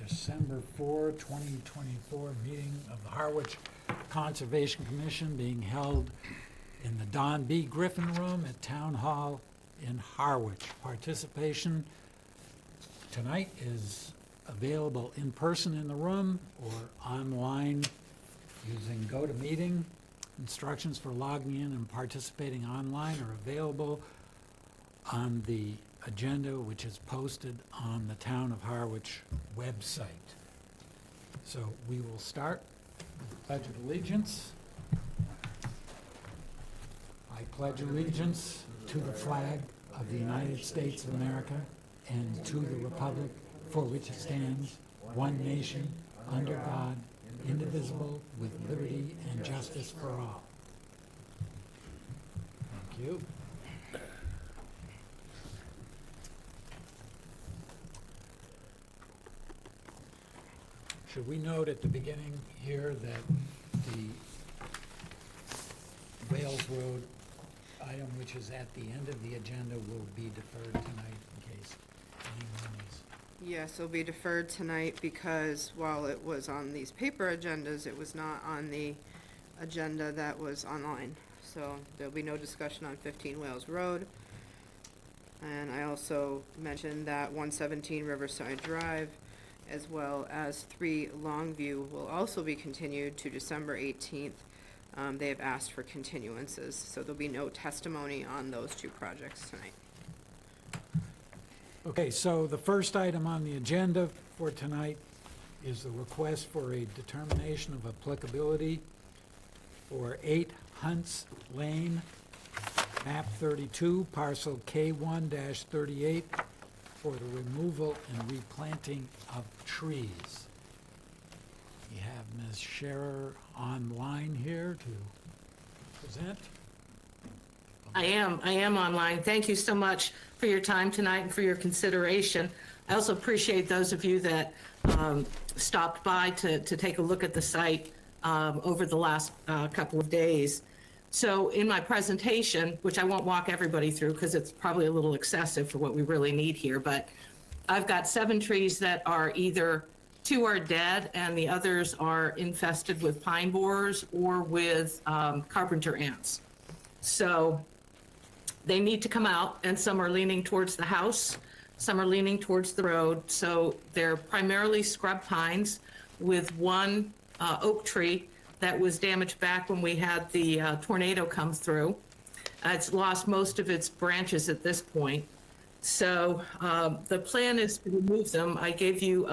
December 4, 2024 meeting of the Harwich Conservation Commission being held in the Don B. Griffin Room at Town Hall in Harwich. Participation tonight is available in person in the room or online using GoToMeeting. Instructions for logging in and participating online are available on the agenda, which is posted on the Town of Harwich website. So we will start with the Pledge of Allegiance. I pledge allegiance to the flag of the United States of America and to the republic for which it stands, one nation, under God, indivisible, with liberty and justice for all. Thank you. Should we note at the beginning here that the Wales Road item, which is at the end of the agenda, will be deferred tonight in case anyone is... Yes, it'll be deferred tonight because while it was on these paper agendas, it was not on the agenda that was online. So there'll be no discussion on 15 Wales Road. And I also mentioned that 117 Riverside Drive, as well as 3 Longview, will also be continued to December 18th. They have asked for continuances, so there'll be no testimony on those 2 projects tonight. Okay, so the first item on the agenda for tonight is the request for a determination of applicability for 8 Hunts Lane, map 32, parcel K1-38, for the removal and replanting of trees. We have Ms. Scherer online here to present. I am online. Thank you so much for your time tonight and for your consideration. I also appreciate those of you that stopped by to take a look at the site over the last couple of days. So in my presentation, which I won't walk everybody through because it's probably a little excessive for what we really need here, but I've got 7 trees that are either 2 are dead and the others are infested with pine borers or with carpenter ants. So they need to come out, and some are leaning towards the house, some are leaning towards the road. So they're primarily scrub pines with 1 oak tree that was damaged back when we had the tornado come through. It's lost most of its branches at this point. So the plan is to remove them. I gave you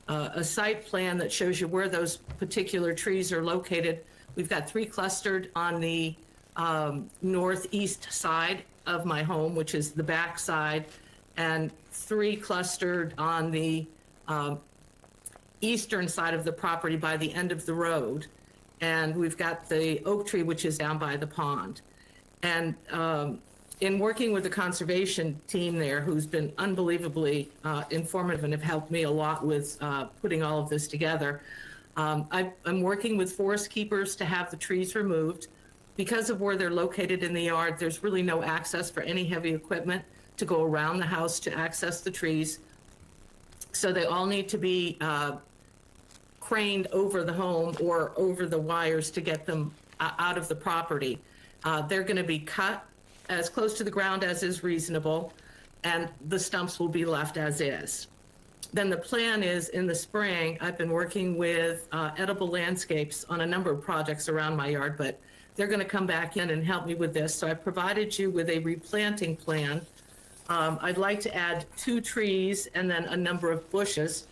a site plan that shows you where those particular trees are located. We've got 3 clustered on the northeast side of my home, which is the back side, and 3 clustered on the eastern side of the property by the end of the road. And we've got the oak tree, which is down by the pond. And in working with the conservation team there, who's been unbelievably informative and have helped me a lot with putting all of this together, I'm working with forest keepers to have the trees removed. Because of where they're located in the yard, there's really no access for any heavy equipment to go around the house to access the trees. So they all need to be craned over the home or over the wires to get them out of the property. They're going to be cut as close to the ground as is reasonable, and the stumps will be left as is. Then the plan is, in the spring, I've been working with Edible Landscapes on a number of projects around my yard, but they're going to come back in and help me with this. So I provided you with a replanting plan. I'd like to add 2 trees and then a number of bushes,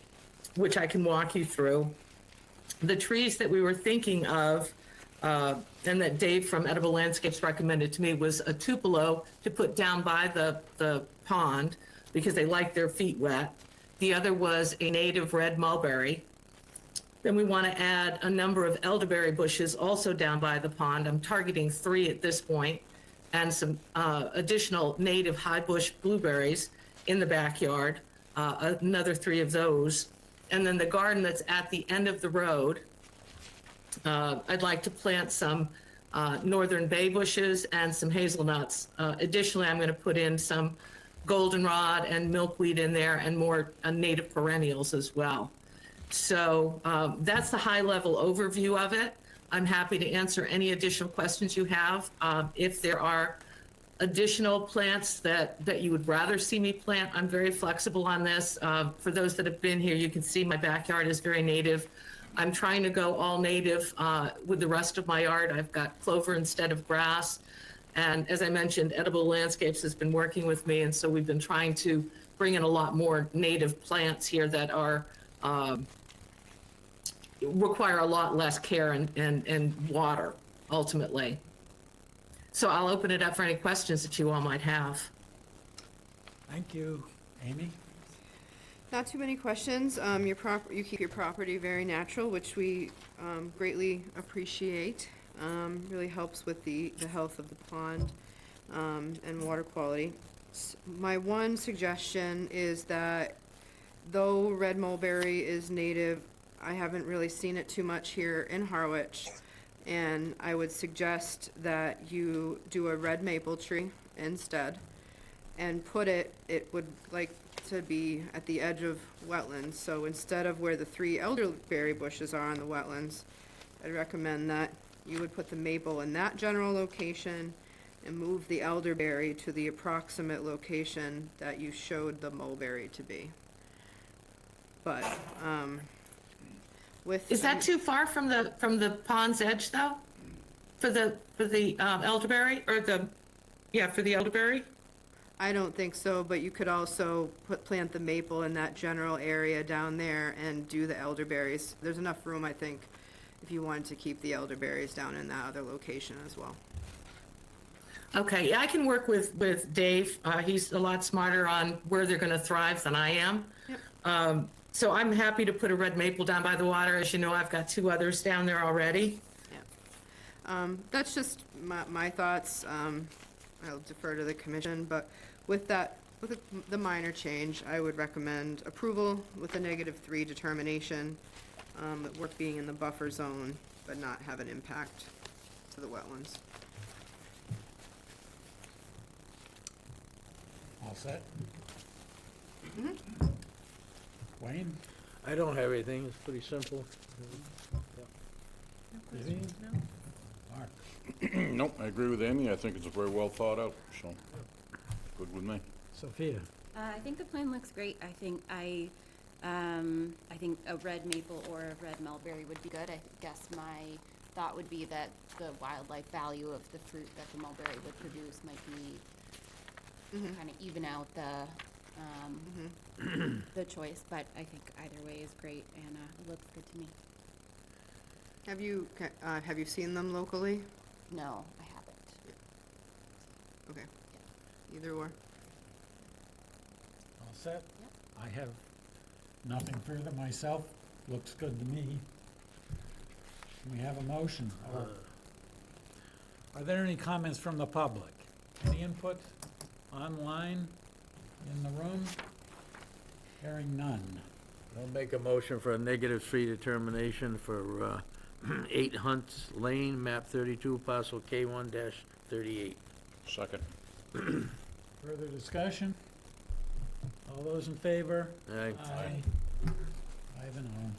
which I can walk you through. The trees that we were thinking of, and that Dave from Edible Landscapes recommended to me, was a tupelo to put down by the pond because they like their feet wet. The other was a native red mulberry. Then we want to add a number of elderberry bushes also down by the pond. I'm targeting 3 at this point, and some additional native high bush blueberries in the backyard, another 3 of those. And then the garden that's at the end of the road, I'd like to plant some northern bay bushes and some hazelnuts. Additionally, I'm going to put in some goldenrod and milkweed in there and more native perennials as well. So that's the high-level overview of it. I'm happy to answer any additional questions you have. If there are additional plants that you would rather see me plant, I'm very flexible on this. For those that have been here, you can see my backyard is very native. I'm trying to go all native with the rest of my yard. I've got clover instead of grass. And as I mentioned, Edible Landscapes has been working with me, and so we've been trying to bring in a lot more native plants here that are require a lot less care and water, ultimately. So I'll open it up for any questions that you all might have. Thank you. Amy? Not too many questions. You keep your property very natural, which we greatly appreciate. Really helps with the health of the pond and water quality. My one suggestion is that though red mulberry is native, I haven't really seen it too much here in Harwich. And I would suggest that you do a red maple tree instead and put it would like to be at the edge of wetlands. So instead of where the 3 elderberry bushes are on the wetlands, I'd recommend that you would put the maple in that general location and move the elderberry to the approximate location that you showed the mulberry to be. But, Is that too far from the pond's edge, though? For the elderberry, or for the elderberry? I don't think so, but you could also plant the maple in that general area down there and do the elderberries. There's enough room, I think, if you wanted to keep the elderberries down in that other location as well. Okay, yeah, I can work with Dave. He's a lot smarter on where they're gonna thrive than I am. Yep. So I'm happy to put a red maple down by the water. As you know, I've got 2 others down there already. Yeah. That's just my thoughts. I'll defer to the commission, but with the minor change, I would recommend approval with a -3 determination, the work being in the buffer zone, but not have an impact to the wetlands. All set? Wayne? I don't have anything, it's pretty simple. Vivian? Mark? Nope, I agree with Amy. I think it's very well thought out, so good with me. Sophia? I think the plan looks great. I think I think a red maple or a red mulberry would be good. I guess my thought would be that the wildlife value of the fruit that the mulberry would produce might be kind of even out the choice. But I think either way is great, and it looks good to me. Have you seen them locally? No, I haven't. Okay. Either or. All set? Yep. I have nothing further myself. Looks good to me. We have a motion. Are there any comments from the public? Any input online, in the room? Hearing none. I'll make a motion for a -3 determination for 8 Hunts Lane, map 32, parcel K1-38. Second. Further discussion? All those in favor? Aye. Aye. 5-0.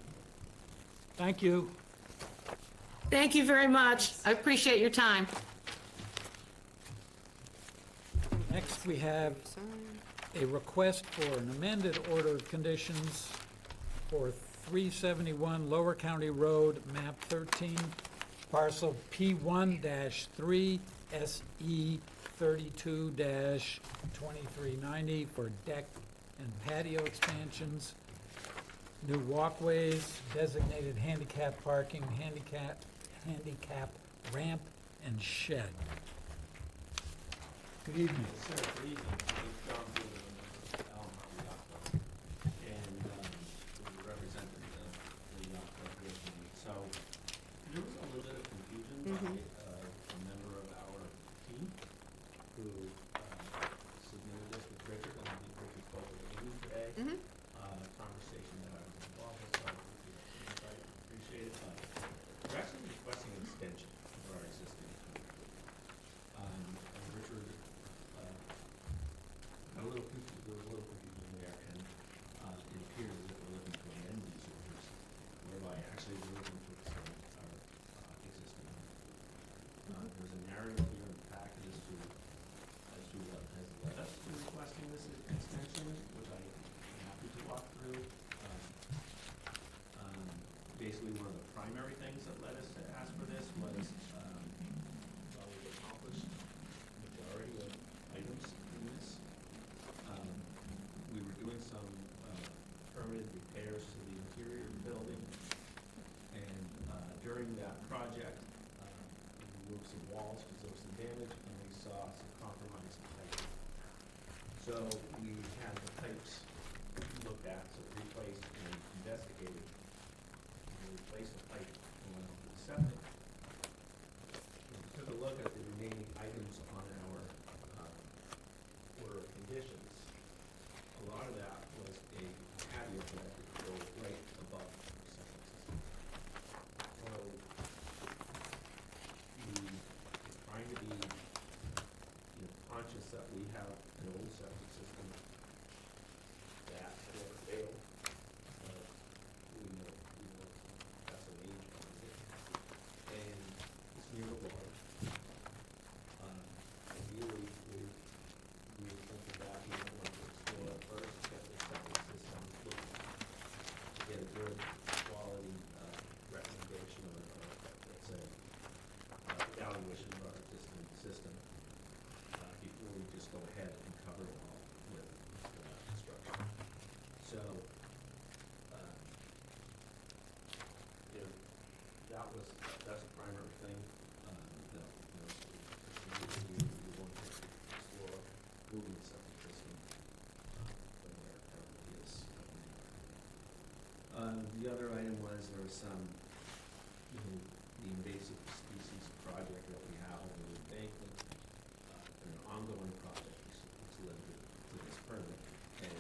Thank you. Thank you very much. I appreciate your time. Next, we have Sign. a request for an amended order of conditions for 371 Lower County Road, map 13, parcel P1-3 SE 32-2390 for deck and patio expansions, new walkways, designated handicap parking, handicap ramp, and shed. Good evening. Sir, good evening. It's John Goodman, Alan Harvey, and we represented the Yacht. So there was a little bit of confusion by a member of our team who submitted this with Richard, and I think Richard spoke with Amy today. Conversation that I was involved with, so I appreciate it. But we're actually requesting an extension for our existing contract. And Richard got a little confused primary things that led us to ask for this was, while we've accomplished the majority of items in this, we were doing some permanent repairs to the interior of the building. And during that project, we moved some walls because there was some damage, and we saw some compromised pipe. So we had the pipes looked at, so replaced and investigated. And we replaced the pipe going out to the septic. And we took a look at the remaining items on our order of conditions. A lot of that was a patio that would go right above the septic system. So it's trying to be, conscious that we have an old septic system that never failed. We know that's an age on it. And it's near the water. Ideally, we were thinking that we might want to explore first, get the septic system looked, to get a good quality recommendation or let's say, evaluation of our existing system, before we just go ahead and cover it all with construction. So, that's a primary thing, that, we want to explore moving the septic system from where it currently is. The other item was there was some, the invasive species project that we have on the embankment, an ongoing project, it's limited to this permit, and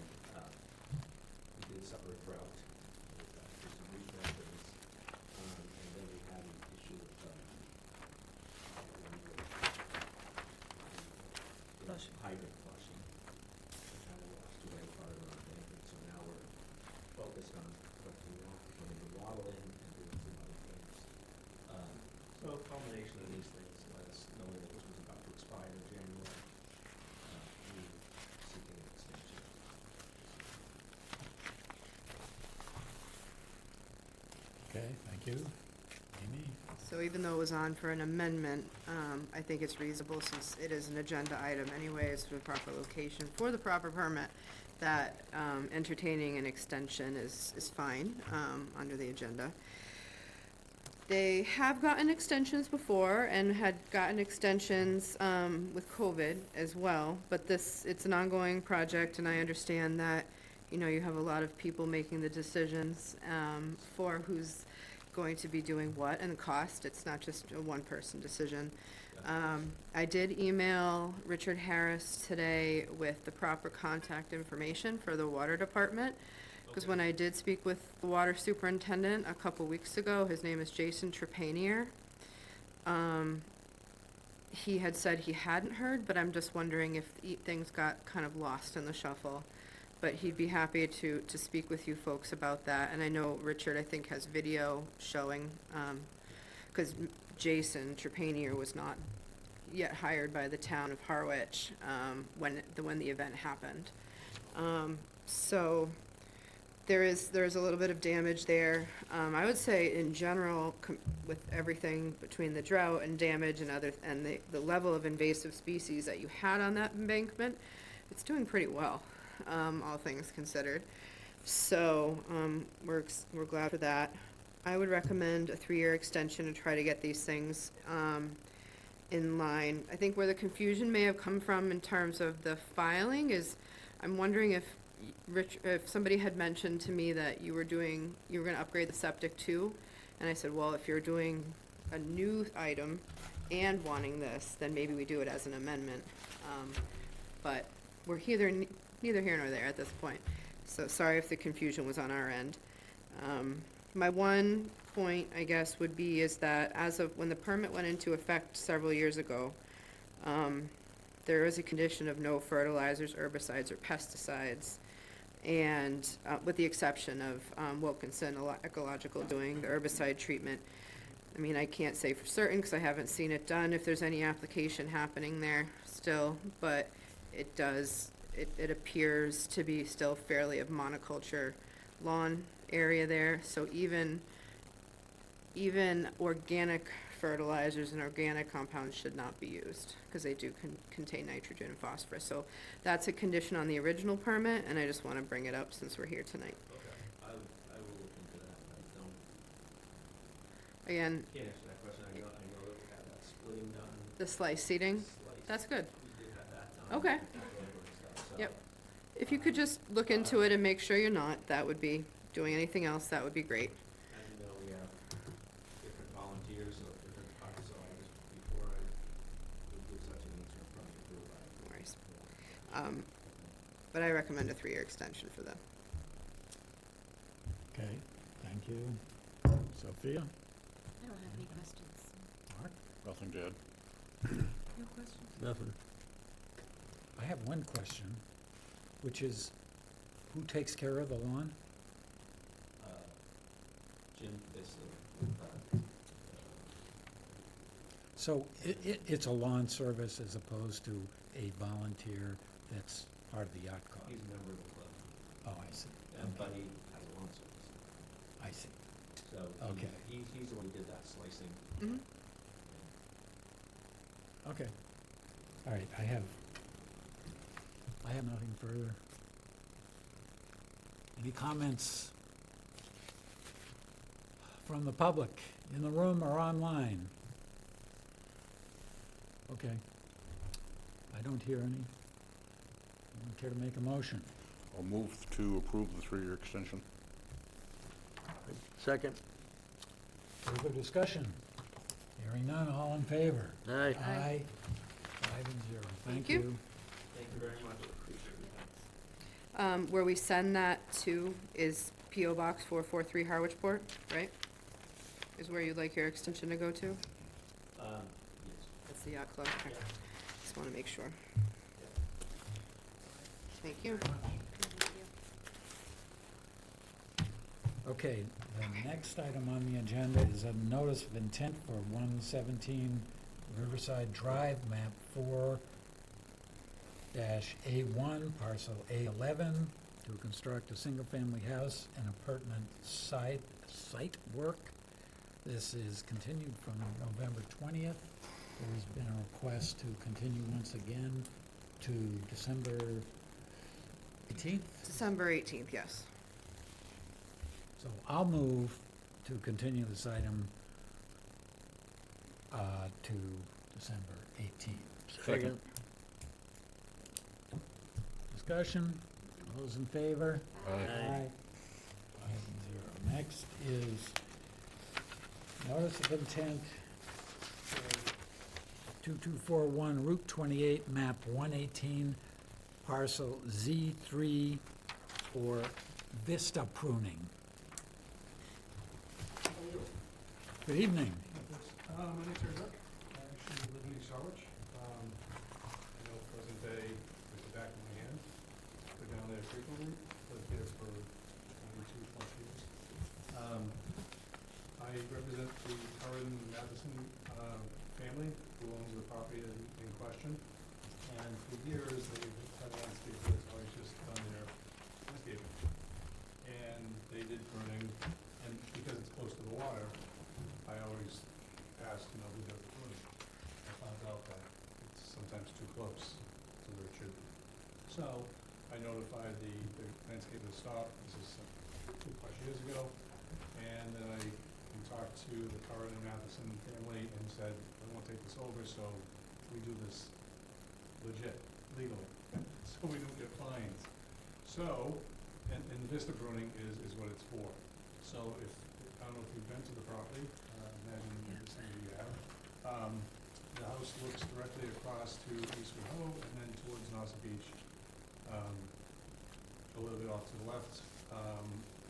we did suffer a drought with some restrictions, and then we had an issue with hydrant flushing, and kind of lost away part of our embankment, so now we're focused on collecting water, putting the water in, and doing some other things. So a combination of these things let us know that this was about to expire in January. We were seeking an extension. Okay, thank you. Amy? So even though it was on for an amendment, I think it's reasonable, since it is an agenda item anyways, for the proper location, for the proper permit, that entertaining an extension is fine under the agenda. They have gotten extensions before and had gotten extensions with COVID as well, but it's an ongoing project, and I understand that, you have a lot of people making the decisions for who's going to be doing what and the cost. It's not just a one-person decision. I did email Richard Harris today with the proper contact information for the water department, because when I did speak with the water superintendent a couple weeks ago, his name is Jason Trepanier. He had said he hadn't heard, but I'm just wondering if things got kind of lost in the shuffle. But he'd be happy to speak with you folks about that. And I know Richard, I think, has video showing, because Jason Trepanier was not yet hired by the town of Harwich when the event happened. So there is a little bit of damage there. I would say in general, with everything between the drought and damage and the level of invasive species that you had on that embankment, it's doing pretty well, all things considered. So we're glad for that. I would recommend a 3-year extension to try to get these things in line. I think where the confusion may have come from in terms of the filing is, I'm wondering if somebody had mentioned to me that you were gonna upgrade the septic too, and I said, well, if you're doing a new item and wanting this, then maybe we do it as an amendment. But we're neither here nor there at this point. So sorry if the confusion was on our end. My one point, I guess, would be is that as of when the permit went into effect several years ago, there is a condition of no fertilizers, herbicides, or pesticides, and with the exception of Wilkinson Ecological doing the herbicide treatment. I mean, I can't say for certain because I haven't seen it done if there's any application happening there still, but it appears to be still fairly of monoculture lawn area there. So even even organic fertilizers and organic compounds should not be used, because they do contain nitrogen and phosphorus. So that's a condition on the original permit, and I just want to bring it up since we're here tonight. Okay, I will look into that. I Again, can't answer that question. I know that we had that splitting done. the slice seating, Slice. that's good. We did have that done. Okay. That labor and stuff, so- Yep. If you could just look into it and make sure you're not, that would be, doing anything else, that would be great. As you know, we have different volunteers of different parts, so I just, before I would do such an interim project, do it right. No worries. But I recommend a 3-year extension for them. Okay, thank you. Sophia? I don't have any questions. Mark? Nothing to add. No questions? Nothing. I have one question, which is, who takes care of the lawn? Jim, basically, So it's a lawn service as opposed to a volunteer that's part of the yacht club? he's a member of the club, Oh, I see. but he has a lawn service. I see. So Okay. he's the one who did that slicing. Mhm. Okay. All right, I have nothing further. Any comments from the public in the room or online? Okay. I don't hear any. Anyone care to make a motion? I'll move to approve the 3-year extension. Second? Further discussion? Hearing none, all in favor? Aye. Aye. 5-0. Thank you. Thank you very much, appreciate it. Where we send that to is P.O. Box 443 Harwichport, right? Is where you'd like your extension to go to? Yes. That's the yacht club, okay. Yeah. Just want to make sure. Thank you. Okay, the next item on the agenda is a notice of intent for 117 Riverside Drive, map 4-A1, parcel A11, to construct a single-family house and appurtenant site work. This is continued from November 20th. There's been a request to continue once again to December 18th. December 18th, yes. So I'll move to continue this item to December 18th. Second? Discussion, all those in favor? Aye. Aye. 5-0. Next is notice of intent for 2241 Route 28, map 118, parcel Z3 for vista pruning. Good evening. My name's Rick. I actually live in East Harwich. I know present day is the back of my hand. Go down there frequently, lived here for 22 plus years. I represent the Curran Madison family who owns the property in question. And for years, they've had landscapers always just done their landscaping. And they did pruning, and because it's close to the water, I always asked, who did the pruning. I found out that it's sometimes too close to where it should be. So I notified the landscaper to stop. This is 2+ years ago. And then I talked to the Curran and Matheson family and said, I don't want to take this over, so we do this legit, legally, so we don't get fines. So, and vista pruning is what it's for. So if, I don't know if you've been to the property, imagine some of you have. The house looks directly across to Eastwood Ho and then towards Nauset Beach, a little bit off to the left.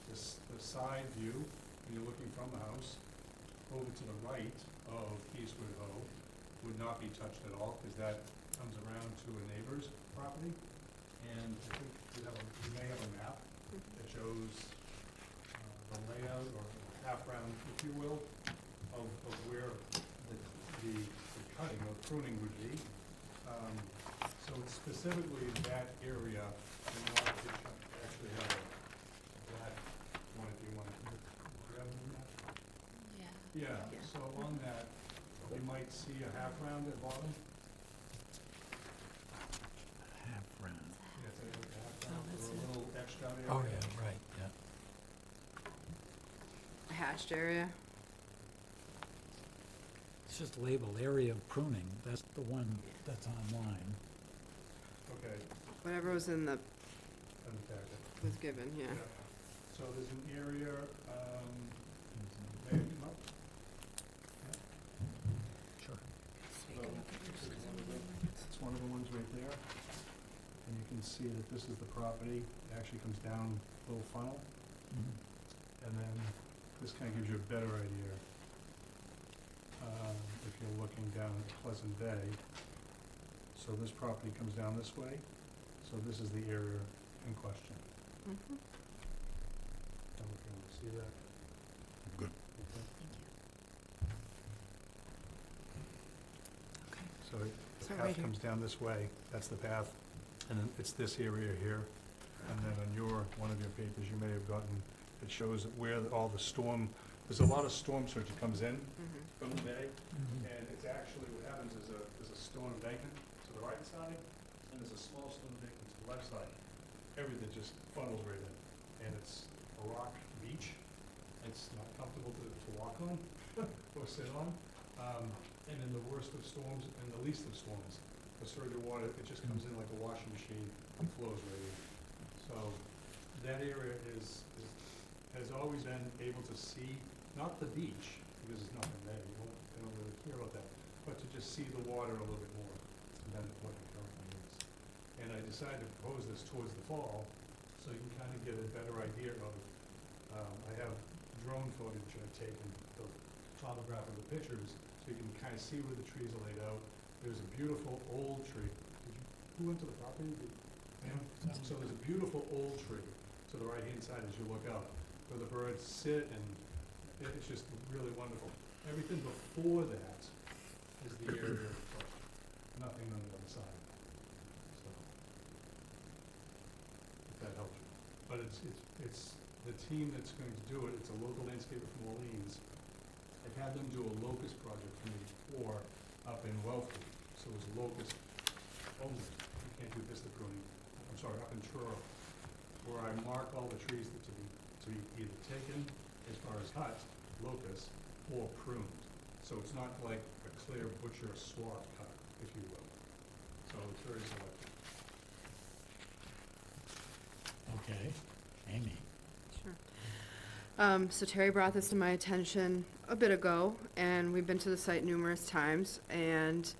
The side view, when you're looking from the house, over to the right of Eastwood Ho would not be touched at all, because that comes around to a neighbor's property. And I think we may have a map that shows the layout, or half round, if you will, of where the cutting or pruning would be. So it's specifically that area, and not to actually have that one, if you want to. Do you have the map? Yeah, so on that, you might see a half round at bottom. Half round. Yeah, it's like a half round, or a little etched out area. Oh, yeah, right, yeah. A hashed area. It's just labeled area of pruning. That's the one that's online. Okay, Whatever was in the, in the packet. was given, yeah. So there's an area, maybe, no? Sure. So, this is one of the- it's one of the ones right there. And you can see that this is the property. It actually comes down a little funnel. And then this kind of gives you a better idea. If you're looking down at Pleasant Bay. So this property comes down this way. So this is the area in question. Mhm. I don't know if you want to see that. Good. So the So right path here. comes down this way, that's the path, and then it's this area here. And then on one of your papers, you may have gotten, it shows where all the storm, there's a lot of storm surge that comes in Mhm. from the bay, Mhm. and it's actually, what happens is there's a stone embankment to the right side, and there's a small stone embankment to the left side. Everything just funnels right in, and it's a rock beach. It's not comfortable to walk on or sit on. And in the worst of storms and the least of storms, the surge of water, it just comes in like a washing machine and flows right in. So that area has always been able to see, not the beach, because there's nothing there, they don't really care about that, but to just see the water a little bit more than what it currently is. And I decided to propose this towards the fall, so you can kind of get a better idea of, I have drone footage I've taken, the topograph of the pictures, so you can kind of see where the trees are laid out. There's a beautiful old tree. Who went to the property? So there's a beautiful old tree to the right-hand side as you look out, where the birds sit, and it's just really wonderful. Everything before that is the area of question, nothing on the other side. So, if that helps you. But it's the team that's going to do it, it's a local landscaper from Orleans. I've had them do a locust project for me before up in Wellfleet, so it was locust only. You can't do vista pruning, I'm sorry, up in Truro, where I mark all the trees that to be either taken as far as cut, locust, or pruned. So it's not like a clear butcher swath cut, if you will. So it's very selective. Okay. Amy? Sure. So Terry brought this to my attention a bit ago, and we've been to the site numerous times, and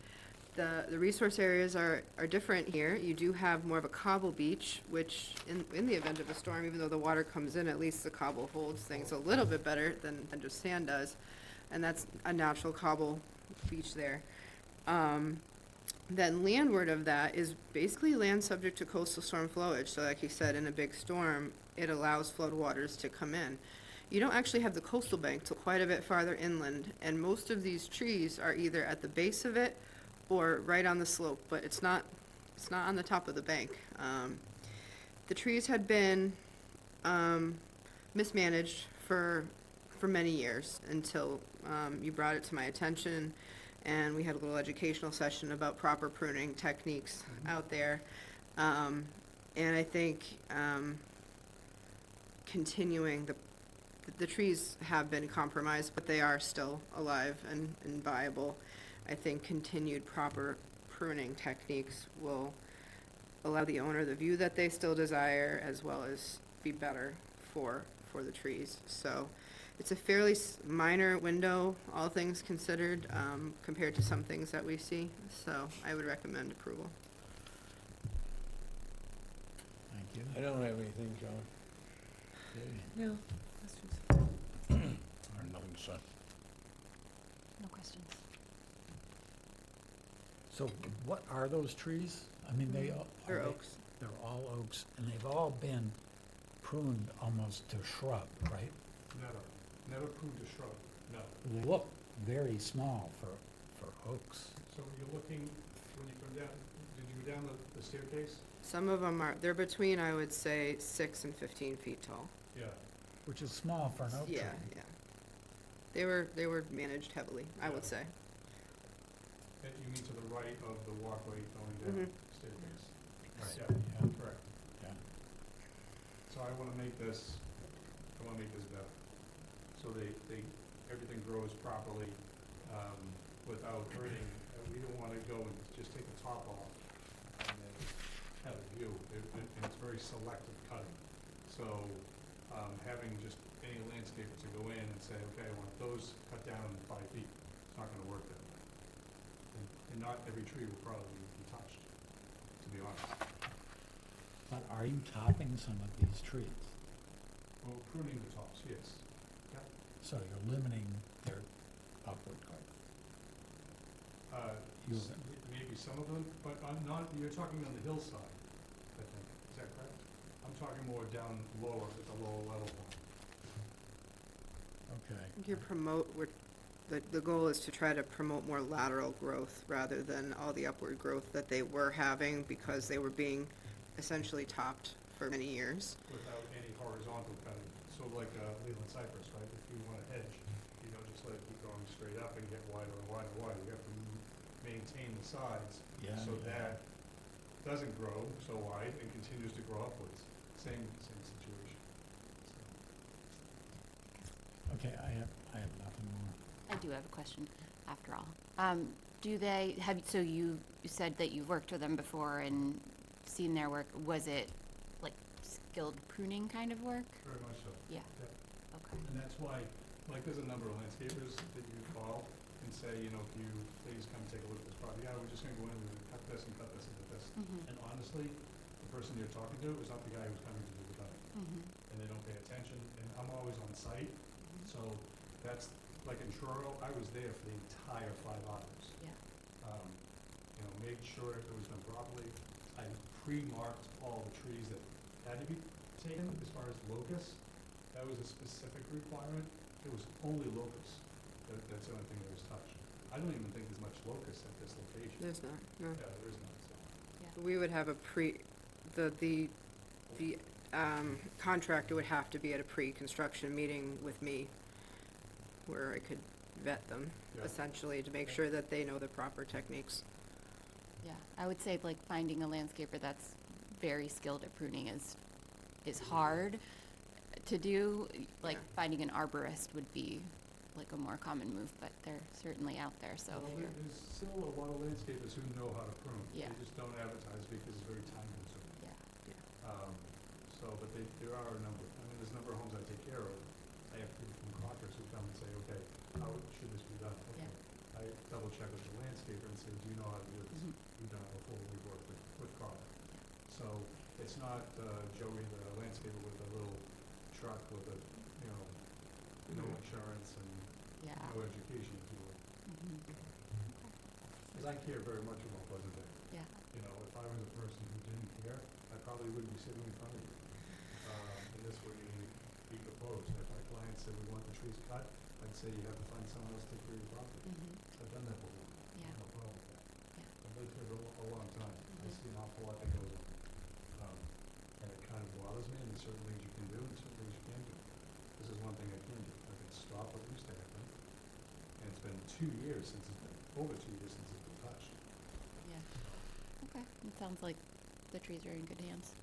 the resource areas are different here. You do have more of a cobble beach, which in the event of a storm, even though the water comes in, at least the cobble holds things a little bit better than just sand does. And that's a natural cobble beach there. Then landward of that is basically land subject to coastal storm flowage. So like you said, in a big storm, it allows flood waters to come in. You don't actually have the coastal bank till quite a bit farther inland, and most of these trees are either at the base of it or right on the slope, but it's not on the top of the bank. The trees had been mismanaged for many years until you brought it to my attention, and we had a little educational session about proper pruning techniques out there. And I think continuing the trees have been compromised, but they are still alive and viable. I think continued proper pruning techniques will allow the owner the view that they still desire, as well as be better for the trees. So it's a fairly minor window, all things considered, compared to some things that we see. So I would recommend approval. Thank you. I don't have anything, John. Okay. No. I have nothing to say. No questions. So what are those trees? I mean, they all. They're are they- oaks. They're all oaks, and they've all been pruned almost to shrub, right? Never pruned a shrub, no. They look very small for oaks. So you're looking, when you come down, did you go down the staircase? Some of them they're between, I would say, 6 and 15 feet tall. Yeah. Which is small for an oak tree. Yeah, yeah. They were managed heavily, I would say. You mean to the right of the walkway going down Mhm. staircase? Right. Yeah, correct. Yeah. So I wanna make this better. So everything grows properly, without hurting. We don't wanna go and just take the top off and then have a view. And it's very selective cutting. So, having just any landscaper to go in and say, okay, I want those cut down 5 feet, it's not gonna work that way. And not every tree will probably be touched, to be honest. But are you topping some of these trees? Well, pruning the tops, yes. Yep. So you're limiting their upward growth? You- Maybe some of them, but you're talking on the hillside, I think, is that correct? I'm talking more down lower, at the lower level one. Okay. The goal is to try to promote more lateral growth rather than all the upward growth that they were having because they were being essentially topped for many years. Without any horizontal cutting, so like Leland cypress, right? If you want a hedge, you don't just let it keep going straight up and get wider and wider and wider. You have to maintain the sides Yeah, so yeah. that doesn't grow so wide and continues to grow upwards. Same situation. Okay, I have nothing more. I do have a question after all. So you said that you've worked with them before and seen their work. Was it like skilled pruning kind of work? Very much so. Yeah. Yeah. Okay. And that's why, like, there's a number of landscapers that you call and say, you know, can you please come take a look at this property? Yeah, we're just gonna go in, we're gonna cut this and cut this and cut this. Mhm. And honestly, the person you're talking to is not the guy who's coming to do the cutting. Mhm. And they don't pay attention, and I'm always on site, so that's, like in Truro, I was there for the entire 5 hours. Yeah. You know, made sure it was done properly. I pre-marked all the trees that had to be taken as far as locusts. That was a specific requirement. It was only locusts. That's the only thing that was touched. I don't even think there's much locust at this location. There's not, no. Yeah, there is not, so. Yeah. We would have the contractor would have to be at a pre-construction meeting with me where I could vet them Yeah. essentially to make sure that they know the proper techniques. Yeah, I would say like finding a landscaper that's very skilled at pruning is hard to do. Like Yeah. finding an arborist would be like a more common move, but they're certainly out there, so. Well, there's still a lot of landscapers who know how to prune. Yeah. They just don't advertise because it's very time consuming. Yeah. But there are a number, there's a number of homes I take care of. I have people from Crockers who come and say, okay, how should this be done? Okay. Yeah. I double check with the landscaper and say, do you know how to do this? Mhm. We've done it before, we've worked with Crocker. So it's not Joey, the landscaper with a little truck with a, no insurance and Yeah. no education, if you will. Mhm. Because I care very much about Pleasant Day. Yeah. You know, if I was a person who didn't care, I probably wouldn't be sitting in front of you. And this would be proposed. If my client said we want the trees cut, I'd say you have to find someone else to take care of your property. Mhm. I've done that before. Yeah. No problem with that. Yeah. I've lived here a long time. I Mhm. see an awful lot that goes on. And it kind of bothers me, and there's certain things you can do and certain things you can't do. This is one thing I can do. I can stop what used to happen. And it's been 2 years since it's been, over 2 years since it's been touched. Yeah. Okay, it sounds like the trees are in good hands.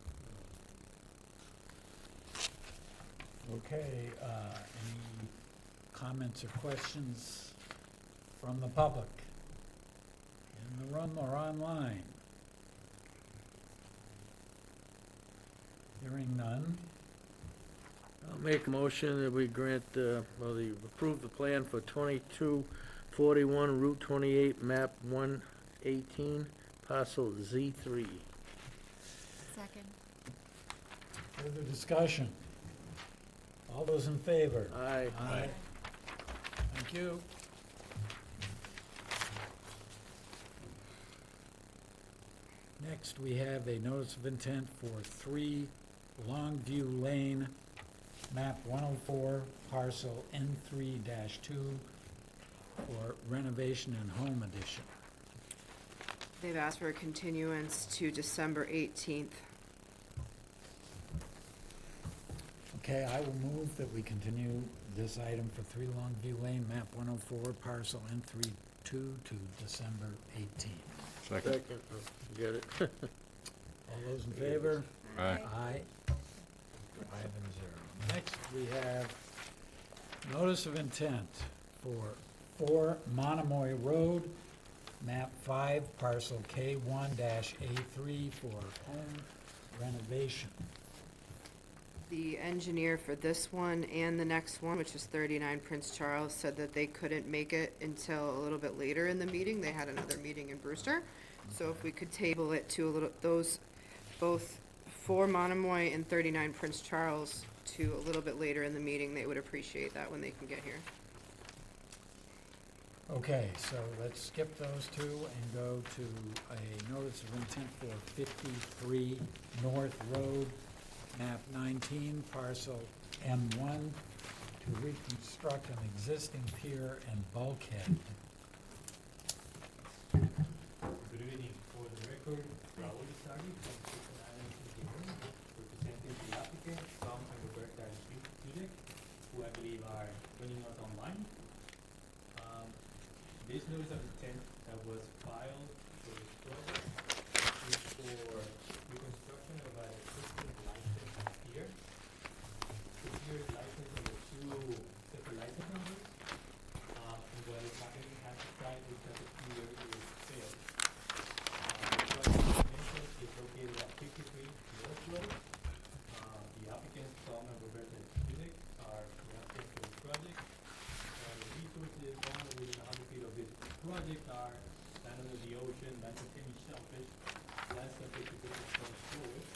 Okay, any comments or questions from the public? In the room or online? Hearing none. I'll make a motion that we grant, approve the plan for 2241 Route 28, map 118, parcel Z3. Second. Further discussion? All those in favor? Aye. Aye. Thank you. Next, we have a notice of intent for 3 Longview Lane, map 104, parcel N3-2, for renovation and home addition. They've asked for a continuance to December 18th. Okay, I will move that we continue this item for 3 Longview Lane, map 104, parcel N32 to December 18th. Second. Second, oh, get it? All those in favor? Aye. Aye. 5 and 0. Next, we have notice of intent for 4 Monomoy Road, map 5, parcel K1-A3 for home renovation. The engineer for this one and the next one, which is 39 Prince Charles, said that they couldn't make it until a little bit later in the meeting. They had another meeting in Brewster. So if we could table it to both 4 Monomoy and 39 Prince Charles to a little bit later in the meeting, they would appreciate that when they can get here. Okay, so let's skip those two and go to a notice of intent for 53 North Road, map 19, parcel M1, to reconstruct an existing pier and bulkhead. Good evening. For the record, Raul Isagi from Kitchen Island Engineering, representing the applicant, Tom and Roberta Dudek, who I believe are joining us online. This notice of intent that was filed for this project is for reconstruction of an existing license pier. The pier is licensed under 2 separate license numbers. And what is happening at the site is that the pier is failed. The project mentioned is located at 53 North Road. The applicants, Tom and Roberta Dudek, are the applicants for this project. The resources only within 100 feet of this project are land under the ocean, land containing shellfish, land subject to different storm storage,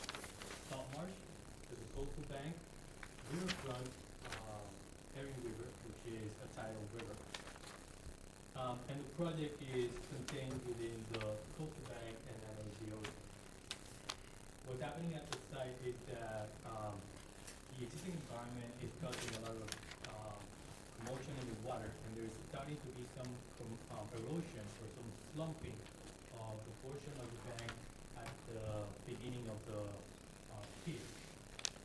salt marsh, there's a coastal bank, riverfront, Herring River, which is a tidal river. And the project is contained within the coastal bank and land under the ocean. What's happening at the site is that the existing environment is causing a lot of commotion in the water, and there's starting to be some erosion or some slumping of the portion of the bank at the beginning of the pier.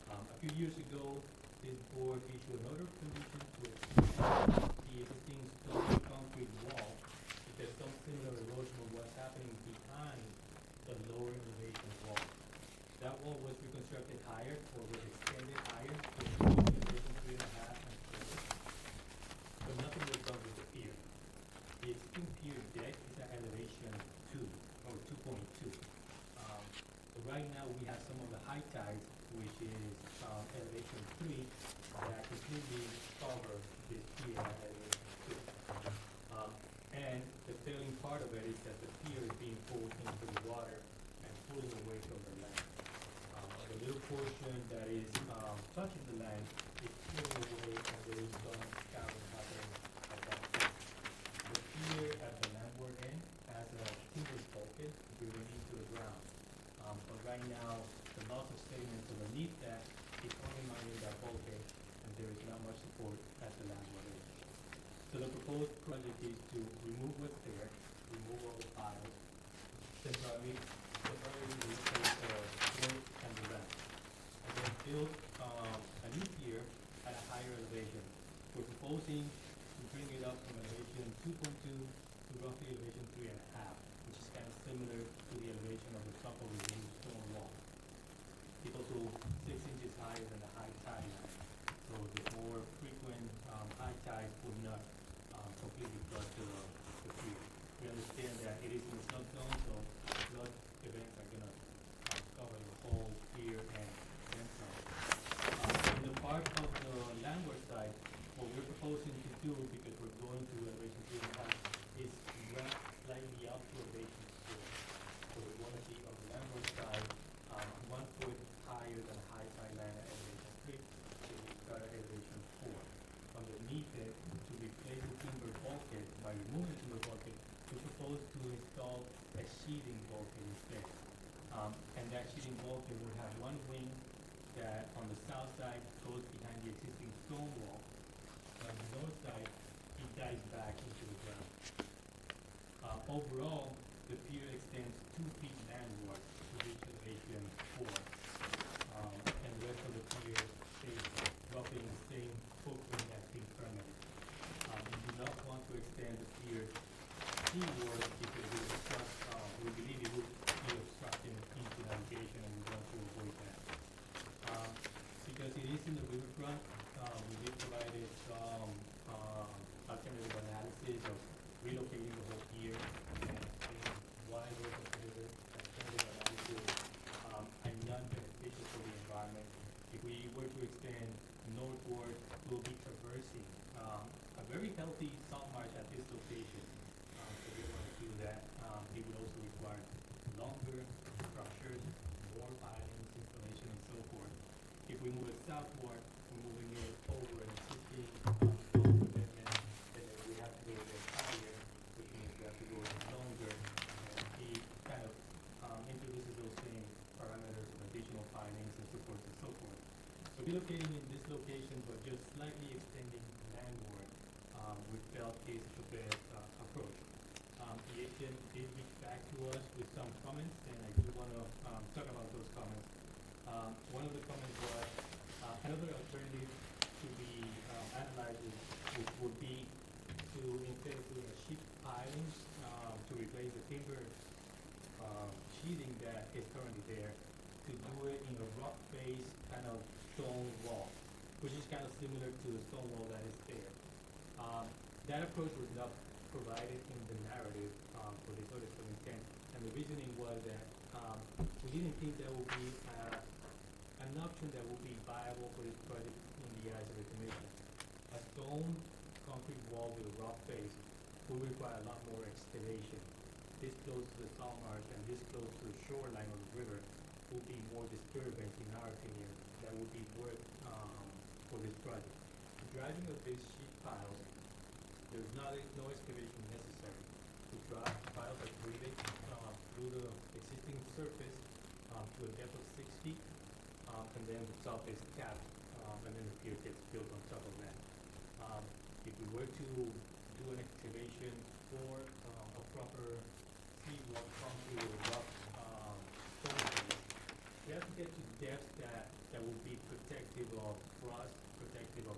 A few years ago, this board issued an order of condition to expand the existing stone concrete wall because some similar erosion was happening behind the lower elevation wall. That wall was reconstructed higher or was extended higher to elevation 3.5 and 4. But nothing was done with the pier. The existing pier deck is at elevation 2 or 2.2. So right now we have some of the high tides, which is elevation 3, that completely cover this pier at elevation 2. And the failing part of it is that the pier is being pulled into the water and pulling away from the land. The little portion that is touching the land is pulling away, and there is some scouring happening at that point. The pier at the landward end has a timber bulkhead driven into the ground. But right now, the loss of sediment underneath that is undermining that bulkhead, and there is not much support at the landward end. So the proposed project is to remove what's there, remove all the piles, temporarily replace the slope and the ramp, and then build a new pier at a higher elevation. We're proposing to bring it up from elevation 2.2 to roughly elevation 3.5, which is kind of similar to the elevation of the top of the new stone wall. It's also 6 inches higher than the high tide line, so the more frequent high tides will not completely flood the pier. We understand that it is in the flood zone, so flood events are gonna cover the whole pier and then some. In the part of the landward side, what we're proposing to do, because we're going to elevation 3.5, is ramp slightly up to elevation 4. So we want to be on the landward side, 1 foot higher than high tide line at elevation 3, so we start at elevation 4. Underneath it, to replace the timber bulkhead, by removing the timber bulkhead, we propose to install a sheathing bulkhead instead. And that sheathing bulkhead would have one wing that on the south side goes behind the existing stone wall. On the north side, it dives back into the ground. Overall, the pier extends 2 feet landward to reach elevation 4. And the rest of the pier stays within the same footprint that's been permitted. We do not want to extend the pier seaward because it would obstruct, we believe it would be obstructing into navigation, and we want to avoid that. Because it is in the riverfront, we did provide some alternative analysis of relocating the whole pier and seeing why those alternative analysis are not beneficial for the environment. If we were to extend northward, we'll be traversing a very healthy salt marsh at this location. So we want to do that. It would also require longer structures, more pilings, installation, and so forth. If we move it southward, we're moving it over an existing slope commitment, and then we have to go a bit higher, which means we have to go longer. And it kind of introduces those same parameters of additional pilings and so forth and so forth. So relocating in this location, but just slightly extending landward, we felt is the best approach. The agent did reach back to us with some comments, and I do want to talk about those comments. One of the comments was another alternative to be analyzed would be to, instead of doing a sheet piling, to replace the timber sheathing that is currently there, to do it in a rock face kind of stone wall, which is kind of similar to the stone wall that is there. That approach was not provided in the narrative for this notice of intent, and the reasoning was that we didn't think that would be an option that would be viable for this project in the eyes of the commission. A stone concrete wall with a rock face will require a lot more excavation. This close to the salt marsh and this close to the shoreline of the river will be more disturbance, in our opinion, that would be worth for this project. The driving of these sheet piles, there's no excavation necessary. We drive piles like 3 feet through the existing surface to a depth of 6 feet, and then the top is capped, and then the pier gets built on top of that. If we were to do an excavation for a proper seawall concrete with a rough stone base, we have to get to depths that will be protective of frost, protective of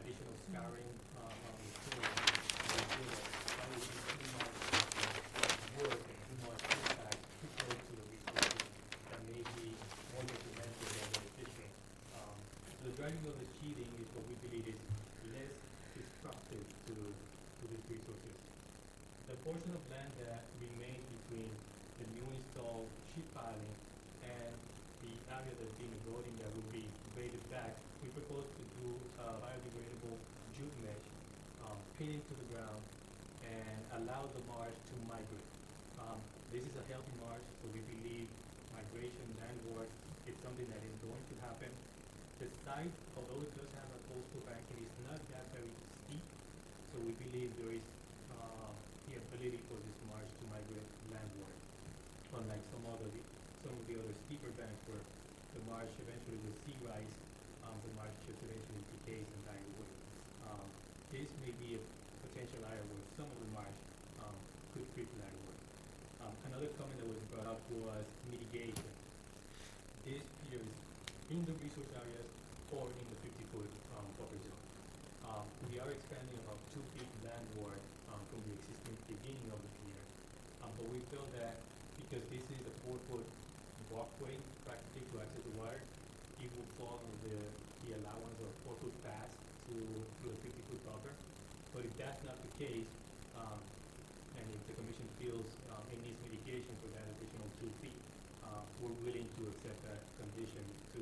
additional scarring on the soil. That would be too much work and too much impact too close to the resources that may be more detrimental than beneficial. So the driving of the sheathing is what we believe is less destructive to these resources. The portion of land that remains between the new installed sheet piling and the area that's being eroding that will be graded back, we propose to do biodegradable jute mesh, pin into the ground, and allow the marsh to migrate. This is a healthy marsh, so we believe migration landward is something that is going to happen. The site, although it does have a coastal bank, it is not that very steep, so we believe there is the ability for this marsh to migrate landward, unlike some of the other steeper banks where the marsh eventually will sea rise, the marsh just eventually decays and die away. This may be a potential area where some of the marsh could fit landward. Another comment that was brought up was mitigation. This pier is in the resource areas or in the 50-foot buffer zone. We are expanding about 2 feet landward from the existing beginning of the pier, but we feel that because this is a 4-foot walkway practically to access the water, it will fall under the allowance of 4-foot pass to the 50-foot buffer. But if that's not the case, and if the commission feels it needs mitigation for that additional 2 feet, we're willing to accept that condition to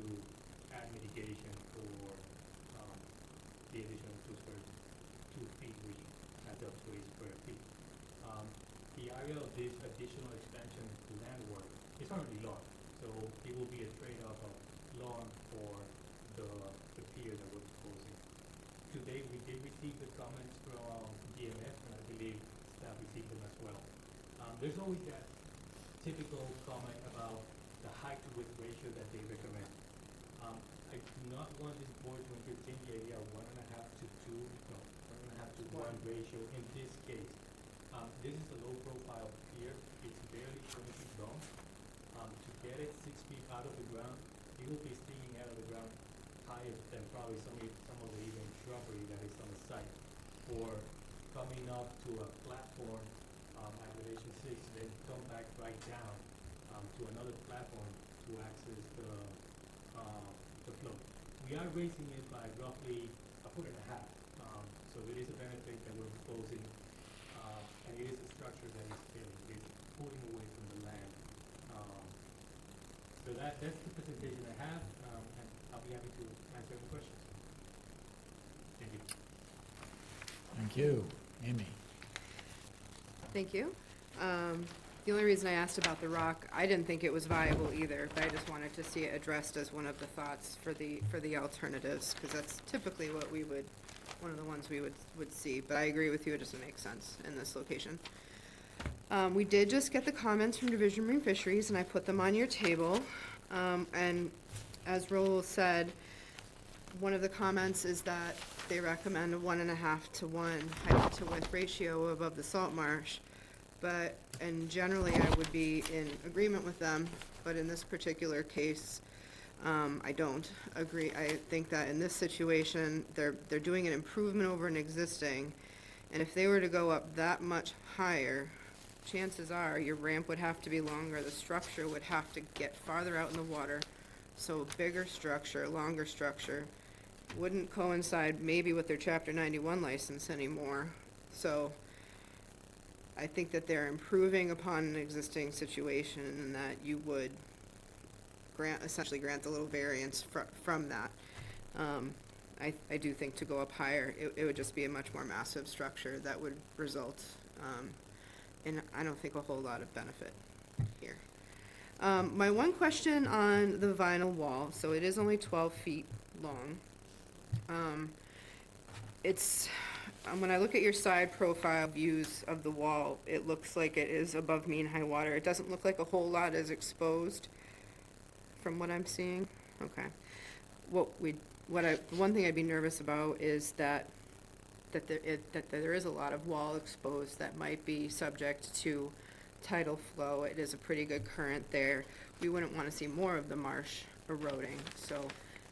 add mitigation for the additional 2 feet, which adds up to 8 square feet. The area of this additional expansion landward is currently lawn, so it will be a trade-off of lawn for the pier that we're proposing. Today, we did receive the comments from DMF, and I believe staff received them as well. There's always that typical comment about the height to width ratio that they recommend. I do not want this board to entertain the idea of 1.5 to 1 ratio in this case. This is a low profile pier. It's barely 20 feet long. To get it 6 feet out of the ground, it will be sticking out of the ground higher than probably some of the even shrubbery that is on the site. Or coming up to a platform, at elevation 6, then come back right down, to another platform to access the flow. We are raising it by roughly 1.5 feet. So it is a benefit that we're proposing, and it is a structure that is failing, it is pulling away from the land. So that's the presentation I have, and I'll be happy to answer any questions. Thank you. Thank you. Amy? Thank you. The only reason I asked about the rock, I didn't think it was viable either, but I just wanted to see it addressed as one of the thoughts for the alternatives, because that's typically what we would, one of the ones we would see, but I agree with you, it doesn't make sense in this location. We did just get the comments from Division of Marine Fisheries, and I put them on your table. And as Raul said, one of the comments is that they recommend a 1.5 to 1 height to width ratio above the salt marsh. But, and generally I would be in agreement with them, but in this particular case, I don't agree. I think that in this situation, they're doing an improvement over an existing, and if they were to go up that much higher, chances are your ramp would have to be longer, the structure would have to get farther out in the water, so a bigger structure, longer structure, wouldn't coincide maybe with their Chapter 91 license anymore. So I think that they're improving upon an existing situation and that you would essentially grant the little variance from that. I do think to go up higher, it would just be a much more massive structure that would result in, I don't think, a whole lot of benefit here. My one question on the vinyl wall, so it is only 12 feet long. When I look at your side profile views of the wall, it looks like it is above mean high water. It doesn't look like a whole lot is exposed from what I'm seeing. Okay. The one thing I'd be nervous about is that there is a lot of wall exposed that might be subject to tidal flow. It is a pretty good current there. We wouldn't want to see more of the marsh eroding. So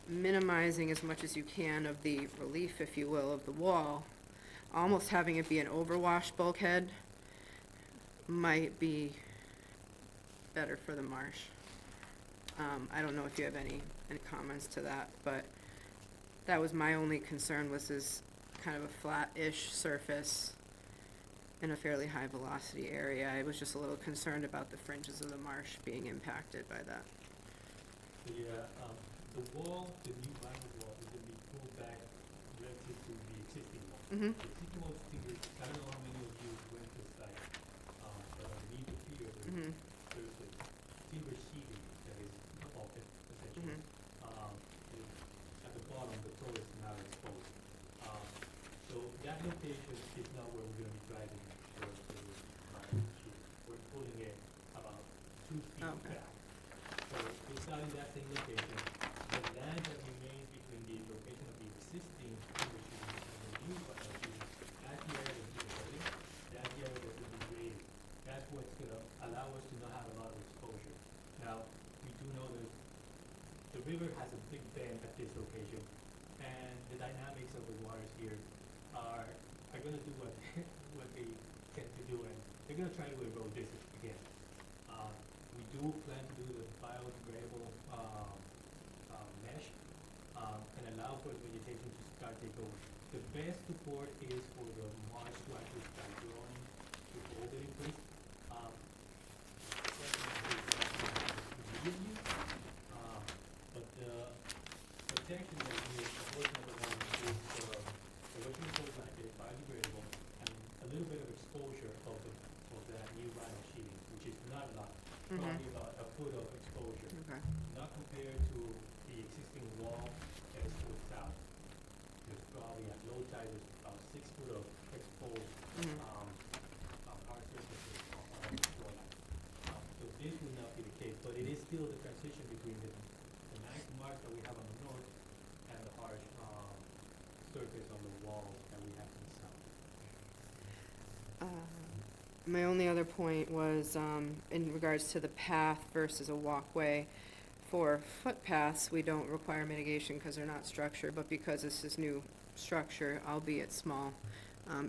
minimizing as much as you can of the relief, if you will, of the wall, almost having it be an overwash bulkhead might be better for the marsh. I don't know if you have any comments to that, but that was my only concern, was this kind of a flat-ish surface in a fairly high velocity area. I was just a little concerned about the fringes of the marsh being impacted by that. Yeah, the wall, the new vinyl wall, is going to be pulled back relative to the existing wall. Mm-hmm. The existing wall is timber. I don't know how many of you went to the site, but underneath the pier, Mm-hmm. there's a timber sheathing that is a bulkhead, essentially. Mm-hmm. At the bottom, the toe is not exposed. So that location is not where we're going to be driving the vinyl sheet. We're pulling it about 2 feet Okay. back. So it's not in that same location. The land that remains between the location of the existing timber sheeting and the new vinyl sheeting, that's the area that's being building, that's the area that's being graded. That's what's gonna allow us to not have a lot of exposure. Now, we do know that the river has a big bend at this location, and the dynamics of the waters here are gonna do what they tend to do, and they're gonna try to erode this again. We do plan to do the biodegradable mesh and allow for vegetation to start take over. The best support is for the marsh to actually start growing to hold it in place. Immediately, but the protection that we need, of course, number one is the erosion control blanket, biodegradable, and a little bit of exposure of that new vinyl sheeting, which is not a lot. Probably about a foot of exposure, Okay. not compared to the existing wall that is to the south. There's probably at low tide, there's about 6 foot of exposed, hard surfaces on the shoreline. So this would not be the case, but it is still the transition between the nice mark that we have on the north and the harsh, surface on the walls that we have to the south. My only other point was in regards to the path versus a walkway for footpaths, we don't require mitigation because they're not structured, but because this is new structure, albeit small,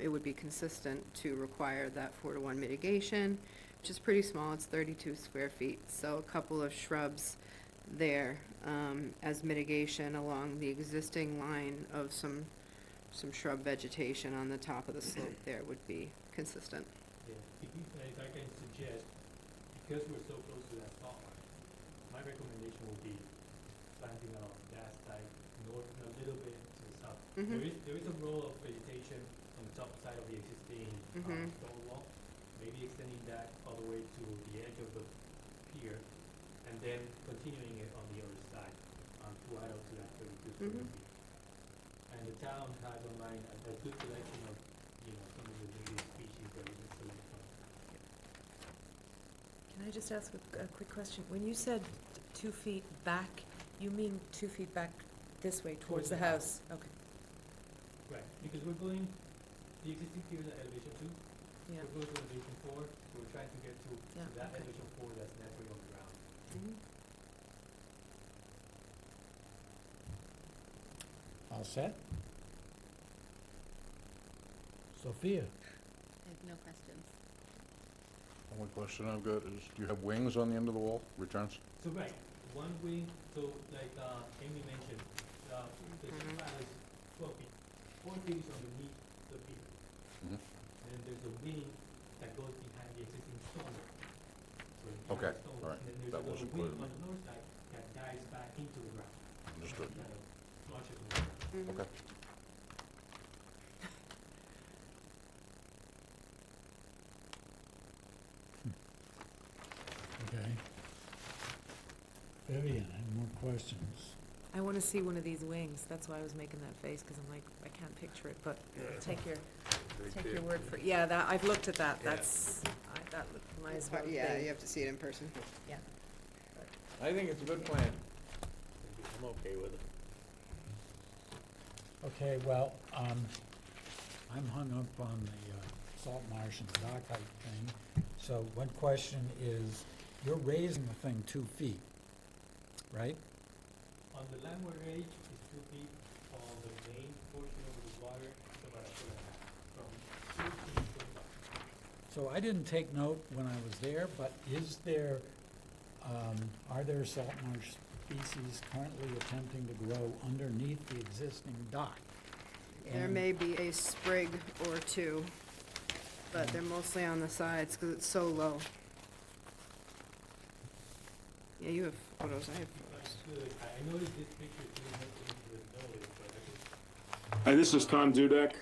it would be consistent to require that 4-to-1 mitigation, which is pretty small, it's 32 square feet. So a couple of shrubs there, as mitigation along the existing line of some shrub vegetation on the top of the slope there would be consistent. Yeah, if I can suggest, because we're so close to that stop line, my recommendation would be planting of that side north and a little bit to the south. Mhm. There is a row of vegetation on the top side of the existing Mhm. stone wall, maybe extending that all the way to the edge of the pier, and then continuing it on the other side, to add up to that 32 square Mhm. feet. And the town has online a good selection of, some of the native species that we can select from. Can I just ask a quick question? When you said 2 feet back, you mean 2 feet back this way towards the house? Okay, Right, because we're going, the existing pier is at elevation 2, yeah. we're going to elevation 4, so we're trying to get to Yeah, that okay. elevation 4 that's naturally on the ground. All set? Sophia? I have no questions. Only question I've got is, do you have wings on the end of the wall, returns? So right, one wing, so like Amy mentioned, the tile is 12 feet, 4 feet is underneath the pier. Mhm. And there's a wing that goes behind the existing stone wall. So behind Okay, the stone all wall, right. and then there's That a little wasn't clear wing to me. on the north side that dives back into the ground. Understood. Kind of flushes the water. Mhm. Okay. Okay. Vivian, any more questions? I want to see one of these wings. That's why I was making that face, because I'm like, I can't picture it, but take your word for it. Yeah, that, I've looked at that. That's, that might as well be. Yeah, you have to see it in person. Yeah. I think it's a good plan. I'm okay with it. Okay, well, I'm hung up on the salt marsh and dock height thing. So one question is, you're raising the thing 2 feet, right? On the landward edge is 2 feet, on the main portion of the water, it's about 1.5 feet, from 2 feet to 25. So I didn't take note when I was there, but is there, are there salt marsh species currently attempting to grow underneath the existing dock? There And- may be a sprig or two, but they're mostly on the sides because it's so low. Yeah, you have photos, I have photos. Good, I noticed this picture didn't have anything to notice, but I just Hi, this is Tom Dudek.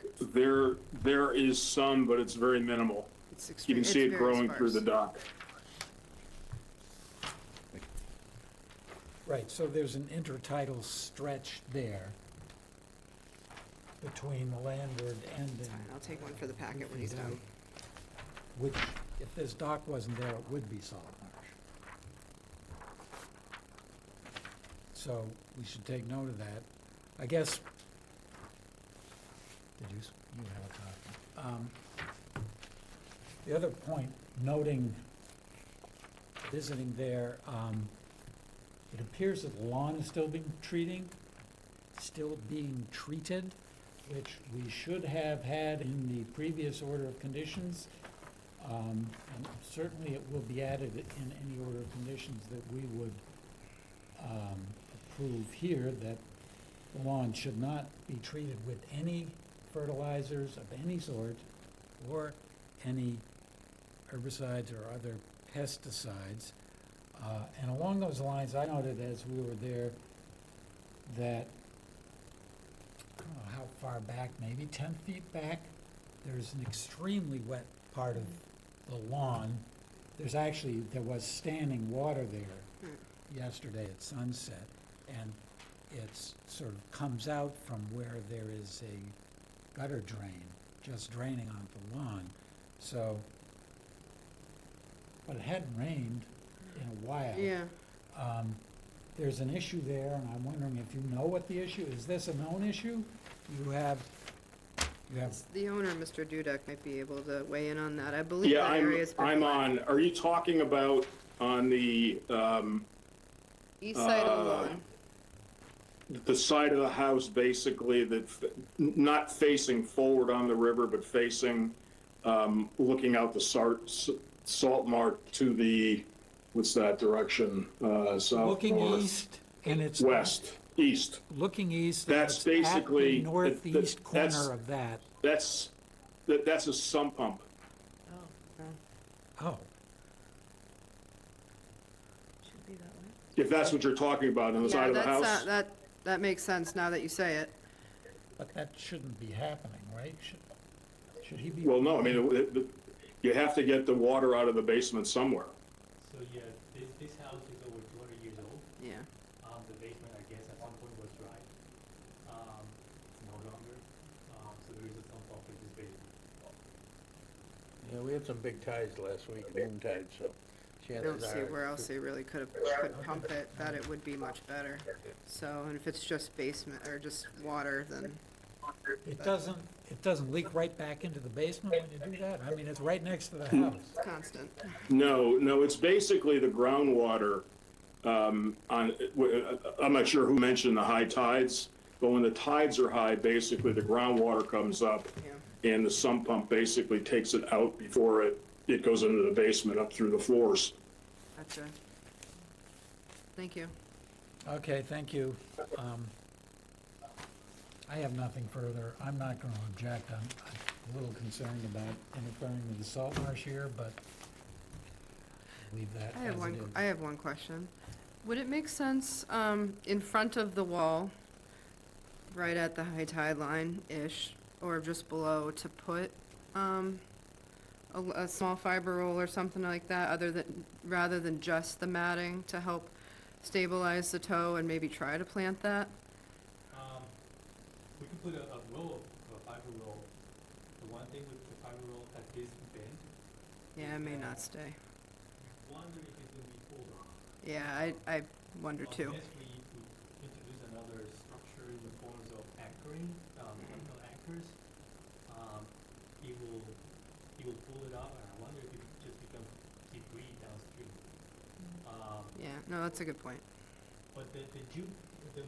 There is some, but it's very minimal. It's You can see it very growing through the sparse. dock. Right, so there's an intertidal stretch there between the landward end It's fine, and I'll take one for the packet when he's done. which, if this dock wasn't there, it would be salt marsh. So we should take note of that. I guess, you have a copy. The other point, noting, visiting there, it appears that the lawn is still being treated, which we should have had in the previous order of conditions. And certainly it will be added in any order of conditions that we would approve here, that the lawn should not be treated with any fertilizers of any sort or any herbicides or other pesticides. And along those lines, I noted as we were there that, I don't know how far back, maybe 10 feet back, there's an extremely wet part of the lawn. There was standing water there yesterday at sunset, and it's sort of comes out from where there is a gutter drain, just draining onto the lawn. So, but it hadn't rained in a while. Yeah, There's an issue there, and I'm wondering if you know what the issue, is this a known issue? You have, the owner, Mr. Dudek, might be able to weigh in on that. I believe Yeah, that area's been I'm wet. on, are you talking about on the East side of the lawn. The side of the house, basically, not facing forward on the river, but facing, looking out the salt mark to the, what's that direction? South, Looking north, east, and it's. west, east. Looking east, and That's it's at basically- the northeast that's- corner of that. That's a sump pump. Oh, Should be that way. If that's what you're talking about, on the side of the Yeah, house. that makes sense now that you say it. but that shouldn't be happening, right? Should he be? Well, no, I mean, you have to get the water out of the basement somewhere. So, yeah, this house is over 200 years old. Yeah. The basement, I guess, at one point was dry. No longer. So there is a sump pump in this basement. Yeah, we had some big tides last week, moon tides, so I chances don't see are. where else they really could pump it, that it would be much better. So, and if it's just basement, or just water, then, It doesn't leak right back into the basement when you do that? I mean, it's right next to the house. constant. No, it's basically the groundwater, I'm not sure who mentioned the high tides, but when the tides are high, basically the groundwater comes up Yeah. and the sump pump basically takes it out before it goes into the basement up through the floors. Gotcha. Thank you. Okay, thank you. I have nothing further. I'm not going to object. I'm a little concerned about interfering with the salt marsh here, but leave that I as have it is. I have one question. Would it make sense, in front of the wall, right at the high tide line-ish, or just below, to put, a small fiber roll or something like that, rather than just the matting to help stabilize the toe and maybe try to plant that? We can put a roll of a fiber roll. The one thing with the fiber roll at this bend, Yeah, it may not stay. wonder if it's gonna be pulled off. Yeah, I wonder too. Unless we introduce another structure in the forms of anchoring, chemical anchors, it will pull it up, and I wonder if it just becomes debris downstream. Yeah, no, that's a good point. But the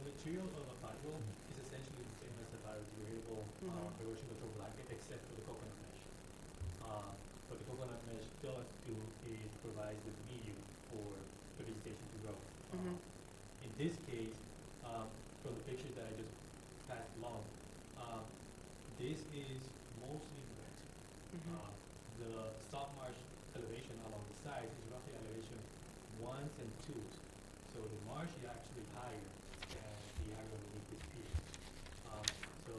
material of a fiber is essentially the same as a biodegradable, erosion control blanket, except for the coconut mesh. What the coconut mesh does do is provides the medium for the vegetation to grow. In this case, from the pictures that I just passed along, this is mostly wet. The salt marsh elevation along the sides is roughly elevation 1s and 2s. So the marsh is actually higher than the area underneath this pier. So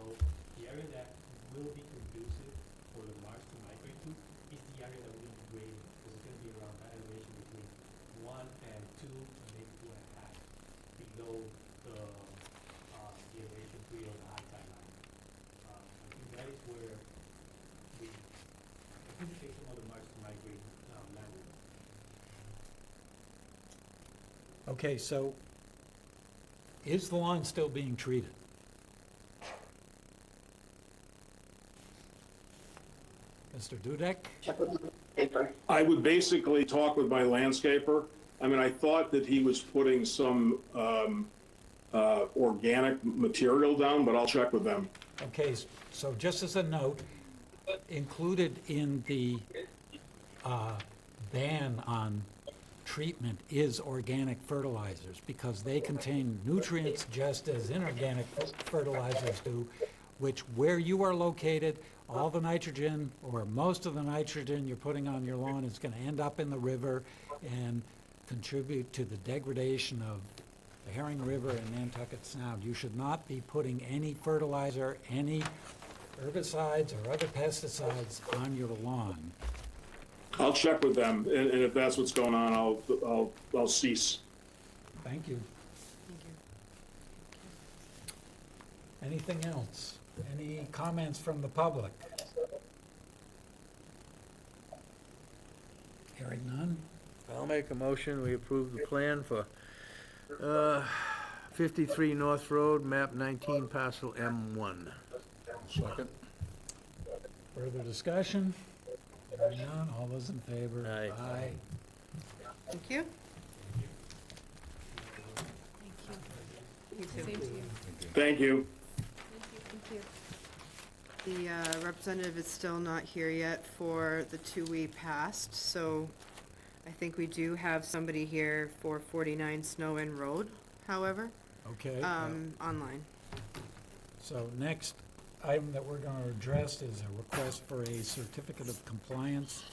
the area that will be conducive for the marsh to migrate to is the area that we're grading, because it's gonna be around that elevation between 1 and 2, and maybe 2.5, below the elevation 3 of the high tide line. I think that is where we anticipate some of the marsh to migrate landward. Okay, so is the lawn still being treated? Mr. Dudek? I would basically talk with my landscaper. I mean, I thought that he was putting some organic material down, but I'll check with them. Okay, so just as a note, included in the ban on treatment is organic fertilizers, because they contain nutrients just as inorganic fertilizers do, which where you are located, all the nitrogen, or most of the nitrogen you're putting on your lawn is going to end up in the river and contribute to the degradation of the Herring River and Nantucket Sound. You should not be putting any fertilizer, any herbicides or other pesticides on your lawn. I'll check with them, and if that's what's going on, I'll cease. Thank you. Thank you. Anything else? Any comments from the public? Hearing none? I'll make a motion, we approve the plan for 53 North Road, map 19, parcel M1. Second? Further discussion? Hearing none, all those in favor? Aye. Aye. Thank you. Same to you. Thank you. The representative is still not here yet for the 2 we passed, so I think we do have somebody here for 49 Snow Inn Road, however, Okay. online. So next item that we're going to address is a request for a certificate of compliance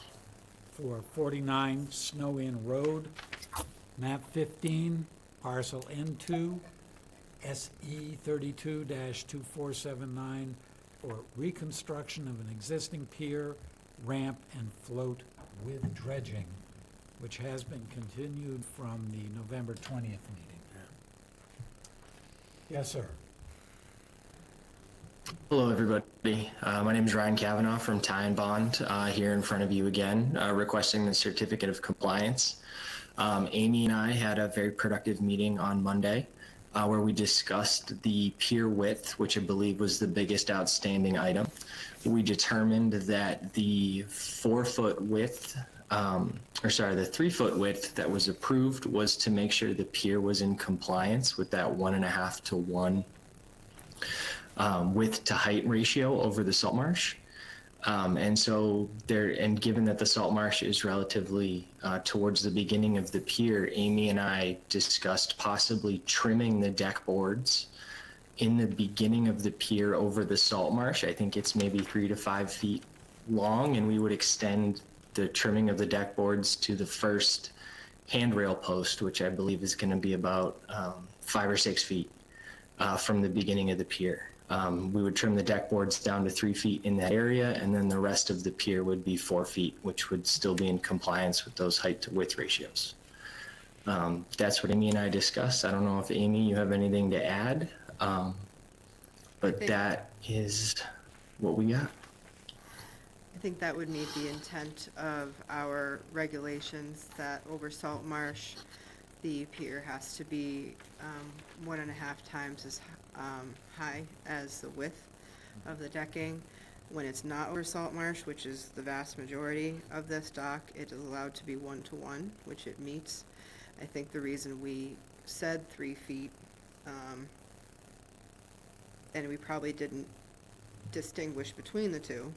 for 49 Snow Inn Road, map 15, parcel N2, SE 32-2479, for reconstruction of an existing pier, ramp, and float with dredging, which has been continued from the November 20th meeting. Yes, sir. Hello, everybody. My name is Ryan Kavanaugh from Ty and Bond, here in front of you again, requesting the certificate of compliance. Amy and I had a very productive meeting on Monday where we discussed the pier width, which I believe was the biggest outstanding item. We determined that the 4-foot width, the 3-foot width that was approved was to make sure the pier was in compliance with that 1.5 to 1 width to height ratio over the salt marsh. And so given that the salt marsh is relatively towards the beginning of the pier, Amy and I discussed possibly trimming the deck boards in the beginning of the pier over the salt marsh. I think it's maybe 3 to 5 feet long, and we would extend the trimming of the deck boards to the first handrail post, which I believe is going to be about 5 or 6 feet from the beginning of the pier. We would trim the deck boards down to 3 feet in that area, and then the rest of the pier would be 4 feet, which would still be in compliance with those height to width ratios. That's what Amy and I discussed. I don't know if Amy, you have anything to add, but that is what we got. I think that would meet the intent of our regulations that over salt marsh, the pier has to be 1.5 times as high as the width of the decking. When it's not over salt marsh, which is the vast majority of this dock, it is allowed to be 1 to 1, which it meets. I think the reason we said 3 feet, and we probably didn't distinguish between the two,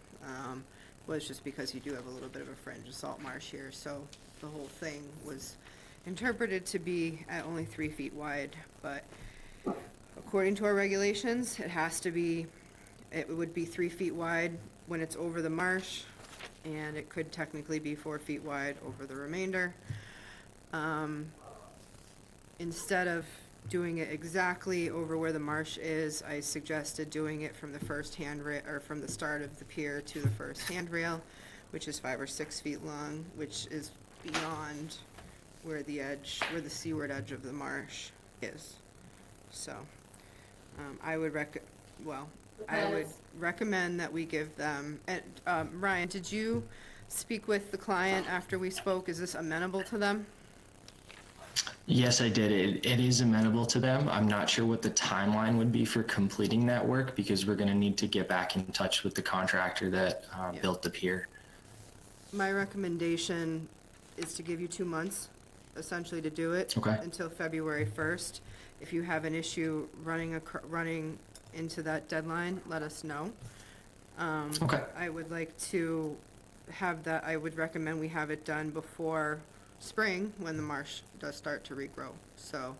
was just because you do have a little bit of a fringe of salt marsh here, so the whole thing was interpreted to be at only 3 feet wide, but according to our regulations, it would be 3 feet wide when it's over the marsh, and it could technically be 4 feet wide over the remainder. Instead of doing it exactly over where the marsh is, I suggested doing it from the first handrail, or from the start of the pier to the first handrail, which is 5 or 6 feet long, which is beyond where the seaward edge of the marsh is. So, I would recommend that we give them, and, Ryan, did you speak with the client after we spoke? Is this amenable to them? Yes, I did. It is amenable to them. I'm not sure what the timeline would be for completing that work because we're going to need to get back in touch with the contractor that built the pier. My recommendation is to give you 2 months, essentially, to do it. Okay. Until February 1st. If you have an issue running into that deadline, let us know. Okay. I would like to have that, I would recommend we have it done before spring, when the marsh does start to regrow. So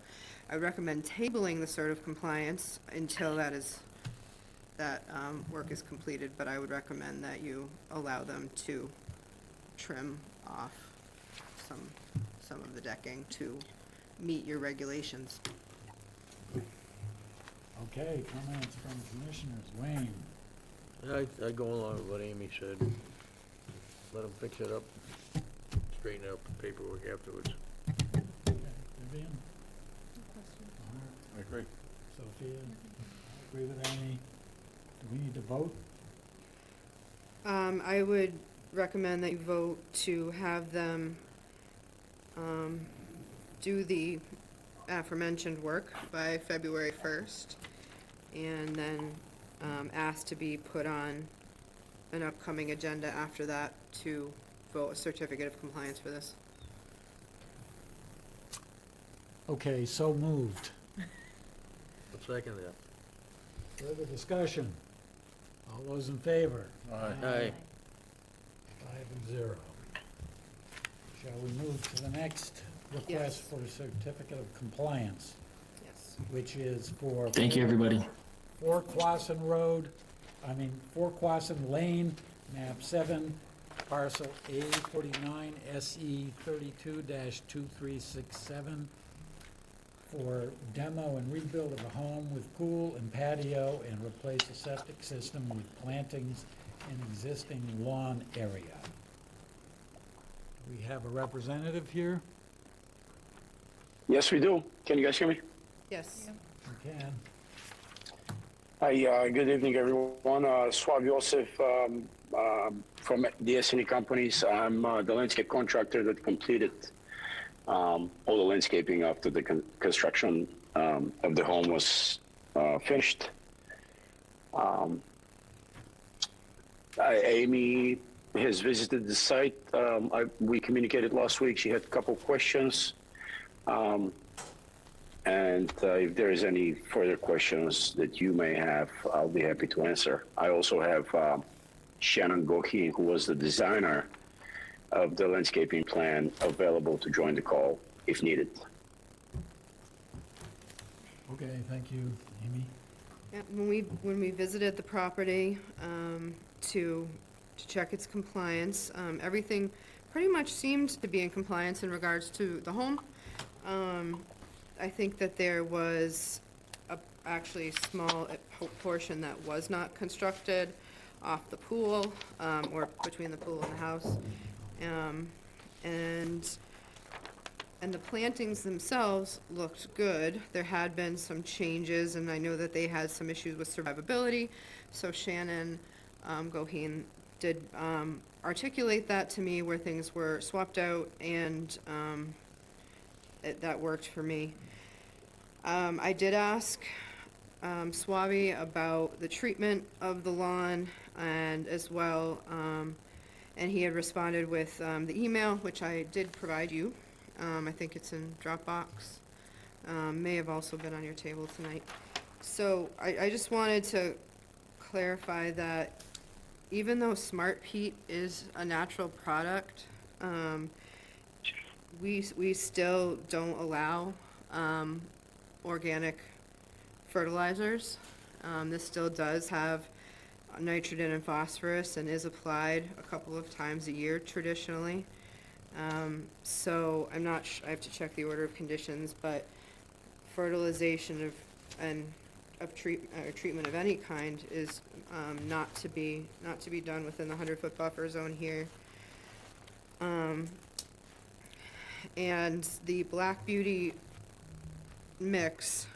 I would recommend tabling the cert of compliance until that work is completed, but I would recommend that you allow them to trim off some of the decking to meet your regulations. Okay, comments from commissioners. Wayne? I go along with what Amy said. Let them fix it up, straighten out the paperwork afterwards. Okay, Vivian? I agree. Sophia? I agree with Amy. Do we need to vote? I would recommend that you vote to have them do the aforementioned work by February 1st, and then ask to be put on an upcoming agenda after that to vote a certificate of compliance for this. Okay, so moved. I'll second that. Further discussion? All those in favor? Aye. 5-0. Shall we move to the next request Yes. for a certificate of compliance, Yes. which is for... Thank you, everybody. 4 Quasin Lane, map 7, parcel A49, SE 32-2367, for demo and rebuild of a home with pool and patio and replace a septic system with plantings in existing lawn area. Do we have a representative here? Yes, we do. Can you guys hear me? Yes. We can. Hi, good evening, everyone. Swab Yosef from the S&E Companies. I'm the landscape contractor that completed all the landscaping after the construction of the home was finished. Amy has visited the site. We communicated last week. She had a couple questions. And if there is any further questions that you may have, I'll be happy to answer. I also have Shannon Goheen, who was the designer of the landscaping plan, available to join the call if needed. Okay, thank you, Amy. Yeah, when we visited the property, to check its compliance, everything pretty much seemed to be in compliance in regards to the home. I think that there was actually small portion that was not constructed off the pool, or between the pool and the house. And the plantings themselves looked good. There had been some changes, and I know that they had some issues with survivability. So Shannon Goheen did articulate that to me, where things were swapped out, and that worked for me. I did ask Swabi about the treatment of the lawn, and as well, and he had responded with the email, which I did provide you. I think it's in Dropbox. May have also been on your table tonight. So I just wanted to clarify that even though Smart Peat is a natural product, we still don't allow organic fertilizers. This still does have nitrogen and phosphorus and is applied a couple of times a year traditionally. So I'm not I have to check the order of conditions, but fertilization of treatment of any kind is not to be done within the 100-foot buffer zone here. And the Black Beauty mix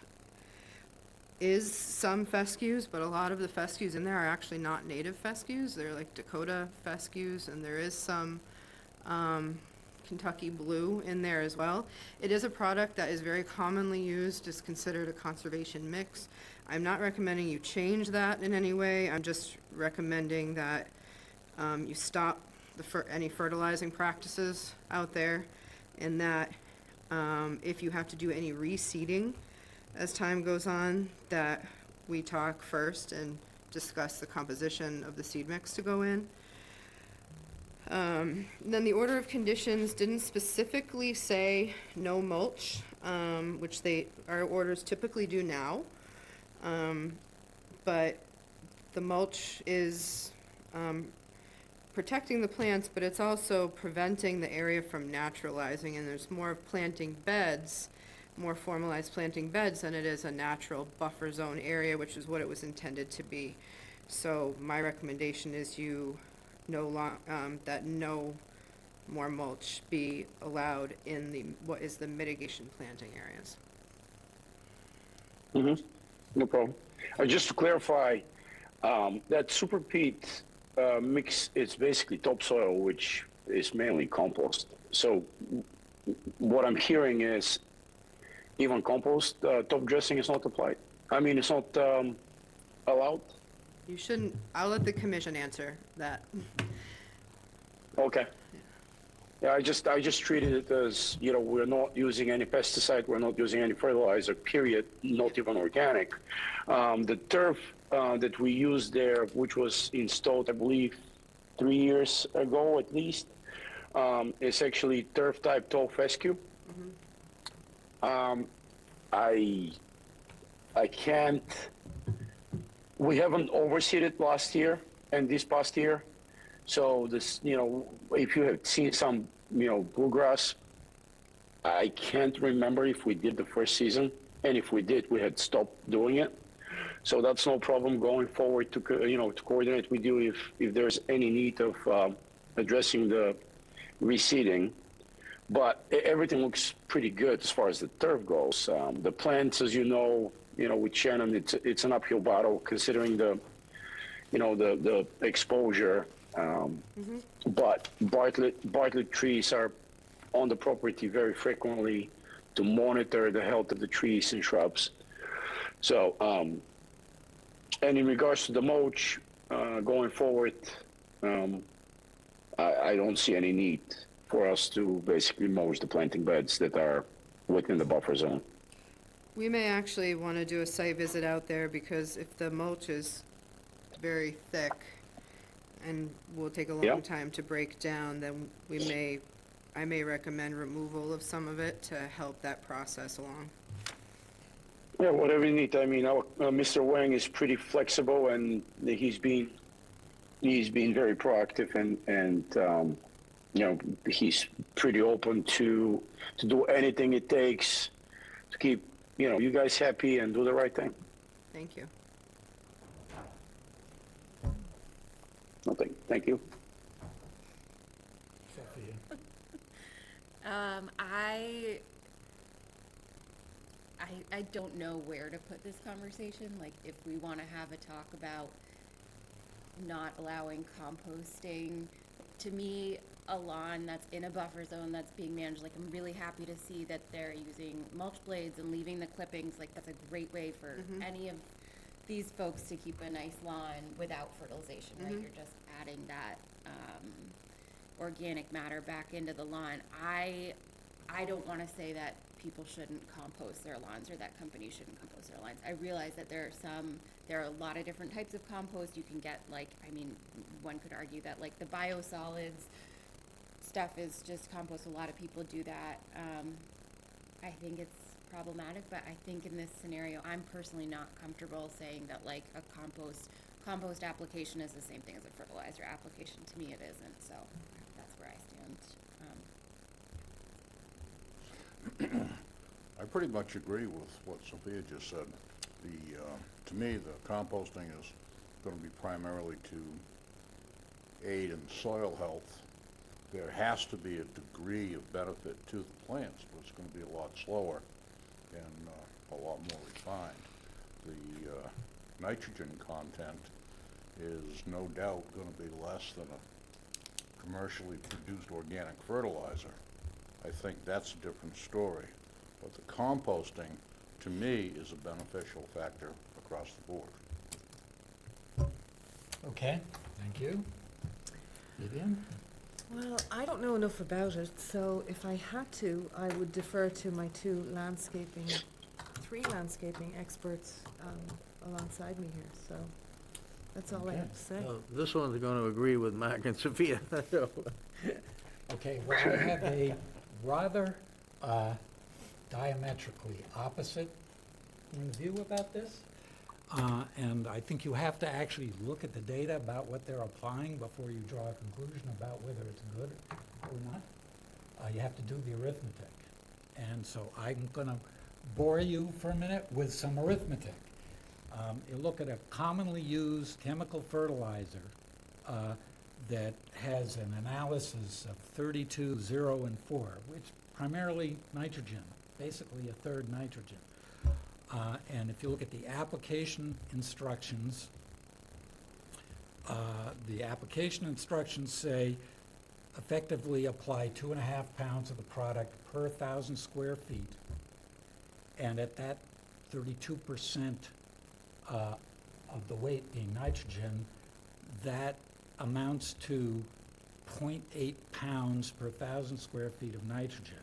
is some fescues, but a lot of the fescues in there are actually not native fescues. They're like Dakota fescues, and there is some Kentucky blue in there as well. It is a product that is very commonly used, is considered a conservation mix. I'm not recommending you change that in any way. I'm just recommending that you stop any fertilizing practices out there, and that if you have to do any reseeding as time goes on, that we talk first and discuss the composition of the seed mix to go in. Then the order of conditions didn't specifically say no mulch, which our orders typically do now. But the mulch is protecting the plants, but it's also preventing the area from naturalizing, and there's more planting beds, more formalized planting beds than it is a natural buffer zone area, which is what it was intended to be. So my recommendation is that no more mulch be allowed in what is the mitigation planting areas. Mm-hmm. No problem. Just to clarify, that super peat mix is basically topsoil, which is mainly compost. So what I'm hearing is even compost top dressing is not applied. I mean, it's not allowed. You shouldn't. I'll let the commission answer that. Okay. Yeah, I just treated it as, we're not using any pesticide, we're not using any fertilizer, period, not even organic. The turf that we used there, which was installed, I believe, 3 years ago at least, is actually turf type tall fescue. I can't, we haven't overseeded last year and this past year. So this, if you have seen some, bluegrass, I can't remember if we did the first season, and if we did, we had stopped doing it. So that's no problem going forward to, to coordinate with you if there's any need of addressing the reseeding. But everything looks pretty good as far as the turf goes. The plants, as you know, with Shannon, it's an uphill battle considering the exposure. But Bartlett trees are on the property very frequently to monitor the health of the trees and shrubs. So, and in regards to the mulch going forward, I don't see any need for us to basically mulch the planting beds that are within the buffer zone. We may actually want to do a site visit out there, because if the mulch is very thick and will take a long Yeah. time to break down, then I may recommend removal of some of it to help that process along. Yeah, whatever you need. I mean, Mr. Wang is pretty flexible, and he's been very proactive, and he's pretty open to do anything it takes to keep you guys happy and do the right thing. Thank you. Nothing. Thank you. Sophia? I don't know where to put this conversation. Like, if we want to have a talk about not allowing composting, to me, a lawn that's in a buffer zone that's being managed, like, I'm really happy to see that they're using mulch blades and leaving the clippings. Like, that's a great way for any of these folks to keep a nice lawn without fertilization, right? You're just adding that organic matter back into the lawn. I don't want to say that people shouldn't compost their lawns or that companies shouldn't compost their lawns. I realize that there are a lot of different types of compost. You can get, like, I mean, one could argue that, like, the biosolids stuff is just compost. A lot of people do that. I think it's problematic, but I think in this scenario, I'm personally not comfortable saying that, like, a compost application is the same thing as a fertilizer application. To me, it isn't. So that's where I stand. I pretty much agree with what Sophia just said. To me, the composting is going to be primarily to aid in soil health. There has to be a degree of benefit to the plants, but it's going to be a lot slower and a lot more refined. The nitrogen content is no doubt going to be less than a commercially produced organic fertilizer. I think that's a different story. But the composting, to me, is a beneficial factor across the board. Okay, thank you. Vivian? Well, I don't know enough about it, so if I had to, I would defer to my three landscaping experts alongside me here, so that's all I have to say. Well, this one's going to agree with Mark and Sophia. Okay, well, I have a rather diametrically opposite view about this. And I think you have to actually look at the data about what they're applying before you draw a conclusion about whether it's good or not. You have to do the arithmetic. And so I'm going to bore you for a minute with some arithmetic. You look at a commonly used chemical fertilizer that has an analysis of 32, 0, and 4, which primarily nitrogen, basically a third nitrogen. And if you look at the application instructions say effectively apply 2.5 pounds of the product per 1,000 square feet. And at that 32% of the weight being nitrogen, that amounts to 0.8 pounds per 1,000 square feet of nitrogen.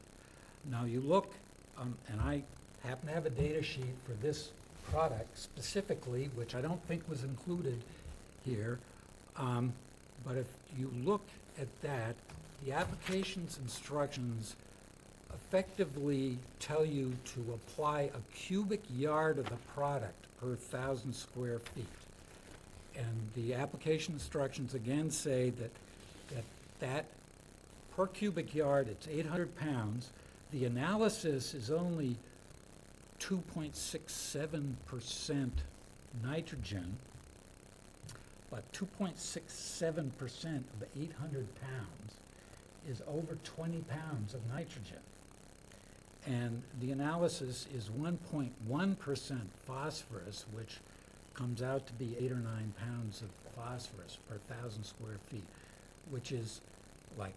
Now you look, and I happen to have a data sheet for this product specifically, which I don't think was included here, but if you look at that, the application's instructions effectively tell you to apply a cubic yard of the product per 1,000 square feet. And the application instructions again say that per cubic yard, it's 800 pounds. The analysis is only 2.67% nitrogen, but 2.67% of 800 pounds is over 20 pounds of nitrogen. And the analysis is 1.1% phosphorus, which comes out to be 8 or 9 pounds of phosphorus per 1,000 square feet, which is like,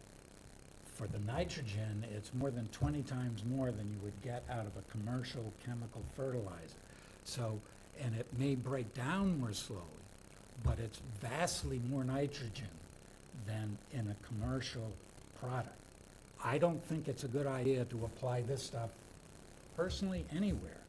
for the nitrogen, it's more than 20 times more than you would get out of a commercial chemical fertilizer. So, and it may break down more slowly, but it's vastly more nitrogen than in a commercial product. I don't think it's a good idea to apply this stuff personally anywhere,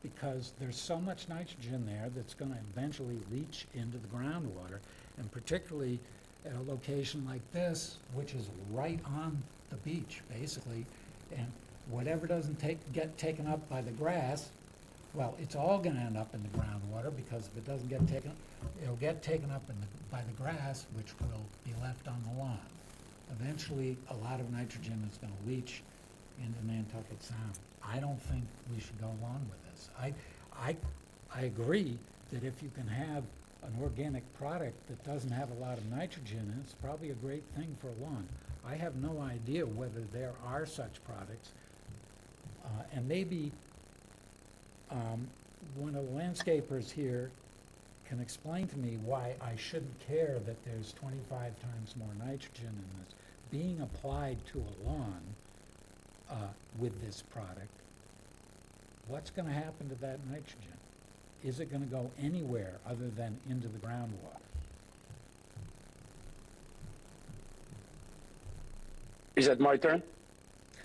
because there's so much nitrogen there that's going to eventually leach into the groundwater, and particularly at a location like this, which is right on the beach, basically, and whatever doesn't get taken up by the grass, well, it's all going to end up in the groundwater, because if it doesn't get taken, it'll get taken up by the grass, which will be left on the lawn. Eventually, a lot of nitrogen is going to leach into Nantucket Sound. I don't think we should go along with this. I agree that if you can have an organic product that doesn't have a lot of nitrogen in it, it's probably a great thing for a lawn. I have no idea whether there are such products, and maybe one of the landscapers here can explain to me why I shouldn't care that there's 25 times more nitrogen in this being applied to a lawn with this product. What's going to happen to that nitrogen? Is it going to go anywhere other than into the groundwater? Is that my turn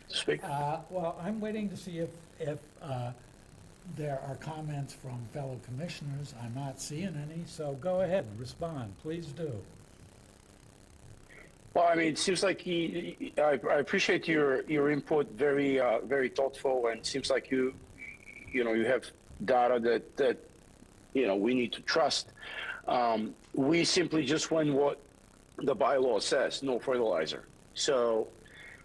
to speak? Well, I'm waiting to see if there are comments from fellow commissioners. I'm not seeing any, so go ahead and respond. Please do. Well, I mean, it seems like I appreciate your input, very thoughtful, and it seems like you have data that we need to trust. We simply just went what the bylaw says, no fertilizer. So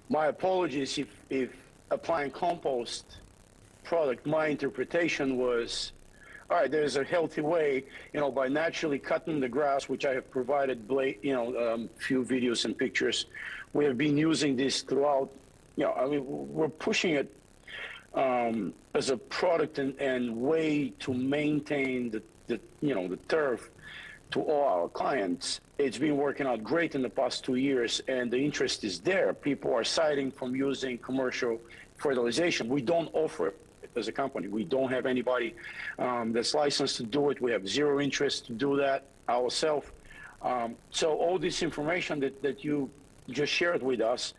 my apologies if applying compost product, my interpretation was, all right, there's a healthy way, by naturally cutting the grass, which I have provided, few videos and pictures. We have been using this throughout, we're pushing it as a product and way to maintain the turf to all our clients. It's been working out great in the past 2 years, and the interest is there. People are citing from using commercial fertilization. We don't offer it as a company. We don't have anybody that's licensed to do it. We have zero interest to do that ourselves. So all this information that you just shared with us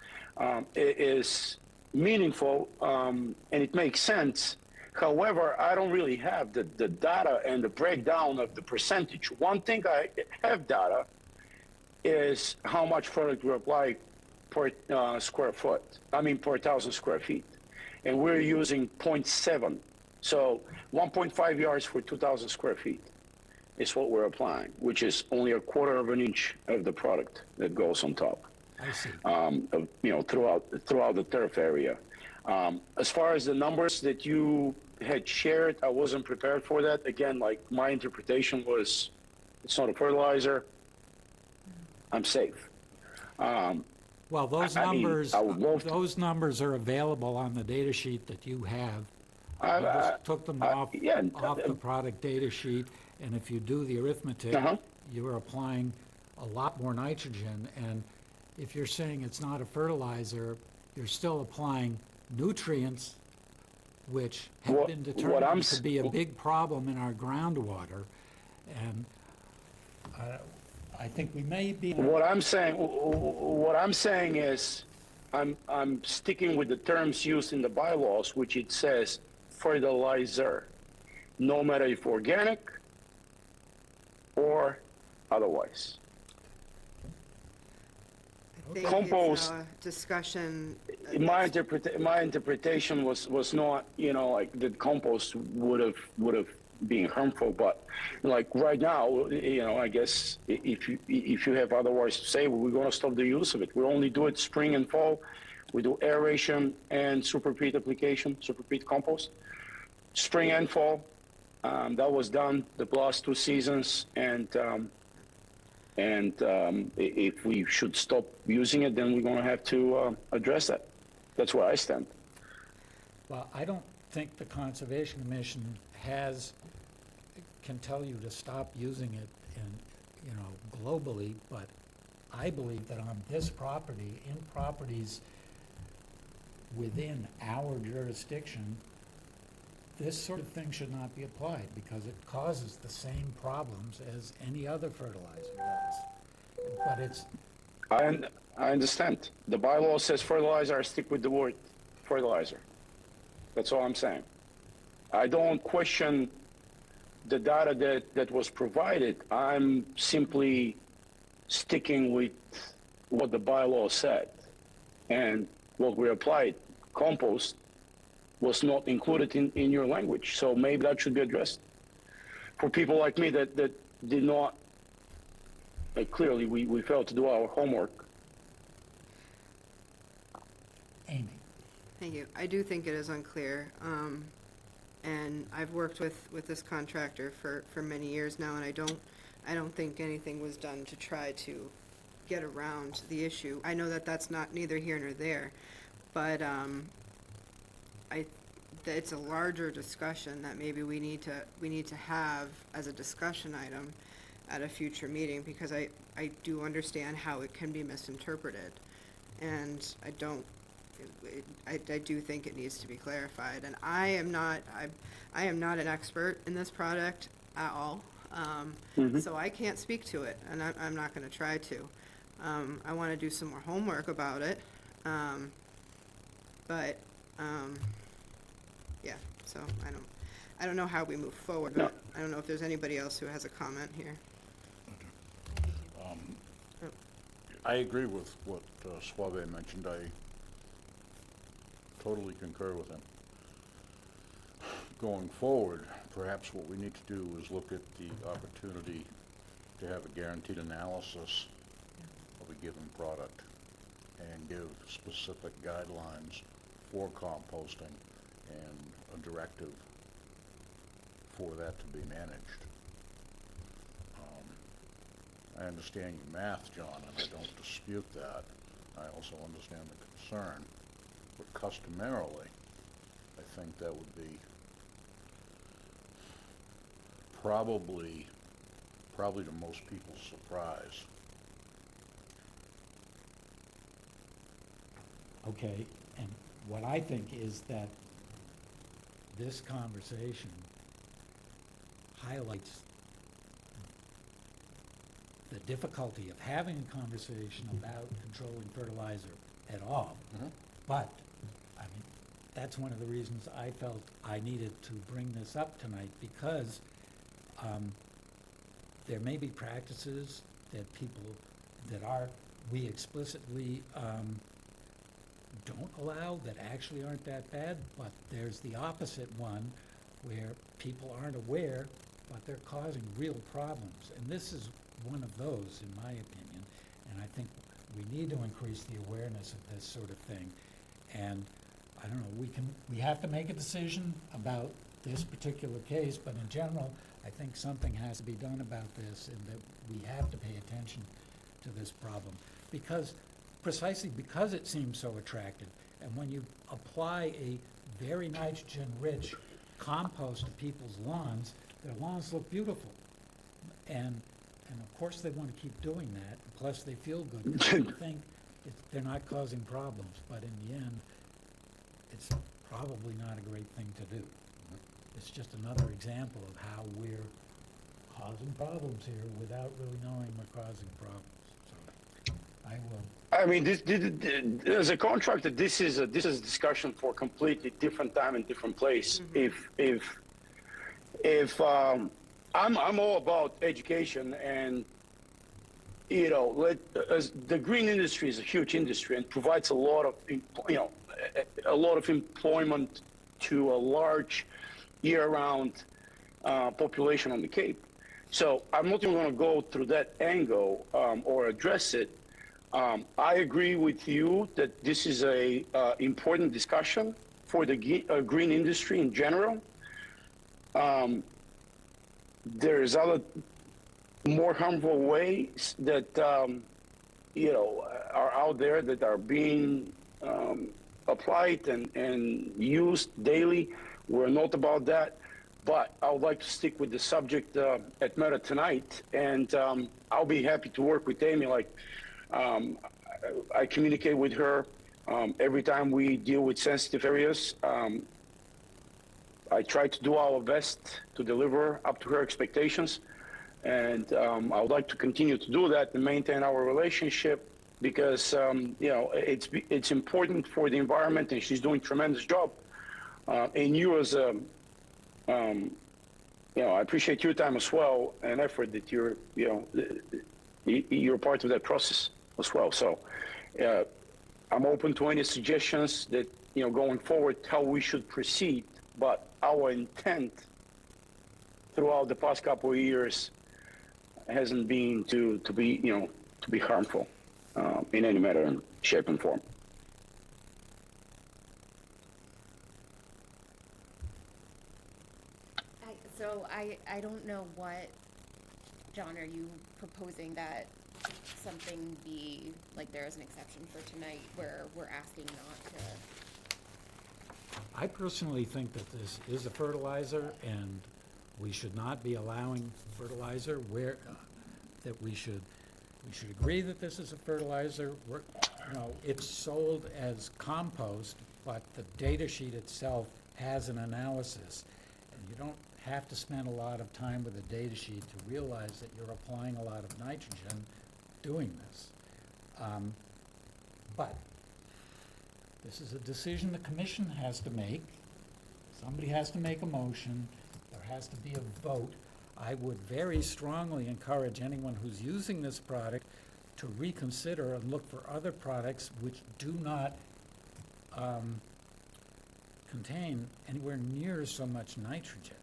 is meaningful, and it makes sense. However, I don't really have the data and the breakdown of the percentage. One thing I have data is how much product we apply per square foot, per 1,000 square feet. And we're using 0.7. So 1.5 yards for 2,000 square feet is what we're applying, which is only a quarter of an inch of the product that goes on top. I see. Throughout the turf area. As far as the numbers that you had shared, I wasn't prepared for that. Again, my interpretation was, it's not a fertilizer. I'm safe. Well, those those numbers are available on the data sheet that you have. I just took them off the product data sheet, and if you do the arithmetic, you're applying a lot more nitrogen. And if you're saying it's not a fertilizer, you're still applying nutrients, which have been determined to be a big problem in our groundwater. And I think we may be. What I'm saying is, I'm sticking with the terms used in the bylaws, which it says fertilizer, no matter if organic or otherwise. I think Compost. it's a discussion. My interpretation was not, like that compost would have been harmful, but like right now, I guess if you have otherwise to say, we're going to stop the use of it. We only do it spring and fall. We do aeration and superpeat application, superpeat compost, spring and fall. That was done the last 2 seasons, and if we should stop using it, then we're going to have to address that. That's where I stand. Well, I don't think the Conservation Commission can tell you to stop using it globally, but I believe that on this property, in properties within our jurisdiction, this sort of thing should not be applied because it causes the same problems as any other fertilizer does. But it's, I understand. The bylaw says fertilizer. I stick with the word fertilizer. That's all I'm saying. I don't question the data that was provided. I'm simply sticking with what the bylaw said. And what we applied, compost, was not included in your language. So maybe that should be addressed. For people like me that did not, clearly we failed to do our homework. Amy. Thank you. I do think it is unclear. And I've worked with this contractor for many years now, and I don't think anything was done to try to get around the issue. I know that that's not neither here nor there, but it's a larger discussion that maybe we need to have as a discussion item at a future meeting, because I do understand how it can be misinterpreted, and I do think it needs to be clarified. And I am not an expert in this product at all, so I can't speak to it, and I'm not going to try to. I want to do some more homework about it, but yeah. So I don't know how we move forward. But I don't know if there's anybody else who has a comment here. I agree with what Suave mentioned. I totally concur with him. Going forward, perhaps what we need to do is look at the opportunity to have a guaranteed analysis of a given product and give specific guidelines for composting and a directive for that to be managed. I understand your math, John, and I don't dispute that. I also understand the concern. But customarily, I think that would be probably to most people's surprise. okay, and what I think is that this conversation highlights the difficulty of having a conversation about controlling fertilizer at all. Mhm. But, I mean, that's one of the reasons I felt I needed to bring this up tonight, because there may be practices that we explicitly don't allow, that actually aren't that bad, but there's the opposite one where people aren't aware, but they're causing real problems. And this is one of those, in my opinion, and I think we need to increase the awareness of this sort of thing. And I don't know, we have to make a decision about this particular case, but in general, I think something has to be done about this, and that we have to pay attention to this problem. Precisely because it seems so attractive, and when you apply a very nitrogen-rich compost to people's lawns, their lawns look beautiful. And of course they want to keep doing that, plus they feel good, because they think they're not causing problems, but in the end, it's probably not a great thing to do. It's just another example of how we're causing problems here without really knowing we're causing problems. So I will, I mean, as a contractor, this is a discussion for a completely different time and different place. If I'm all about education and, you know, as the green industry is a huge industry and provides a lot of, a lot of employment to a large year-round population on the Cape. So I'm not even going to go through that angle or address it. I agree with you that this is a important discussion for the green industry in general. There's other more harmful ways that are out there that are being applied and used daily. We're not about that, but I would like to stick with the subject at matter tonight, and I'll be happy to work with Amy. Like I communicate with her every time we deal with sensitive areas. I try to do our best to deliver up to her expectations. And I would like to continue to do that and maintain our relationship because, it's important for the environment and she's doing a tremendous job. And you as I appreciate your time as well and effort that you're part of that process as well. So I'm open to any suggestions that, going forward, how we should proceed. But our intent throughout the past couple of years hasn't been to be harmful in any matter, shape, and form. I don't know what, John, are you proposing that something be, like there is an exception for tonight where we're asking not to? I personally think that this is a fertilizer and we should not be allowing fertilizer where, that we should agree that this is a fertilizer. It's sold as compost, but the data sheet itself has an analysis. And you don't have to spend a lot of time with a data sheet to realize that you're applying a lot of nitrogen doing this. But this is a decision the commission has to make. Somebody has to make a motion. There has to be a vote. I would very strongly encourage anyone who's using this product to reconsider and look for other products which do not contain anywhere near so much nitrogen.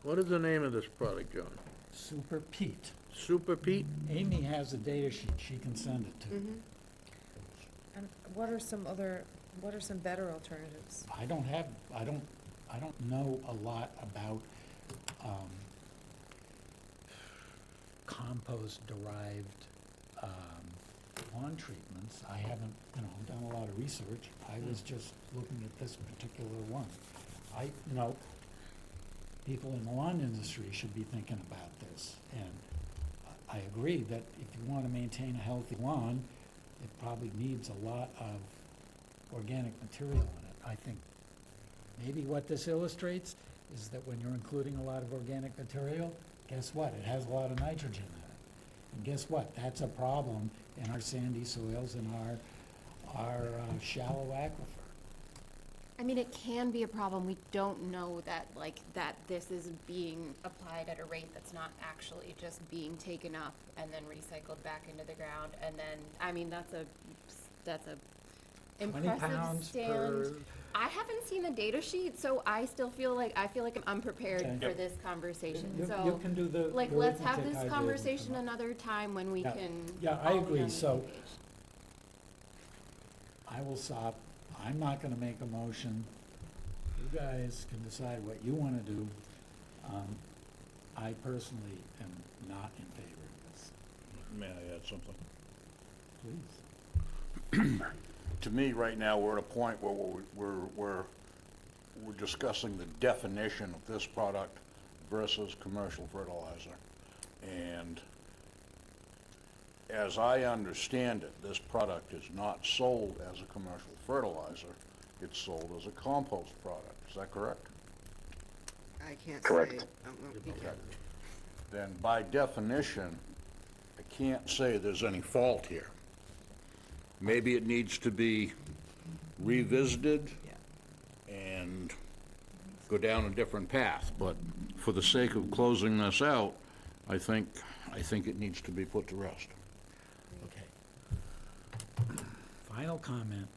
What is the name of this product, John? Super Pete. Super Pete? Amy has a data sheet she can send it to. And what are some better alternatives? I don't know a lot about compost-derived lawn treatments. I haven't, done a lot of research. I was just looking at this particular one. People in the lawn industry should be thinking about this. And I agree that if you want to maintain a healthy lawn, it probably needs a lot of organic material in it. I think maybe what this illustrates is that when you're including a lot of organic material, guess what? It has a lot of nitrogen in it. And guess what? That's a problem in our sandy soils and our shallow aquifer. I mean, it can be a problem. We don't know that, that this is being applied at a rate that's not actually just being taken up and then recycled back into the ground. And then, I mean, that's a 20 impressive pounds stand. per... I haven't seen the data sheet, so I still feel like I'm unprepared Okay. for this conversation. You So, can do the let's have arithmetic I this did. conversation another time when we Yeah. can. Yeah, I all be agree. on the So- same page. I will stop. I'm not gonna make a motion. You guys can decide what you wanna do. I personally am not in favor of this. May I add something? Please. To me, right now, we're at a point where we're discussing the definition of this product versus commercial fertilizer. And as I understand it, this product is not sold as a commercial fertilizer. It's sold as a compost product. Is that correct? I can't Correct. say. He Okay. can't. then by definition, I can't say there's any fault here. Maybe it needs to be revisited and go down a different path, but for the sake of closing this out, I think it needs to be put to rest. Okay. Final comment,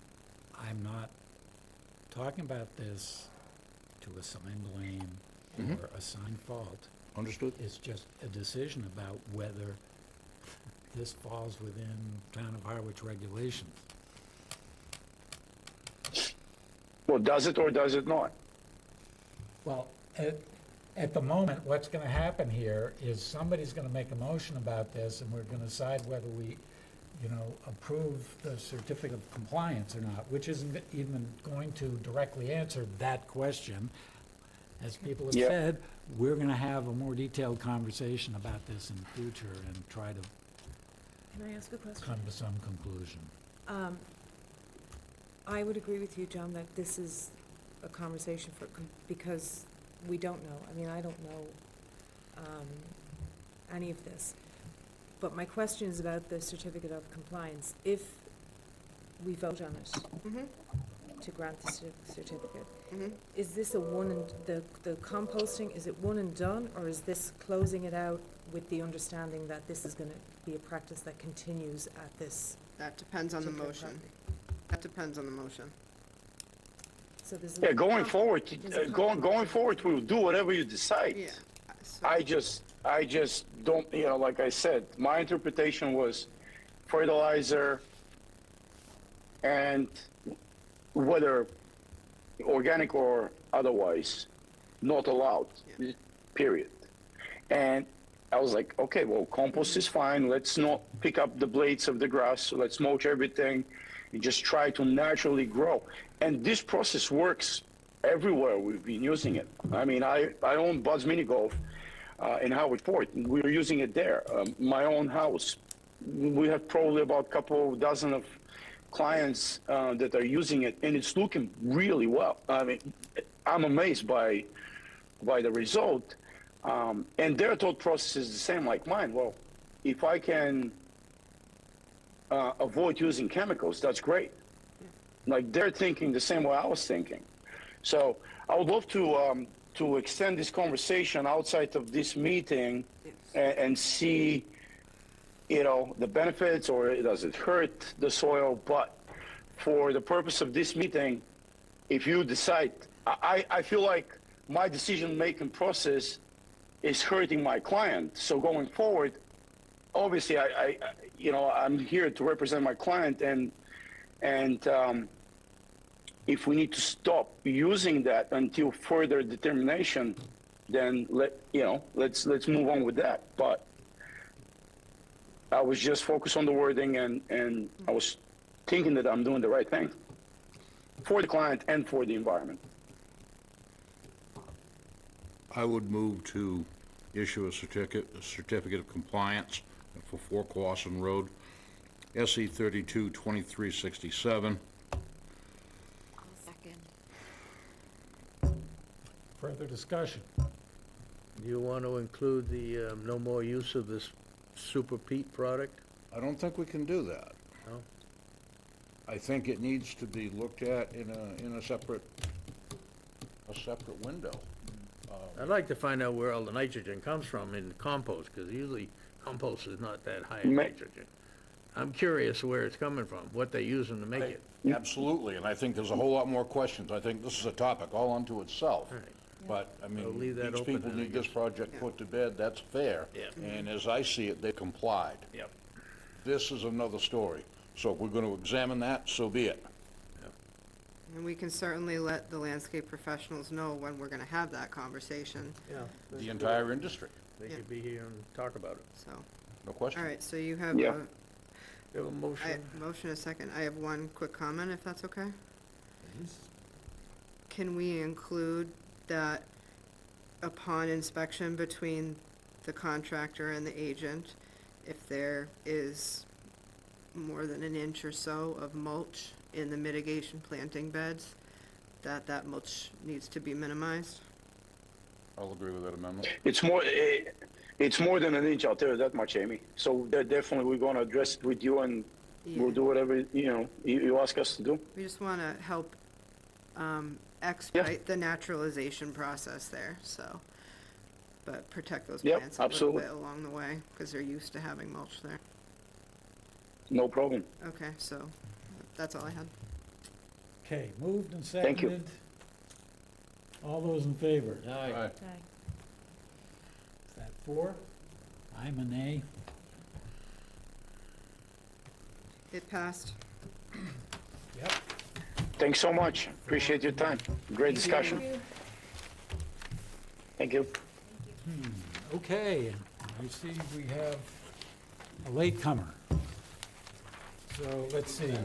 I'm not talking about this to assign blame or assign fault. Understood? It's just a decision about whether this falls within Town of Harwich regulations. Well, does it or does it not? Well, at the moment, what's gonna happen here is somebody's gonna make a motion about this, and we're gonna decide whether we, approve the certificate of compliance or not, which isn't even going to directly answer that question. As people have Yeah. said, we're gonna have a more detailed conversation about this in the future and try to Can I ask a question? come to some conclusion. I would agree with you, John, that this is a conversation because we don't know. I mean, I don't know any of this. But my question is about the certificate of compliance. If we vote on it to grant the certificate, is this a the composting, is it one and done, or is this closing it out with the understanding that this is going to be a practice that continues at this? That depends on the particular motion. property? That depends on the motion. So there's Yeah, going comp- forward, there's a going compromise. forward, we'll do whatever you decide. Yeah. So- I just don't, like I said, my interpretation was fertilizer and whether organic or otherwise, not allowed, period. And I was like, okay, well, compost is fine. Let's not pick up the blades of the grass. Let's mulch everything and just try to naturally grow. And this process works everywhere we've been using it. I mean, I own Bud's Mini Golf in Howard Port. We were using it there. My own house. We have probably about a couple dozen of clients that are using it, and it's looking really well. I mean, I'm amazed by the result. And their thought process is the same like mine. Well, if I can avoid using chemicals, that's great. Like they're thinking the same way I was thinking. So I would love to extend this conversation outside of this meeting and see, the benefits, or does it hurt the soil? But for the purpose of this meeting, if you decide, I feel like my decision-making process is hurting my client. So going forward, obviously, I'm here to represent my client, and if we need to stop using that until further determination, then let's move on with that. But I was just focused on the wording, and I was thinking that I'm doing the right thing for the client and for the environment. I would move to issue a certificate of compliance for 4 Clawson Road, SE 322367. Second. Further discussion? Do you want to include the no more use of this Super Pete product? I don't think we can do that. No? I think it needs to be looked at in a separate window. I'd like to find out where all the nitrogen comes from in compost, because usually compost is not that high in Ma- nitrogen. I'm curious where it's coming from, what they're using to make it. Absolutely, and I think there's a whole lot more questions. I think this is a topic all unto itself. All right. But, I I'll leave that mean, these open people then, I need this guess. project put to bed, that's fair. Yeah. And as I see it, they complied. Yep. This is another story. So if we're gonna examine that, so be it. And we can certainly let the landscape professionals know when we're gonna have that conversation, Yeah. The entire industry, They Yeah. could be here and talk about it. so. no question. All right, so you have Yeah. We have a motion. motion a second. I have one quick comment, if that's okay. Can we include that upon inspection between the contractor and the agent, if there is more than an inch or so of mulch in the mitigation planting beds, that mulch needs to be minimized? I'll agree with that amendment. It's more, It's more than an inch, I'll tell you that much, Amy. So definitely we're gonna address it with you and we'll Yeah. do whatever, you ask us to do. We just want to help expedite the naturalization process there, so. But protect those Yep, plants a little absolutely. bit along the way, because they're used to having mulch there. No problem. Okay, so that's all I had. Okay, moved and Thank you. seconded. All those in favor? Aye. Aye. Is that 4? I'm a nay. It passed. Yep. Thanks so much. Appreciate your time. Great discussion. Thank you. Okay, I see we have a latecomer. So let's see.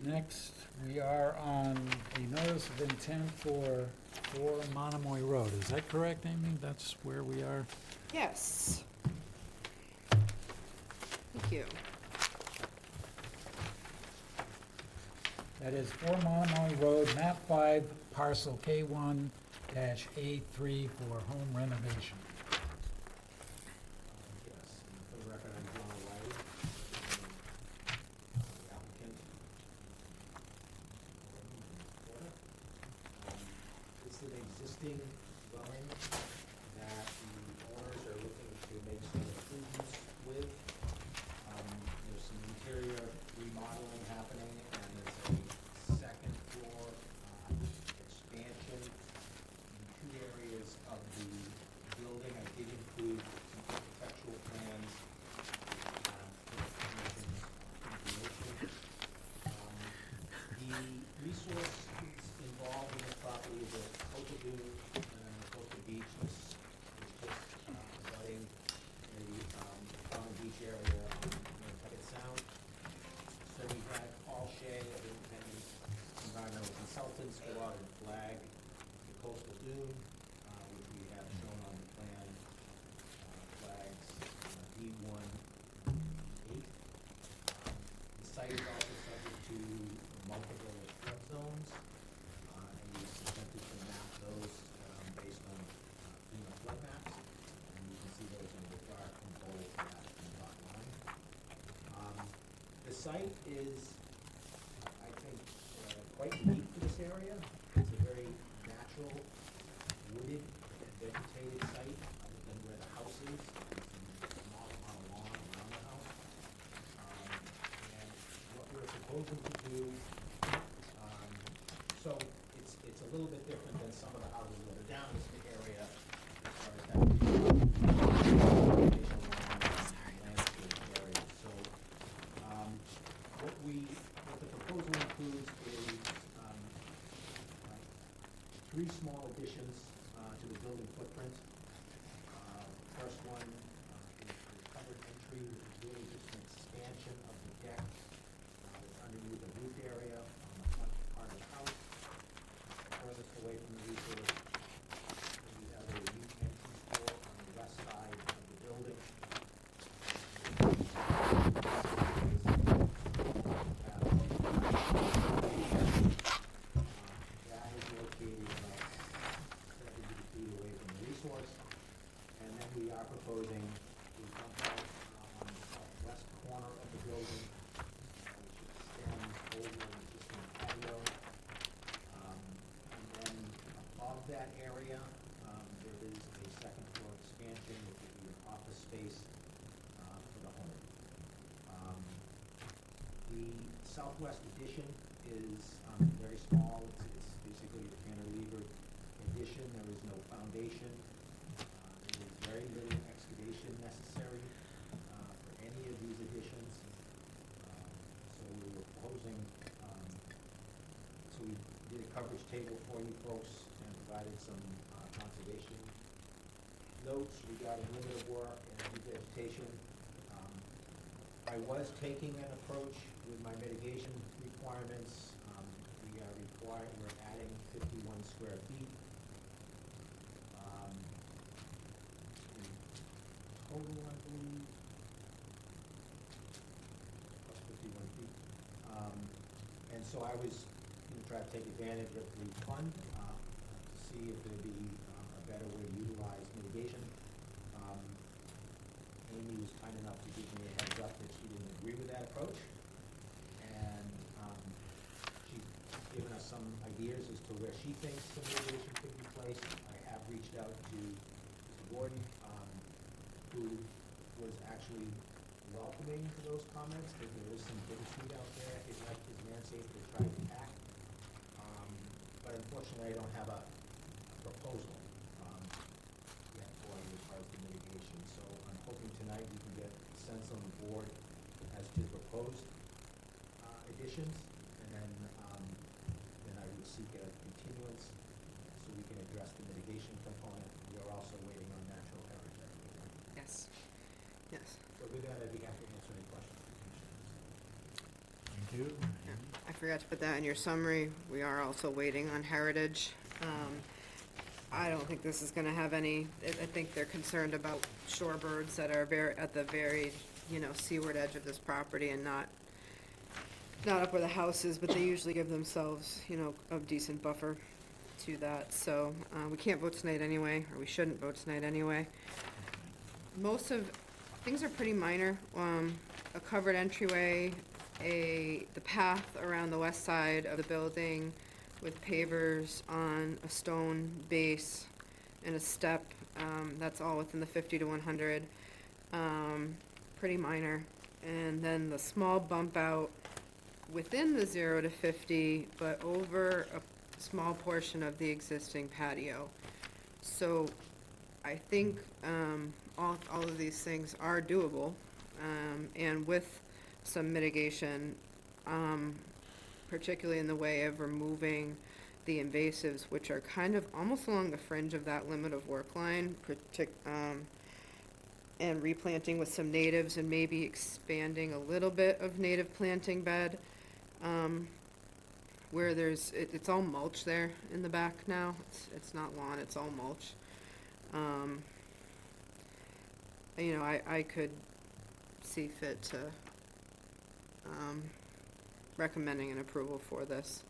Next, we are on a notice of intent for 4 Monomoy Road. Is that correct, Amy? That's where we are? Yes. Thank you. That is 4 Monomoy Road, map 5, parcel K1-A3 for home renovation. Yes, and for the record, I'm John Wiley, the applicant. It's an existing dwelling that the owners are looking to make some improvements with. There's some interior remodeling happening, and there's a second floor expansion in 2 areas of the building. I did include some architectural plans for the commission's information. The resource involved in this property is a coastal dune, coastal beach, which is just abutting a common beach area on Nantucket Sound. So we had Paul Shea of Independent Environmental Consultants go out and flag the coastal dune, which we have shown on the plan, flags D1, D8. The site is also subject to multiple flood zones, and we attempted to map those based on FEMA flood maps, and you can see those in the dark and bold map in the dot line. The site is, I think, quite unique for this area. It's a very natural, wooded, and vegetated site, other than where the house is. There's a small amount of lawn around the house. And what we're proposing to do, so it's a little bit different than some of the houses that are down this area as far as that. Landscape area. So, what the proposal includes is, 3 small additions, to the building footprint. First one, is the covered entry, which is really just an expansion of the deck, that's underneath the roof area on the front part of the house. Furthest away from the resource, we have a new entrance door on the west side of the building. That is located about 70 feet away from the resource. And then we are proposing to dump out on the southwest corner of the building, which extends over an existing patio. And then above that area, there is a second floor expansion, which will be an office space for the home. The southwest addition is very small. It's basically a cantilever addition. There is no foundation. There is very little excavation necessary for any of these additions. So we were proposing, so we did a coverage table for you folks and provided some conservation notes regarding limit of work and revegetation. I was taking an approach with my mitigation requirements. We're adding 51 square feet. In total, I believe, plus 51 feet. And so I was gonna try to take advantage of the fund, to see if there'd be a better way to utilize mitigation. Amy was kind enough to give me a heads up that she didn't agree with that approach. And she's given us some ideas as to where she thinks some mitigation could be placed. I have reached out to Mr. Gordon, who was actually welcoming to those comments, that there is some bittersweet out there. He'd like his landscaper to try to attack. But unfortunately, I don't have a proposal yet for you as far as the mitigation. So I'm hoping tonight we can get a sense on the board as to proposed additions, and then I would seek a continuance so we can address the mitigation component. We are also waiting on natural heritage, I believe. Yes. Yes. So with that, I'd be happy to answer any questions the commission has. Thank you. I forgot to put that in your summary. We are also waiting on Heritage. I don't think this is gonna have any, I think they're concerned about shorebirds that are at the very, seaward edge of this property and not up where the house is, but they usually give themselves, a decent buffer to that. So, we can't vote tonight anyway, or we shouldn't vote tonight anyway. Things are pretty minor. A covered entryway, the path around the west side of the building with pavers on a stone base and a step, that's all within the 50 to 100. Pretty minor. And then the small bump out within the 0 to 50, but over a small portion of the existing patio. So I think all of these things are doable, and with some mitigation, particularly in the way of removing the invasives, which are kind of almost along the fringe of that limit of work line, and replanting with some natives and maybe expanding a little bit of native planting bed, where it's all mulch there in the back now. It's not lawn, it's all mulch. I could see fit to recommending an approval for this.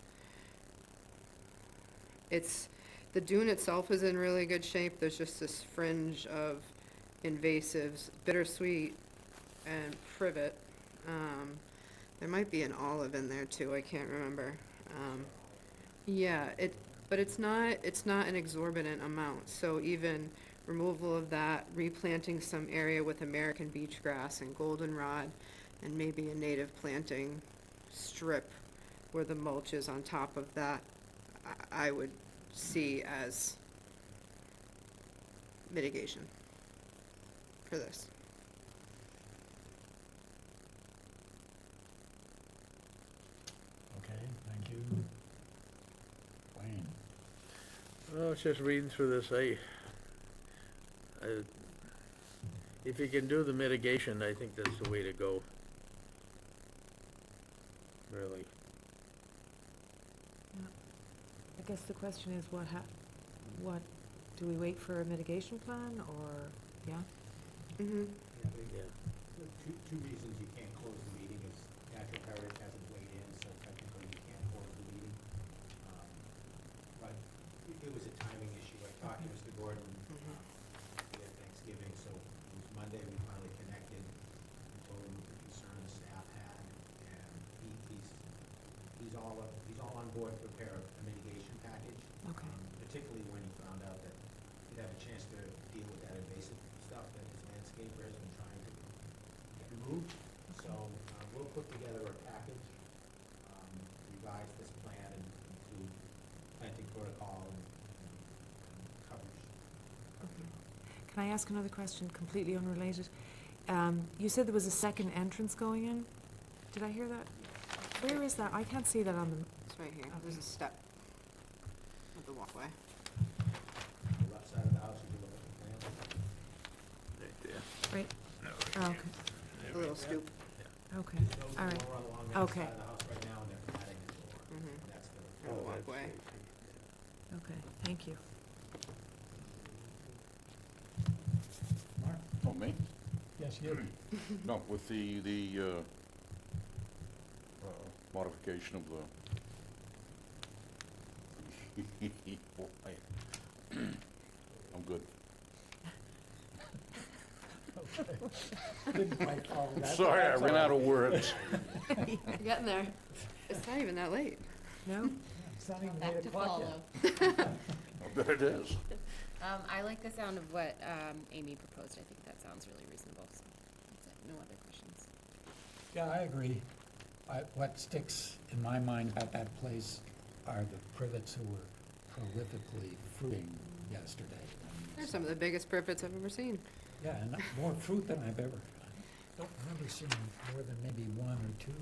The dune itself is in really good shape. There's just this fringe of invasives, bittersweet and privet. There might be an olive in there too, I can't remember. But it's not an exorbitant amount, so even removal of that, replanting some area with American beach grass and goldenrod, and maybe a native planting strip where the mulch is on top of that, I would see as mitigation for this. Okay, thank you. Wayne? Well, I was just reading through this, if you can do the mitigation, I think that's the way to go. Really. I guess the question is, do we wait for a mitigation plan, or, yeah? Mm-hmm. Yeah. Two reasons you can't close the meeting is natural heritage hasn't weighed in, so technically you can't close the meeting. But it was a timing issue. I talked to Mr. Gordon, we had Thanksgiving, so it was Monday, we finally connected, and told him the concerns staff had, and he's all on board to prepare a mitigation package. Okay. Particularly when he found out that he'd have a chance to deal with that invasive stuff that his landscaper has been trying to get removed. So we'll put together a package, revise this plan and include planting protocol and coverage. Okay. Can I ask another question, completely unrelated? You said there was a second entrance going in? Did I hear that? Where is that? I can't see that on the, It's right here. There's a step of the walkway. The left side of the house, if you look at the plan. Right there. right? Oh, okay, A little stoop. okay, Those all right. are along that Okay. side of the house right now, and they're adding a door. Mhm. And that's the. The walkway. Okay, thank you. Mark? Oh, me? Yes, you. No, with the modification of the, boy, I'm good. Didn't quite follow that. Sorry, I ran out of words. You're getting there. It's not even that late. No? It's not even Back 8 to o'clock follow. yet. I bet it is. I like the sound of what Amy proposed. I think that sounds really reasonable, so that's it. No other questions. Yeah, I agree. What sticks in my mind about that place are the privets who were prolifically fruiting yesterday. They're some of the biggest privet I've ever seen. Yeah, and more fruit than I've ever, I don't remember seeing more than maybe one or two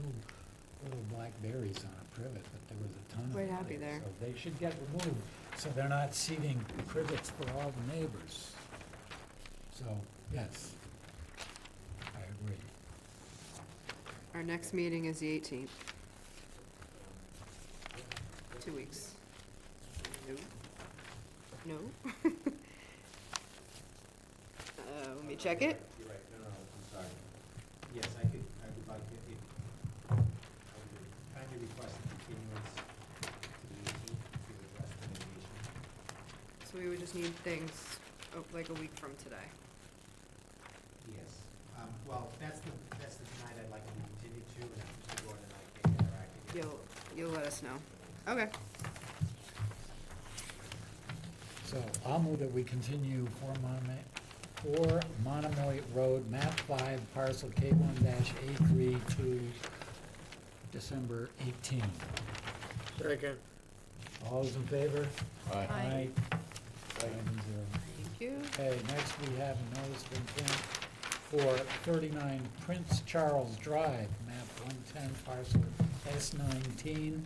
little black berries on a privet, but there was a ton of them. Quite happy there. So they should get removed, so they're not seeding privets for all the neighbors. So, yes, I agree. Our next meeting is the 18th. 2 weeks. No? No? Let me check it. You're right, no, I'm sorry. Yes, I would like, I would kindly request a continuance to the 18th to address the mitigation. So we would just need things, like a week from today. Yes, well, that's the night I'd like to be continued to, and Mr. Gordon and I can't get our act together. You'll let us know. Okay. So I'll move that we continue for Monomoy Road, map 5, parcel K1-A3 to December 18. Second. All those in favor? Aye. Aye. 5-0. Thank you. Okay, next we have a notice of intent for 39 Prince Charles Drive, map 110, parcel S19,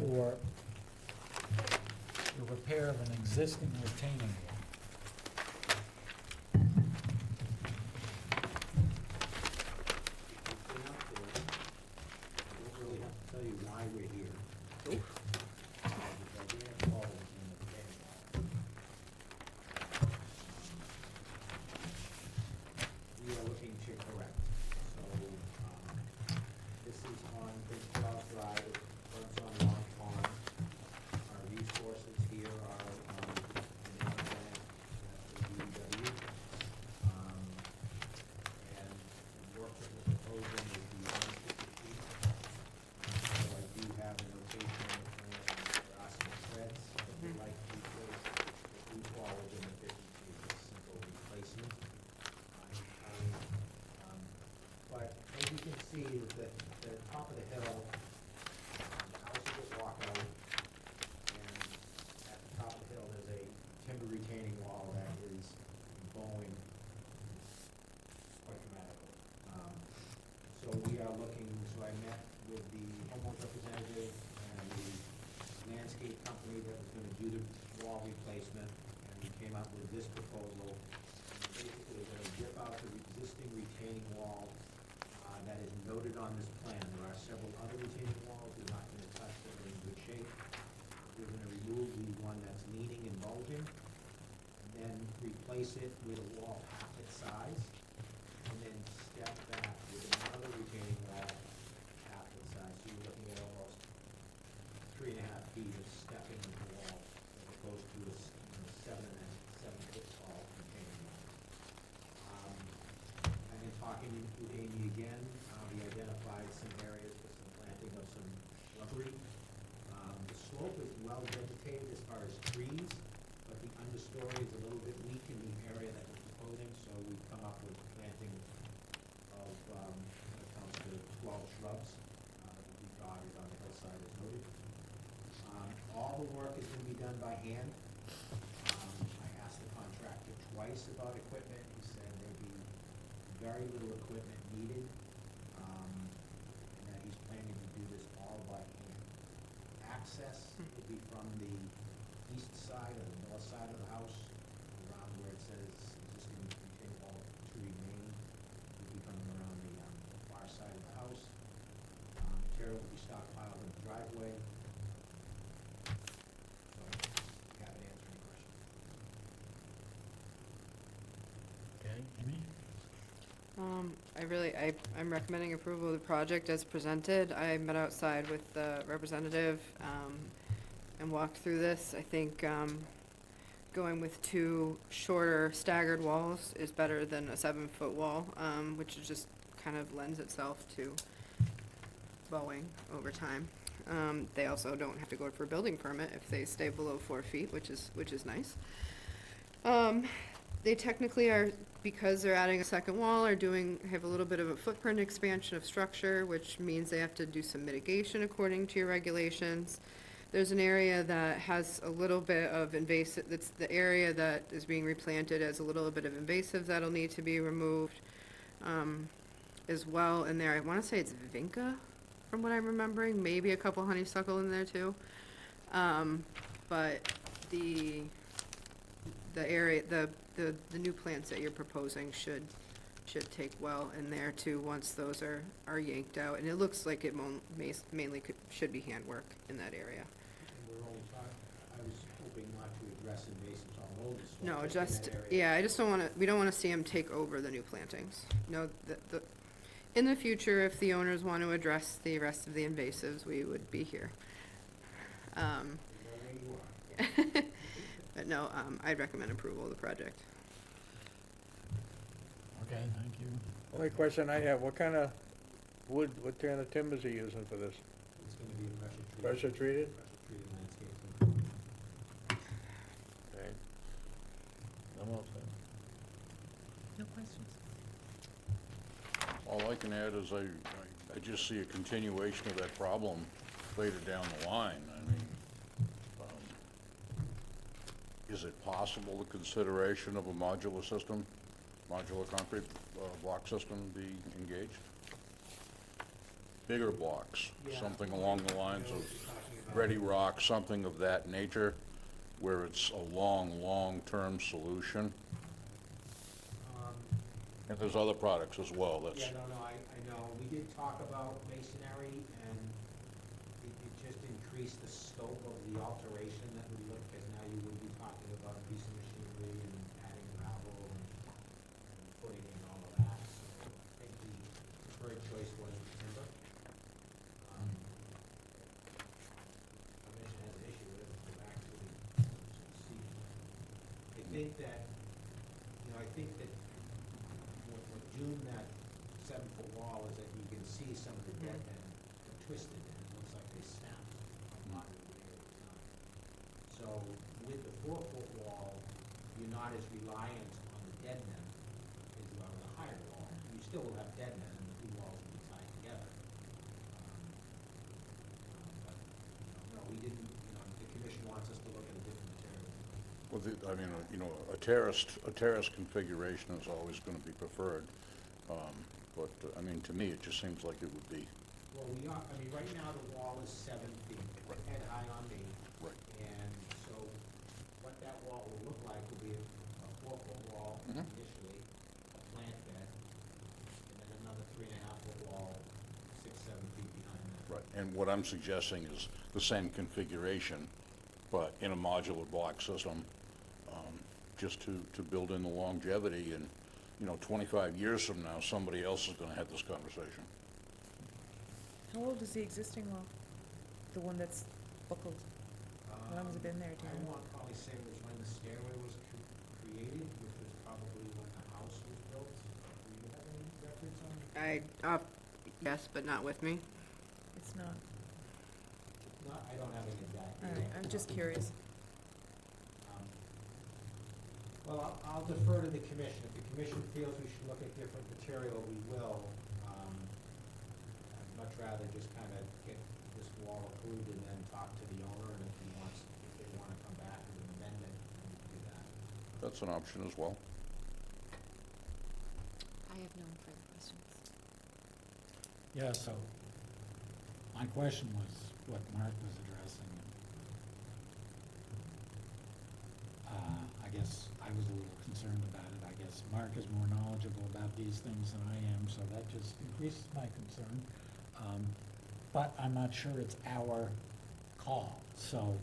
for the repair of an existing retaining wall. We're not there. I don't really have to tell you why we're here. Nope. The gigantic hole in the retaining wall. We are looking to correct. So, this is on Prince Charles Drive, it runs on Long Pond. Our resources here are, an internet, that's the DEW. And the work that we're proposing is beyond 50 feet. So I do have a notation on the plan, there are some threads that we'd like to replace. If we fall within the 50 feet, it's simple replacement. But as you can see, the top of the hill, the house is a walkout, and at the top of the hill, there's a timber retaining wall that is bowing quite dramatically. So we are looking, so I met with the homeowner's representative and the landscape company that was gonna do the wall replacement, and we came up with this proposal. And basically, we're gonna rip out the existing retaining wall that is noted on this plan. There are several other retaining walls, we're not gonna touch that are in good shape. We're gonna remove the one that's leaning and bulging, and then replace it with a wall half its size, and then step back with another retaining wall half its size. So you're looking at almost 3.5 feet of stepping of the wall as opposed to a 7 foot tall retaining wall. I've been talking with Amy again. We identified some areas for some planting of some shrubbery. The slope is well vegetated as far as trees, but the understory is a little bit weak in the area that we're proposing, so we've come up with planting of, when it comes to 12 shrubs, that will be dotted on the hillside as noted. All the work is gonna be done by hand. I asked the contractor twice about equipment. He said there'd be very little equipment needed, and that he's planning to do this all by hand. Access will be from the east side or the north side of the house, around where it says existing retaining wall to remain. Will be coming around the far side of the house. Material will be stockpiled in the driveway. So, happy to answer any questions. Okay, Amy? I'm recommending approval of the project as presented. I met outside with the representative, and walked through this. I think, going with 2 shorter staggered walls is better than a 7-foot wall, which is just kind of lends itself to bowing over time. They also don't have to go for a building permit if they stay below 4 feet, which is nice. They technically are, because they're adding a second wall, have a little bit of a footprint expansion of structure, which means they have to do some mitigation according to your regulations. There's an area that has a little bit of invasive, that's the area that is being replanted as a little bit of invasive that'll need to be removed, as well in there. I wanna say it's vinca, from what I'm remembering, maybe a couple honeysuckle in there too. But the area, the new plants that you're proposing should take well in there too, once those are yanked out. And it looks like it mainly should be handwork in that area. And we're only I was hoping not to address invasives all over the slope. No, in just, that area. yeah, I just don't wanna, we don't wanna see them take over the new plantings. No, in the future, if the owners want to address the rest of the invasives, we would be here. But no, I'd recommend approval of the project. Okay, thank you. Only question I have, what kind of wood, what kind of timbers are you using for this? It's gonna be pressure treated. Pressure treated? Pressure treated landscape. Okay. I'm all set. No questions? All I can add is I just see a continuation of that problem later down the line. I mean, is it possible the consideration of a modular system, modular concrete block system be engaged? Bigger blocks, Yeah. something along the lines of Ready Rock, something of that nature, where it's a long-term solution. And there's other products as well, that's. Yeah, no, I know. We did talk about masonry, and it just increased the scope of the alteration that we look at now. You would be talking about a piece of machinery and adding gravel and putting in all of that. So I think the preferred choice was timber. Commission has an issue with it, so actually, see. I think that, I think that what doomed that 7-foot wall is that you can see some of the dead men are twisted, and it looks like they snapped a lot of the way it was done. So with the 4-foot wall, you're not as reliant on the dead men as you are with a higher wall. You still will have dead men, and the 2 walls will be tied together. But, no, we didn't, the commission wants us to look at a different material. Well, I mean, a terraced configuration is always gonna be preferred. But, I mean, to me, it just seems like it would be. Well, right now the wall is 7 feet, Right. head high on me. Right. And so what that wall will look like will be a 4-foot wall Mhm. initially, a plant bed, and then another 3.5-foot wall, 6-7 feet behind that. Right, and what I'm suggesting is the same configuration, but in a modular block system, just to build in the longevity, and, 25 years from now, somebody else is gonna have this conversation. How old is the existing wall? The one that's buckled? How long has it been there, do you I know? want to probably say it was when the stairway was created, which was probably when the house was built. Do you have any records on? Yes, but not with me. It's not. Not, I don't have any exact. All right, I'm just curious. Well, I'll defer to the commission. If the commission feels we should look at different material, we will. I'd much rather just kind of get this wall approved and then talk to the owner, and if they want to come back with an amendment, then we can do that. That's an option as well. I have no further questions. Yeah, so my question was what Mark was addressing. I guess I was a little concerned about it. I guess Mark is more knowledgeable about these things than I am, so that just increases my concern. But I'm not sure it's our call, so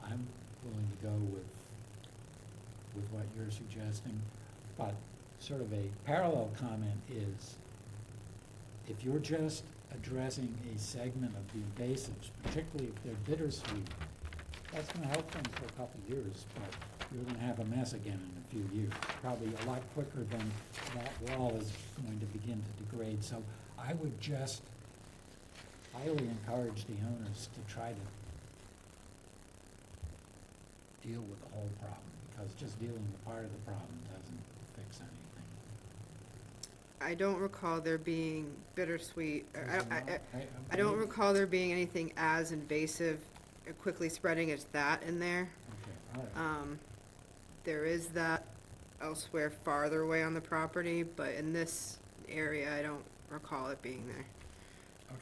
I'm willing to go with what you're suggesting. But sort of a parallel comment is, if you're just addressing a segment of the invasives, particularly if they're bittersweet, that's gonna help them for a couple of years, but you're gonna have a mess again in a few years, probably a lot quicker than that wall is going to begin to degrade. So I would just highly encourage the owners to try to deal with the whole problem, because just dealing with part of the problem doesn't fix anything. I don't recall there being bittersweet, or Is there not? I don't recall there being anything as invasive, quickly spreading as that in there. Okay, all right. There is that elsewhere farther away on the property, but in this area, I don't recall it being there.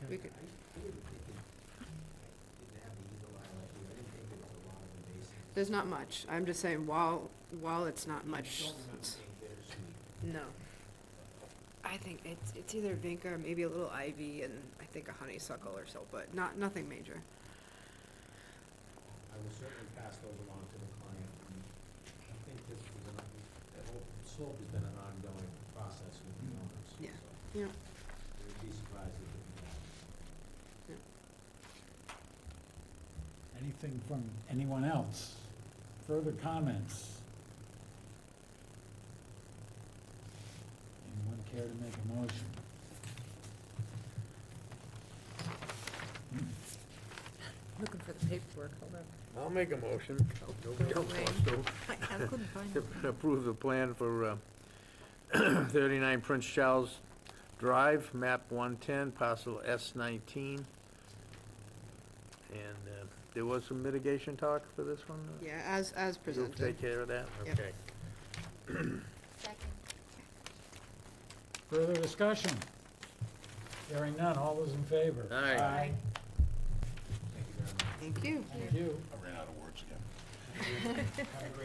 We Okay. could, I didn't think it have the eagle eye like you, I didn't think there was a lot of invasive. there's not much. I'm just saying, while it's not I much, don't remember seeing bittersweet. no. I think it's either vinca or maybe a little ivy and I think a honeysuckle or so, but nothing major. I will certainly pass those along to the client. And I think this was that whole slope has been an ongoing process with the owners. Yeah. So Yeah. We'd be surprised if it didn't happen. Anything from anyone else? Further comments? Anyone care to make a motion? Looking for the paperwork, hold on. I'll make a motion. Nobody else wants to. I couldn't find it. Approve the plan for 39 Prince Charles Drive, map 110, parcel S19. And there was some mitigation talk for this one? Yeah, as You'll presented. take care of that? Yep. Okay. Second. Further discussion? Hearing none, all those in favor? Aye. Thank you. Thank you. I ran out of words again.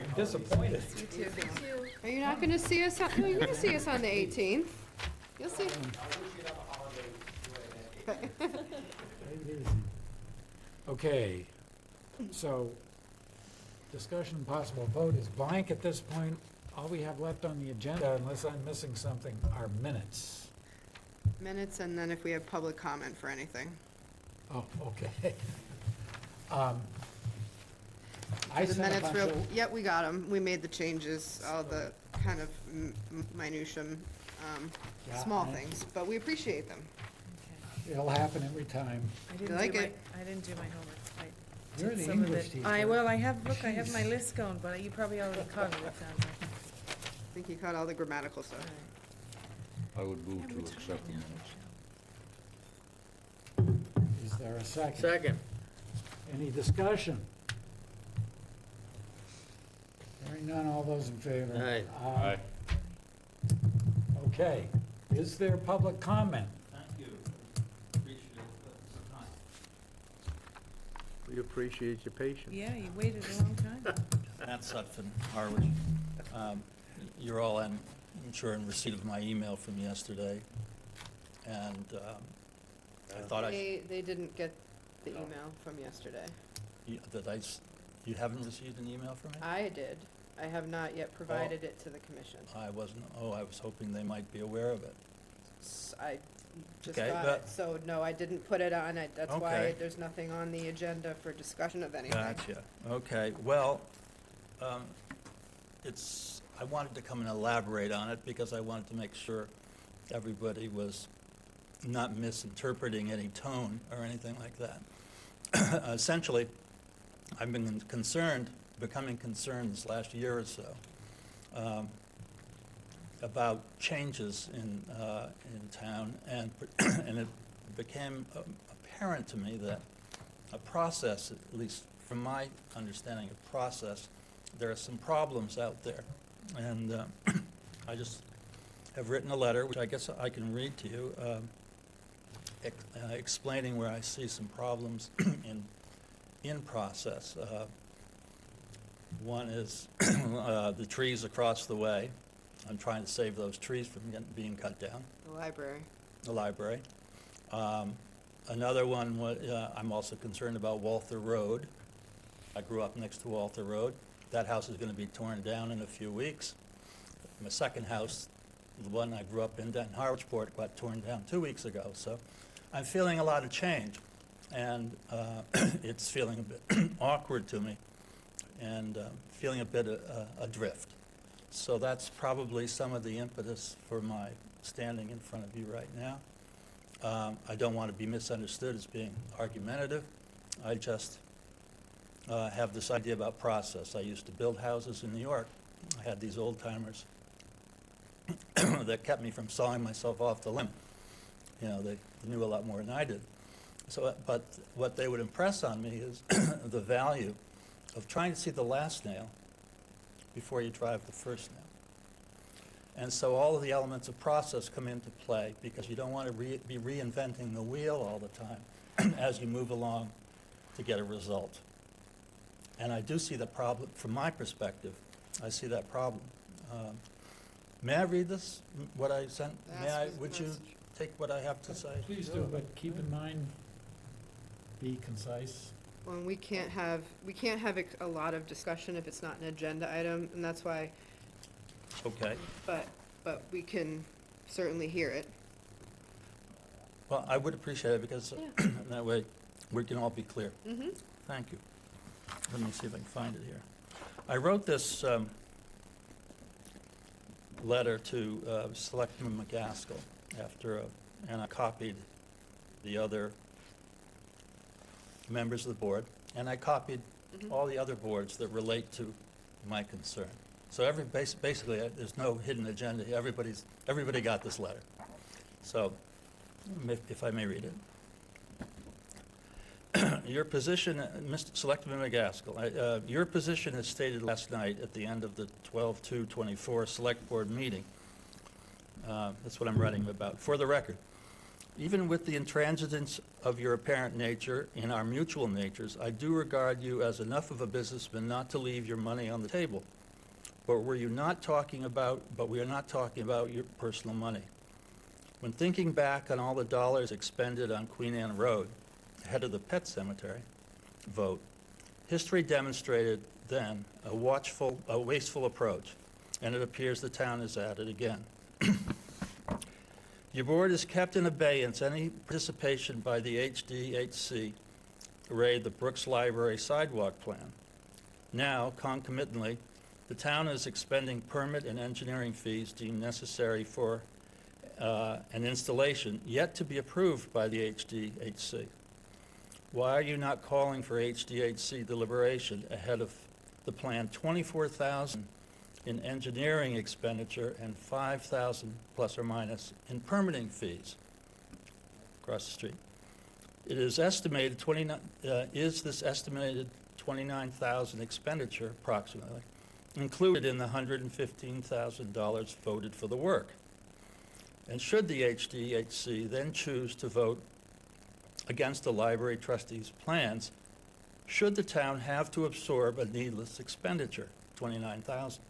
I'm disappointed. You too. Are you not gonna see us, no, you're gonna see us on the 18th. You'll see. I wish you'd have a holiday right at Take it easy. Okay, so discussion and possible vote is blank at this point. All we have left on the agenda, unless I'm missing something, are minutes. Minutes, and then if we have public comment for anything. Oh, okay. I The sent a minutes bunch real, of, yep, we got them. We made the changes, all the kind of minutia, Yeah, small I- things, but we appreciate them. it'll happen every time. I didn't like do my, it? I didn't do my homework. I You're did the some of English it. teacher. Well, I have, look, I have my list going, but you probably already covered it, sounds like. I think you caught all the grammatical stuff. I would move to accept the minutes. Is there a second? Second. Any discussion? Hearing none, all those in favor? Aye. Okay, is there public comment? Thank you. Appreciate the time. We appreciate your patience. Yeah, you waited a long time. Matt Sutphin, Harwich. You're all, I'm sure, in receipt of my email from yesterday, and I thought They didn't get the email from yesterday. you haven't received an email from me? I did. I have not yet provided it to the commission. I wasn't, I was hoping they might be aware of it. I just Okay, got but- it, so no, I didn't put it on it. That's why Okay. there's nothing on the agenda for discussion of anything. Gotcha, okay, well, I wanted to come and elaborate on it because I wanted to make sure everybody was not misinterpreting any tone or anything like that. Essentially, I've been becoming concerned this last year or so about changes in town, and it became apparent to me that a process, at least from my understanding of process, there are some problems out there. And I just have written a letter, which I guess I can read to you, explaining where I see some problems in process. One is the trees across the way. I'm trying to save those trees from being cut down, The library. the library. Another one, I'm also concerned about Walther Road. I grew up next to Walther Road. That house is going to be torn down in a few weeks. My second house, the one I grew up in Harwichport, got torn down 2 weeks ago. So I'm feeling a lot of change, and it's feeling a bit awkward to me and feeling a bit adrift. So that's probably some of the impetus for my standing in front of you right now. I don't want to be misunderstood as being argumentative. I just have this idea about process. I used to build houses in New York. I had these old-timers that kept me from sawing myself off the limb. You know, they knew a lot more than I did. So, but what they would impress on me is the value of trying to see the last nail before you drive the first nail. And so all of the elements of process come into play because you don't want to be reinventing the wheel all the time as you move along to get a result. And I do see the problem, from my perspective, I see that problem. May I read this, what I sent? Would you take what I have to say? Please do, but keep in mind, be concise. Well, we can't have a lot of discussion if it's not an agenda item, and that's why, Okay. but we can certainly hear it. Well, I would appreciate it because that way we can all be clear. Mm-hmm. Thank you. Let me see if I can find it here. I wrote this letter to Selectman McGaskill and I copied the other members of the board, and I copied all the other boards that relate to my concern. So basically, there's no hidden agenda here. Everybody got this letter. So, if I may read it. Your position, Mr. Selectman McGaskill, your position as stated last night at the end of the 12/2/24 Select Board meeting. That's what I'm writing about. For the record, even with the intransigence of your apparent nature in our mutual natures, I do regard you as enough of a businessman not to leave your money on the table. But we are not talking about your personal money. When thinking back on all the dollars expended on Queen Anne Road, ahead of the pet cemetery vote, history demonstrated then a wasteful approach, and it appears the town is at it again. Your board has kept in abeyance any participation by the HDHC to raid the Brooks Library sidewalk plan. Now, concomitantly, the town is expending permit and engineering fees deemed necessary for an installation yet to be approved by the HDHC. Why are you not calling for HDHC deliberation ahead of the planned $24,000 in engineering expenditure and $5,000 plus or minus in permitting fees across the street? It is estimated this estimated $29,000 expenditure approximately included in the $115,000 voted for the work? And should the HDHC then choose to vote against the library trustees' plans, should the town have to absorb a needless expenditure, $29,000?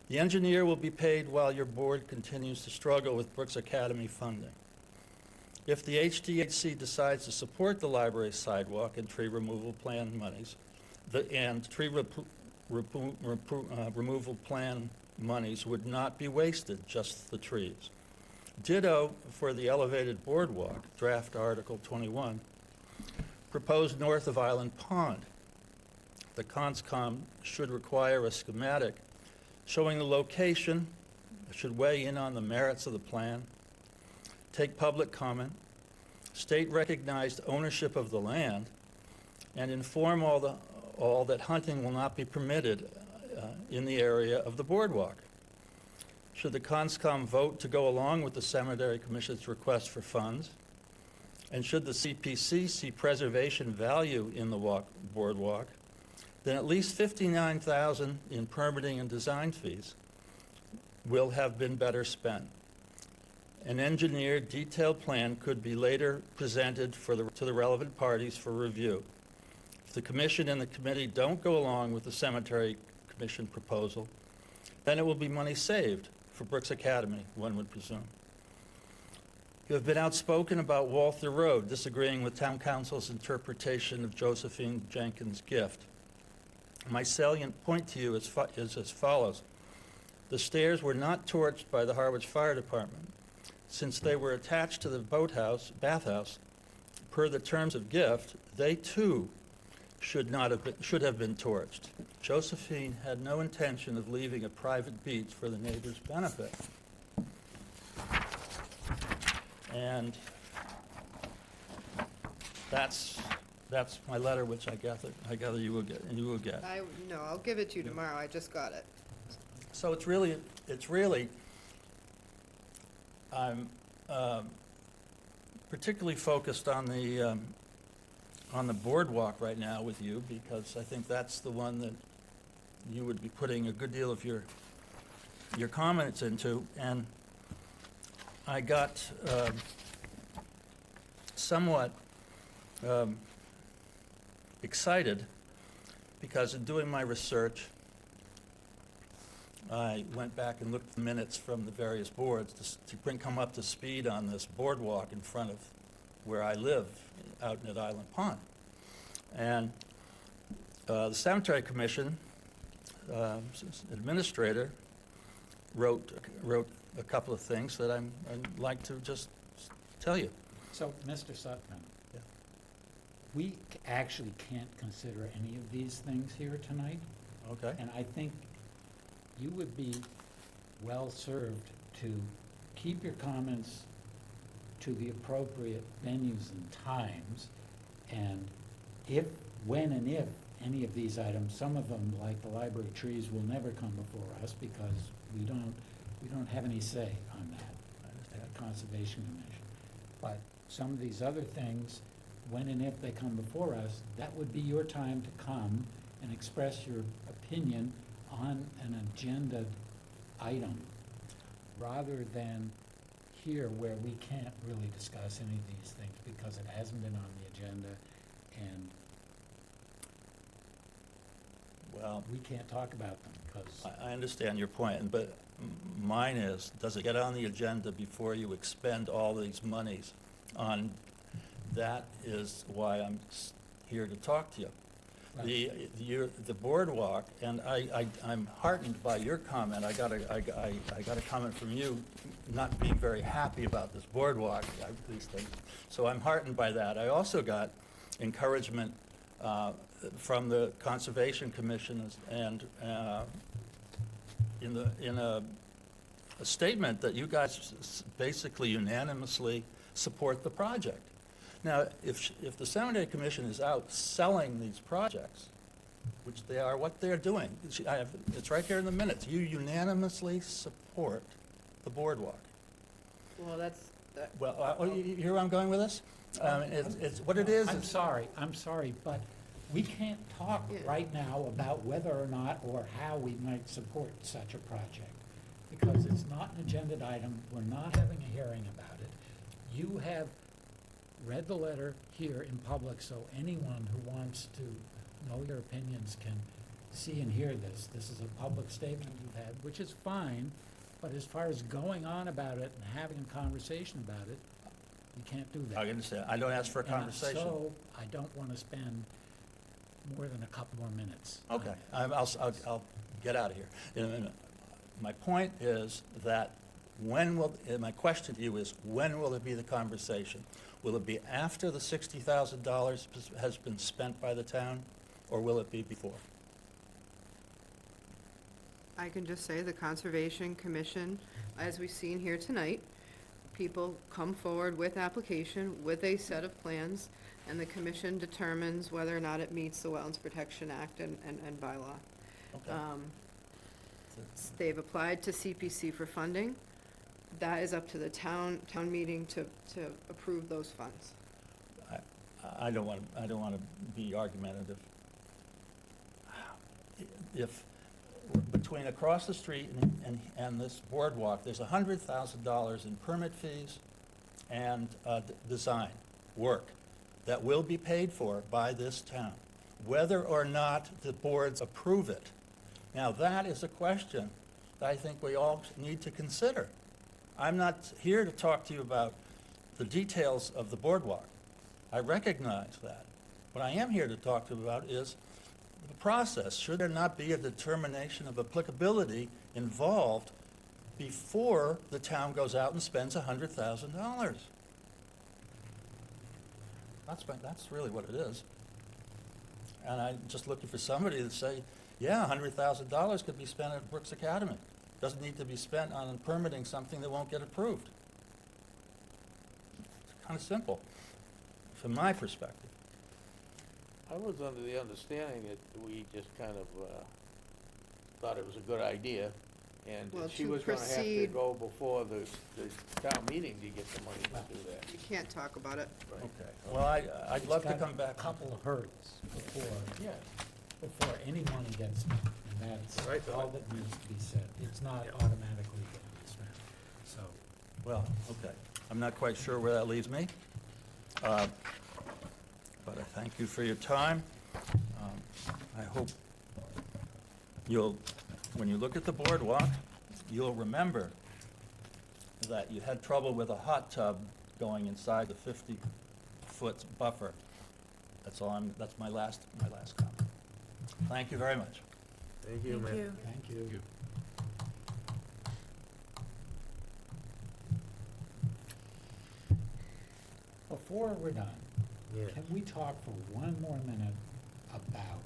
The engineer will be paid while your board continues to struggle with Brooks Academy funding. If the HDHC decides to support the library sidewalk and tree removal plan monies, removal plan monies would not be wasted, just the trees. Ditto for the elevated boardwalk, draft Article 21, proposed north of Island Pond. The CONSCOM should require a schematic showing the location, should weigh in on the merits of the plan, take public comment, state recognized ownership of the land, and inform all that hunting will not be permitted in the area of the boardwalk. Should the CONSCOM vote to go along with the Cemetery Commission's request for funds, and should the CPC see preservation value in the boardwalk, then at least $59,000 in permitting and design fees will have been better spent. An engineered, detailed plan could be later presented to the relevant parties for review. If the commission and the committee don't go along with the Cemetery Commission proposal, then it will be money saved for Brooks Academy, one would presume. You have been outspoken about Walther Road, disagreeing with Town Council's interpretation of Josephine Jenkins' gift. My salient point to you is as follows. The stairs were not torched by the Harwich Fire Department. Since they were attached to the bathhouse, per the terms of gift, they too should have been torched. Josephine had no intention of leaving a private beach for the neighbors' benefit. And that's my letter, which I gather you will get. No, I'll give it to you tomorrow, I just got it. So it's really, I'm particularly focused on the boardwalk right now with you, because I think that's the one that you would be putting a good deal of your comments into. And I got somewhat excited because in doing my research, I went back and looked at the minutes from the various boards to come up to speed on this boardwalk in front of where I live, out at Island Pond. And the Cemetery Commission administrator wrote a couple of things that I'd like to just tell you. So, Mr. Sutton, Yeah. we actually can't consider any of these things here tonight, Okay? and I think you would be well-served to keep your comments to the appropriate venues and times, and when and if any of these items, some of them, like the library trees, will never come before us because we don't have any say on that Conservation Commission. But some of these other things, when and if they come before us, that would be your time to come and express your opinion on an agenda item, rather than here where we can't really discuss any of these things because it hasn't been on the agenda and Well, we can't talk about them because, I understand your point, but mine is, does it get on the agenda before you expend all these monies on? That is why I'm here to talk to you. The boardwalk, and I'm heartened by your comment. I got a comment from you not being very happy about this boardwalk, at least. So I'm heartened by that. I also got encouragement from the Conservation Commission and in a statement that you guys basically unanimously support the project. Now, if the Cemetery Commission is out selling these projects, which they are, what they're doing, it's right here in the minutes, you unanimously support the boardwalk. Well, that's, Well, you hear where I'm going with this? It's what it is. I'm sorry, but we can't talk Yeah. right now about whether or not or how we might support such a project, because it's not an agenda item, we're not having a hearing about it. You have read the letter here in public, so anyone who wants to know your opinions can see and hear this. This is a public statement you've had, which is fine, but as far as going on about it and having a conversation about it, you can't do that. I understand. I don't ask for a And conversation. so, I don't want to spend more than a couple more minutes. on Okay, it. I'll get out of here in a minute. My point is that my question to you is, when will it be the conversation? Will it be after the $60,000 has been spent by the town, or will it be before? I can just say the Conservation Commission, as we've seen here tonight, people come forward with application, with a set of plans, and the commission determines whether or not it meets the Wetlands Protection Act and bylaw. Okay. They've applied to CPC for funding. That is up to the town meeting to approve those funds. I don't want to be argumentative. If between across the street and this boardwalk, there's $100,000 in permit fees and design work that will be paid for by this town, whether or not the boards approve it. Now, that is a question that I think we all need to consider. I'm not here to talk to you about the details of the boardwalk. I recognize that. What I am here to talk to you about is the process. Should there not be a determination of applicability involved before the town goes out and spends $100,000? That's really what it is. And I'm just looking for somebody to say, yeah, $100,000 could be spent at Brooks Academy. Doesn't need to be spent on permitting something that won't get approved. It's kind of simple, from my perspective. I was under the understanding that we just kind of thought it was a good idea, and Well, that she to was gonna have to proceed- go before the town meeting to get the money to do that. You can't talk about it. Okay. Well, I'd love to It's got come back. a couple of hurdles Yeah. before any money gets spent, and that's Right. all that needs to be said. It's not Yeah. automatically going to be spent, so. Well, okay. I'm not quite sure where that leaves me. But I thank you for your time. I hope when you look at the boardwalk, you'll remember that you had trouble with a hot tub going inside the 50-foot buffer. That's my last comment. Thank you very much. Thank you, man. Thank you. Before we're done, Yeah. can we talk for one more minute about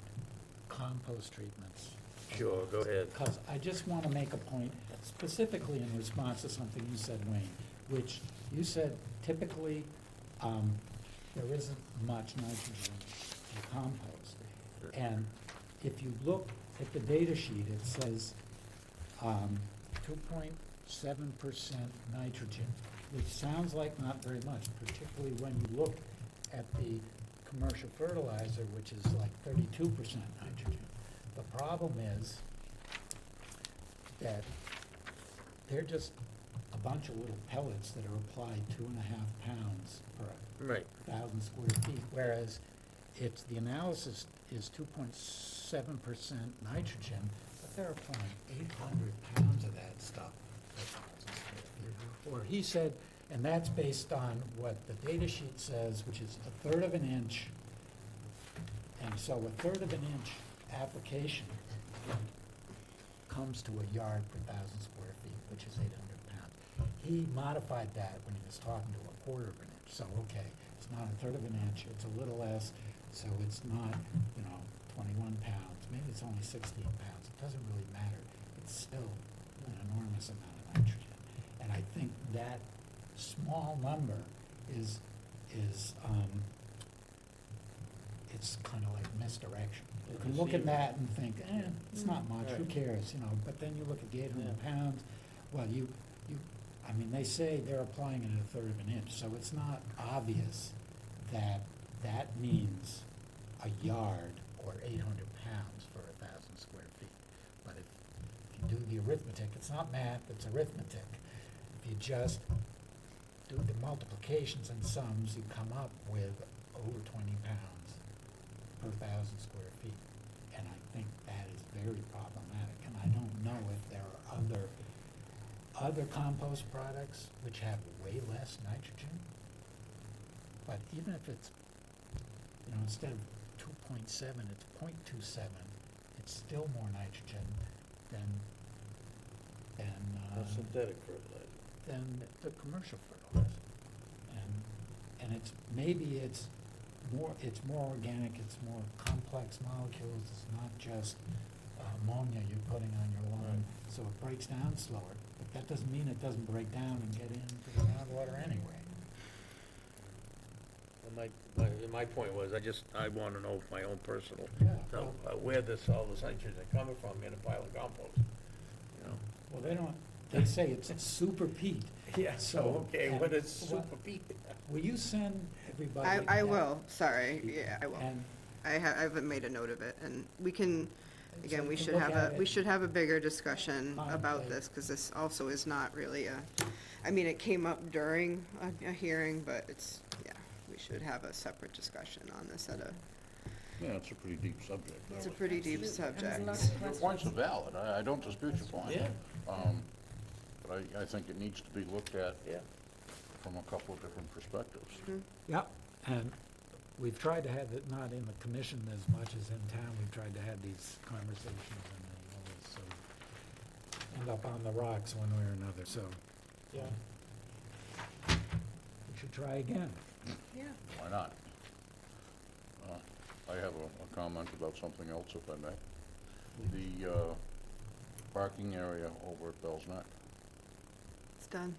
compost treatments? Sure, go ahead. Because I just want to make a point specifically in response to something you said, Wayne, which you said typically there isn't much nitrogen in compost. And if you look at the data sheet, it says 2.7% nitrogen, which sounds like not very much, particularly when you look at the commercial fertilizer, which is like 32% nitrogen. The problem is that they're just a bunch of little pellets that are applied 2.5 pounds per Right. 1,000 square feet, whereas the analysis is 2.7% nitrogen, but they're applying 800 pounds of that stuff per 1,000 square feet. Or he said, and that's based on what the data sheet says, which is 1/3 of an inch. And so 1/3 of an inch application comes to a yard per 1,000 square feet, which is 800 pounds. He modified that when he was talking to 1/4 of an inch. So, okay, it's not 1/3 of an inch, it's a little less, so it's not, 21 pounds, maybe it's only 16 pounds. It doesn't really matter. It's still an enormous amount of nitrogen. And I think that small number is it's kind of like misdirection. You can look at that and think, it's not much, who cares, but then you look at the 800 pounds, well, I mean, they say they're applying it at 1/3 of an inch, so it's not obvious that that means a yard or 800 pounds for 1,000 square feet. But if you do the arithmetic, it's not math, it's arithmetic. If you just do the multiplications and sums, you come up with over 20 pounds per 1,000 square feet. And I think that is very problematic. And I don't know if there are other compost products which have way less nitrogen. But even if it's, instead of 2.7, it's 0.27, it's still more nitrogen than Synthetic fertilizer. than the commercial fertilizer. And maybe it's more organic, it's more complex molecules, it's not just ammonia you're putting on your lawn, so it breaks down slower. But that doesn't mean it doesn't break down and get into the groundwater anyway. And my point was, I want to know my own personal, Yeah, where all this nitrogen coming from in a pile of compost, Well, they say it's super peat. Yeah, So, okay, and what is what- super peat? Will you send everybody? I that? will, sorry, yeah, I will. And I haven't made a note of it, and we can, so again, you we can should look have at we it. should have a bigger discussion about Contemplate. this, because this also is not really it came up during a hearing, but we should have a separate discussion on this Yeah, it's a pretty deep subject. it's a pretty deep Absolutely. And subject. there's a lot of Your points are valid, I don't dispute your point. Yeah. But I think it needs to be looked at Yeah. from a couple of different perspectives. Yep, and we've tried to have it not in the commission as much as in town. We've tried to have these conversations and they always sort of end up on the rocks one way or another, so. Yeah. We should try again. Yeah. Why not? I have a comment about something else, if I may. The parking area over at Bell's Neck It's done.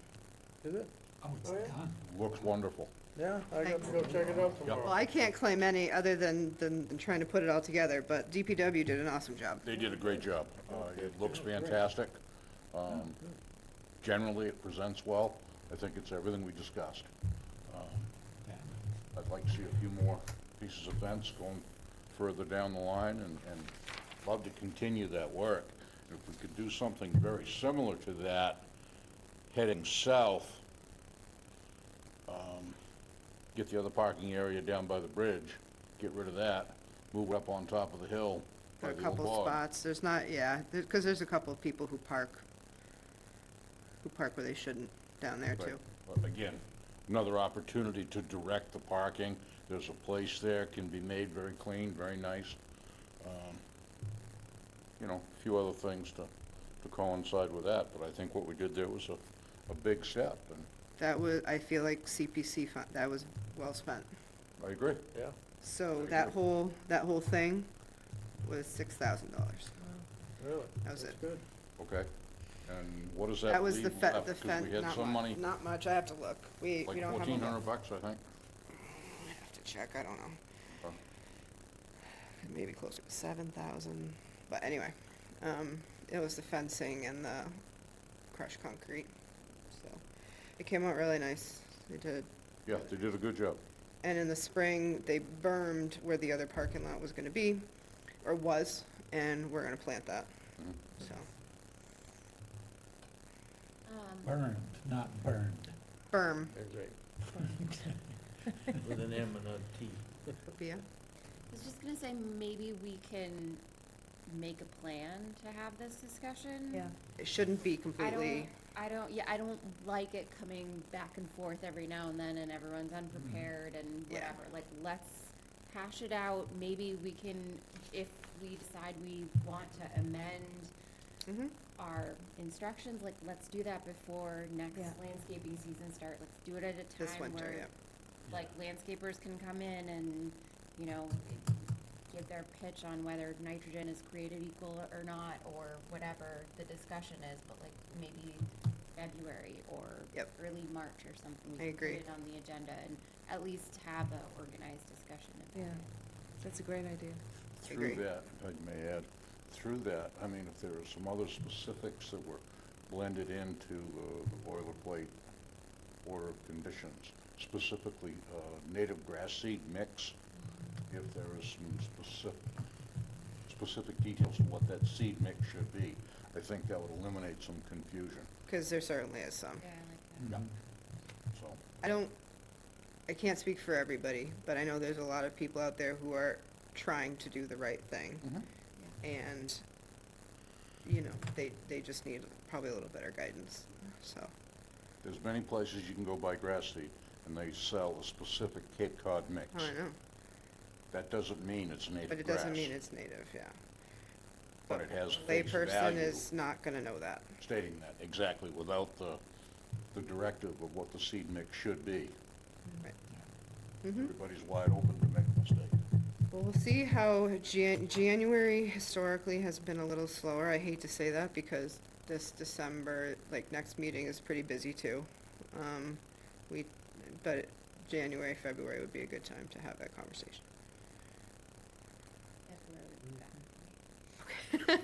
Is it? Oh, it's Oh, yeah? done. looks wonderful. Yeah, I got to go check it out tomorrow. Well, I can't claim any other than trying to put it all together, but DPW did an awesome job. They did a great job. It looks fantastic. Generally, it presents well. I think it's everything we discussed. Yeah. I'd like to see a few more pieces of fence going further down the line and love to continue that work. If we could do something very similar to that heading south, get the other parking area down by the bridge, get rid of that, move up on top of the hill There by are a the old couple bog. spots, there's not, yeah, because there's a couple of people who park where they shouldn't down there Right. too. But again, another opportunity to direct the parking. There's a place there, can be made very clean, very nice. You know, a few other things to coincide with that, but I think what we did there was a big step, and That was, I feel like CPC fund, that was well spent. I agree. Yeah. So that whole thing was $6,000. Really? That was That's it. good. Okay, and what does that That was leave the left? fence, Because we had some money, not much, I have to look. We like don't have a $1,400, I think. I have to check, I don't know. Okay. Maybe closer to 7,000, but anyway, it was the fencing and the crushed concrete, so it came out really nice. They did. Yeah, they did a good job. And in the spring, they bermed where the other parking lot was gonna be, or was, and we're gonna plant that, Mhm. so. Burned, not burned. Berm, That's right. With an M and a T. yeah, I was just gonna say, maybe we can make a plan to have this discussion. Yeah. it shouldn't be completely, I don't like it coming back and forth every now and then and everyone's unprepared and Yeah. whatever. Like, let's hash it out. Maybe we can, if we decide we want to amend Mhm. our instructions, like, let's do that before next Yeah. landscaping season start. Let's do it at a This time winter, where, yeah. like, landscapers can come in and, you know, give their pitch on whether nitrogen is created equal or not, or whatever the discussion is, but like maybe February or Yep. early March or something. I agree. Put it on the agenda and at least have a organized discussion about Yeah. it. That's a great idea. Through agree. that, if I may add, through that, I mean, if there are some other specifics that were blended into the boilerplate order of conditions, specifically native grass seed mix, if there is some specific details on what that seed mix should be, I think that would eliminate some confusion. Because there certainly is some. Yeah, I like that. So, I can't speak for everybody, but I know there's a lot of people out there who are trying to do the right thing. And, you know, they just need probably a little better guidance, so. there's many places you can go buy grass seed, and they sell a specific Cape Cod mix. Oh, I know, That doesn't mean it's native but it grass. doesn't mean it's native, yeah. But it has face Layperson value. is not gonna know that. Stating that, exactly, without the directive of what the seed mix should be. Right. Mhm. Everybody's wide open to make a mistake. Well, we'll see how January historically has been a little slower. I hate to say that because this December, like, next meeting is pretty busy too. But January, February would be a good time to have that conversation. February would be better.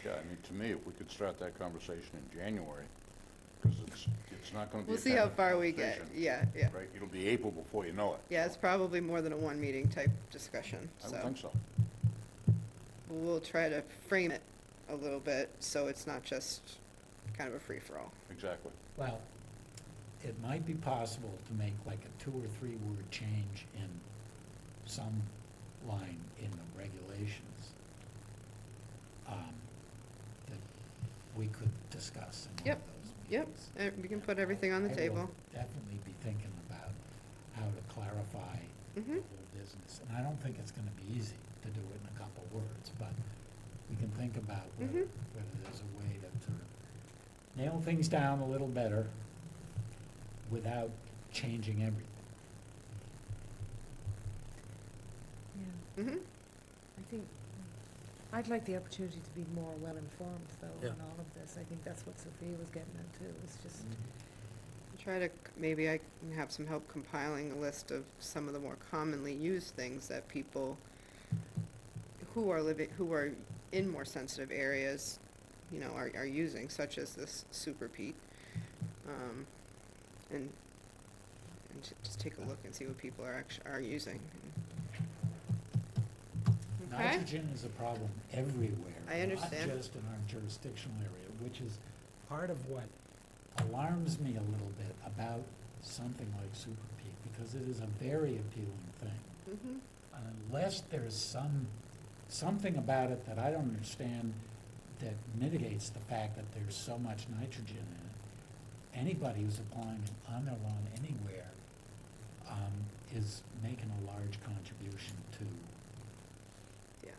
Yeah, I mean, to me, if we could start that conversation in January, because it's not gonna be. We'll a see how 10-minute far we get, conversation, yeah. Right, it'll be April before you know it. Yeah, it's probably more than a one meeting type discussion, I so. would think so. We'll try to frame it a little bit so it's not just kind of a free-for-all. Exactly. Well, it might be possible to make like a 2 or 3 word change in some line in the regulations that we could discuss in one Yep, of those Yep, meetings. we can put everything on the I will table. definitely be thinking about how to clarify the Mhm. whole business. And I don't think it's gonna be easy to do it in a couple words, but we can think about whether Mhm. there's a way to sort of nail things down a little better without changing everything. Yeah. I think, I'd like the opportunity to be more well-informed, though, Yeah. on all of this. I think that's what Sophia was getting at, too. It's just, Try to, maybe I can have some help compiling a list of some of the more commonly used things that people who are in more sensitive areas, you know, are using, such as this super Pete. And just take a look and see what people are using. Okay? Nitrogen is a problem everywhere. I understand. Not just in our jurisdictional area, which is part of what alarms me a little bit about something like super Pete, because it is a very appealing thing. Mhm. Unless there's something about it that I don't understand that mitigates the fact that there's so much nitrogen in it, anybody who's applying it on their lawn anywhere is making a large contribution to Yeah.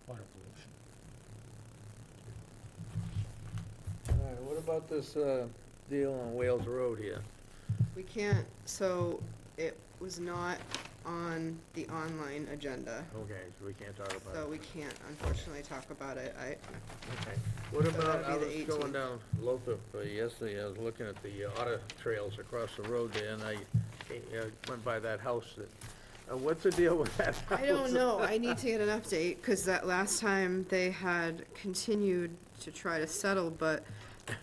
water pollution. All right, what about this deal on Wales Road here? We can't, so it was not on the online agenda, Okay, so we can't talk about so it. we can't unfortunately talk about it. Okay. What So about, that'll I be was the going 18th. down Lothrop yesterday, I was looking at the otter trails across the road there, and I went by that house that, what's the deal with that house? I don't know, I need to get an update, because that last time they had continued to try to settle, but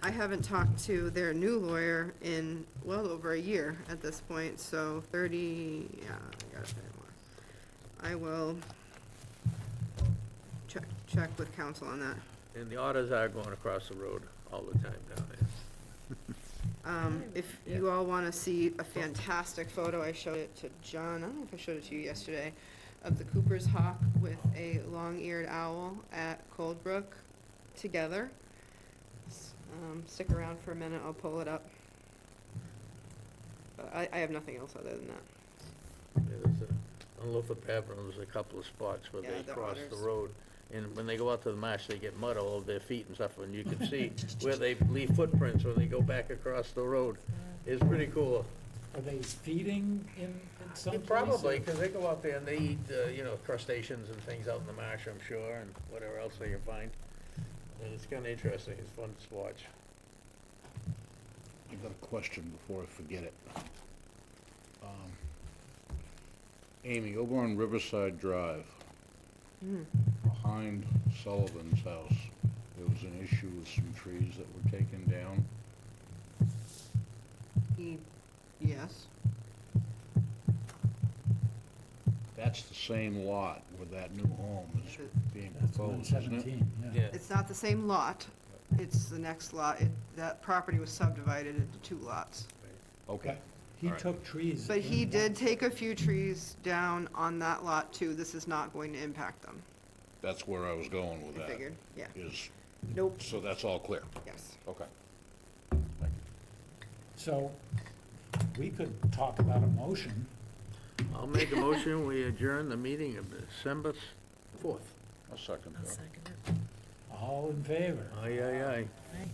I haven't talked to their new lawyer in well over a year at this point, so I gotta say more. I will check with counsel on that. And the otters are going across the road all the time down there. If you all wanna see a fantastic photo, I showed it to John, I don't know if I showed it to you yesterday, of the Cooper's hawk with a long-eared owl at Coldbrook together. Stick around for a minute, I'll pull it up. But I have nothing else other than that. Yeah, there's on Lothrop Avenue, there's a couple of spots where Yeah, they the cross the otters. road. And when they go out to the marsh, they get mud all over their feet and stuff, and you can see where they leave footprints when they go back across the road. It's pretty cool. Are they feeding in some places? Probably, because they go out there and they eat, crustaceans and things out in the marsh, I'm sure, and whatever else they can find. And it's kind of interesting, it's fun to watch. I got a question before I forget it. Amy, over on Riverside Drive, behind Sullivan's house, there was an issue with some trees that were taken down. Yes, That's the same lot where that new home is being That's proposed, isn't it? 117, yeah. Yeah, it's not the same lot, it's the next lot, that property was subdivided into two lots. Okay. He All right. took trees. But he in did one- take a few trees down on that lot too, this is not going to impact them, That's where I was going with I that. figured, yeah, Is, nope, so that's all clear? yes. Okay. So, we could talk about a motion. I'll make a motion, we adjourn the meeting of December 4th. I'll second I'll that. second it. All in favor? Aye, aye, aye. Right.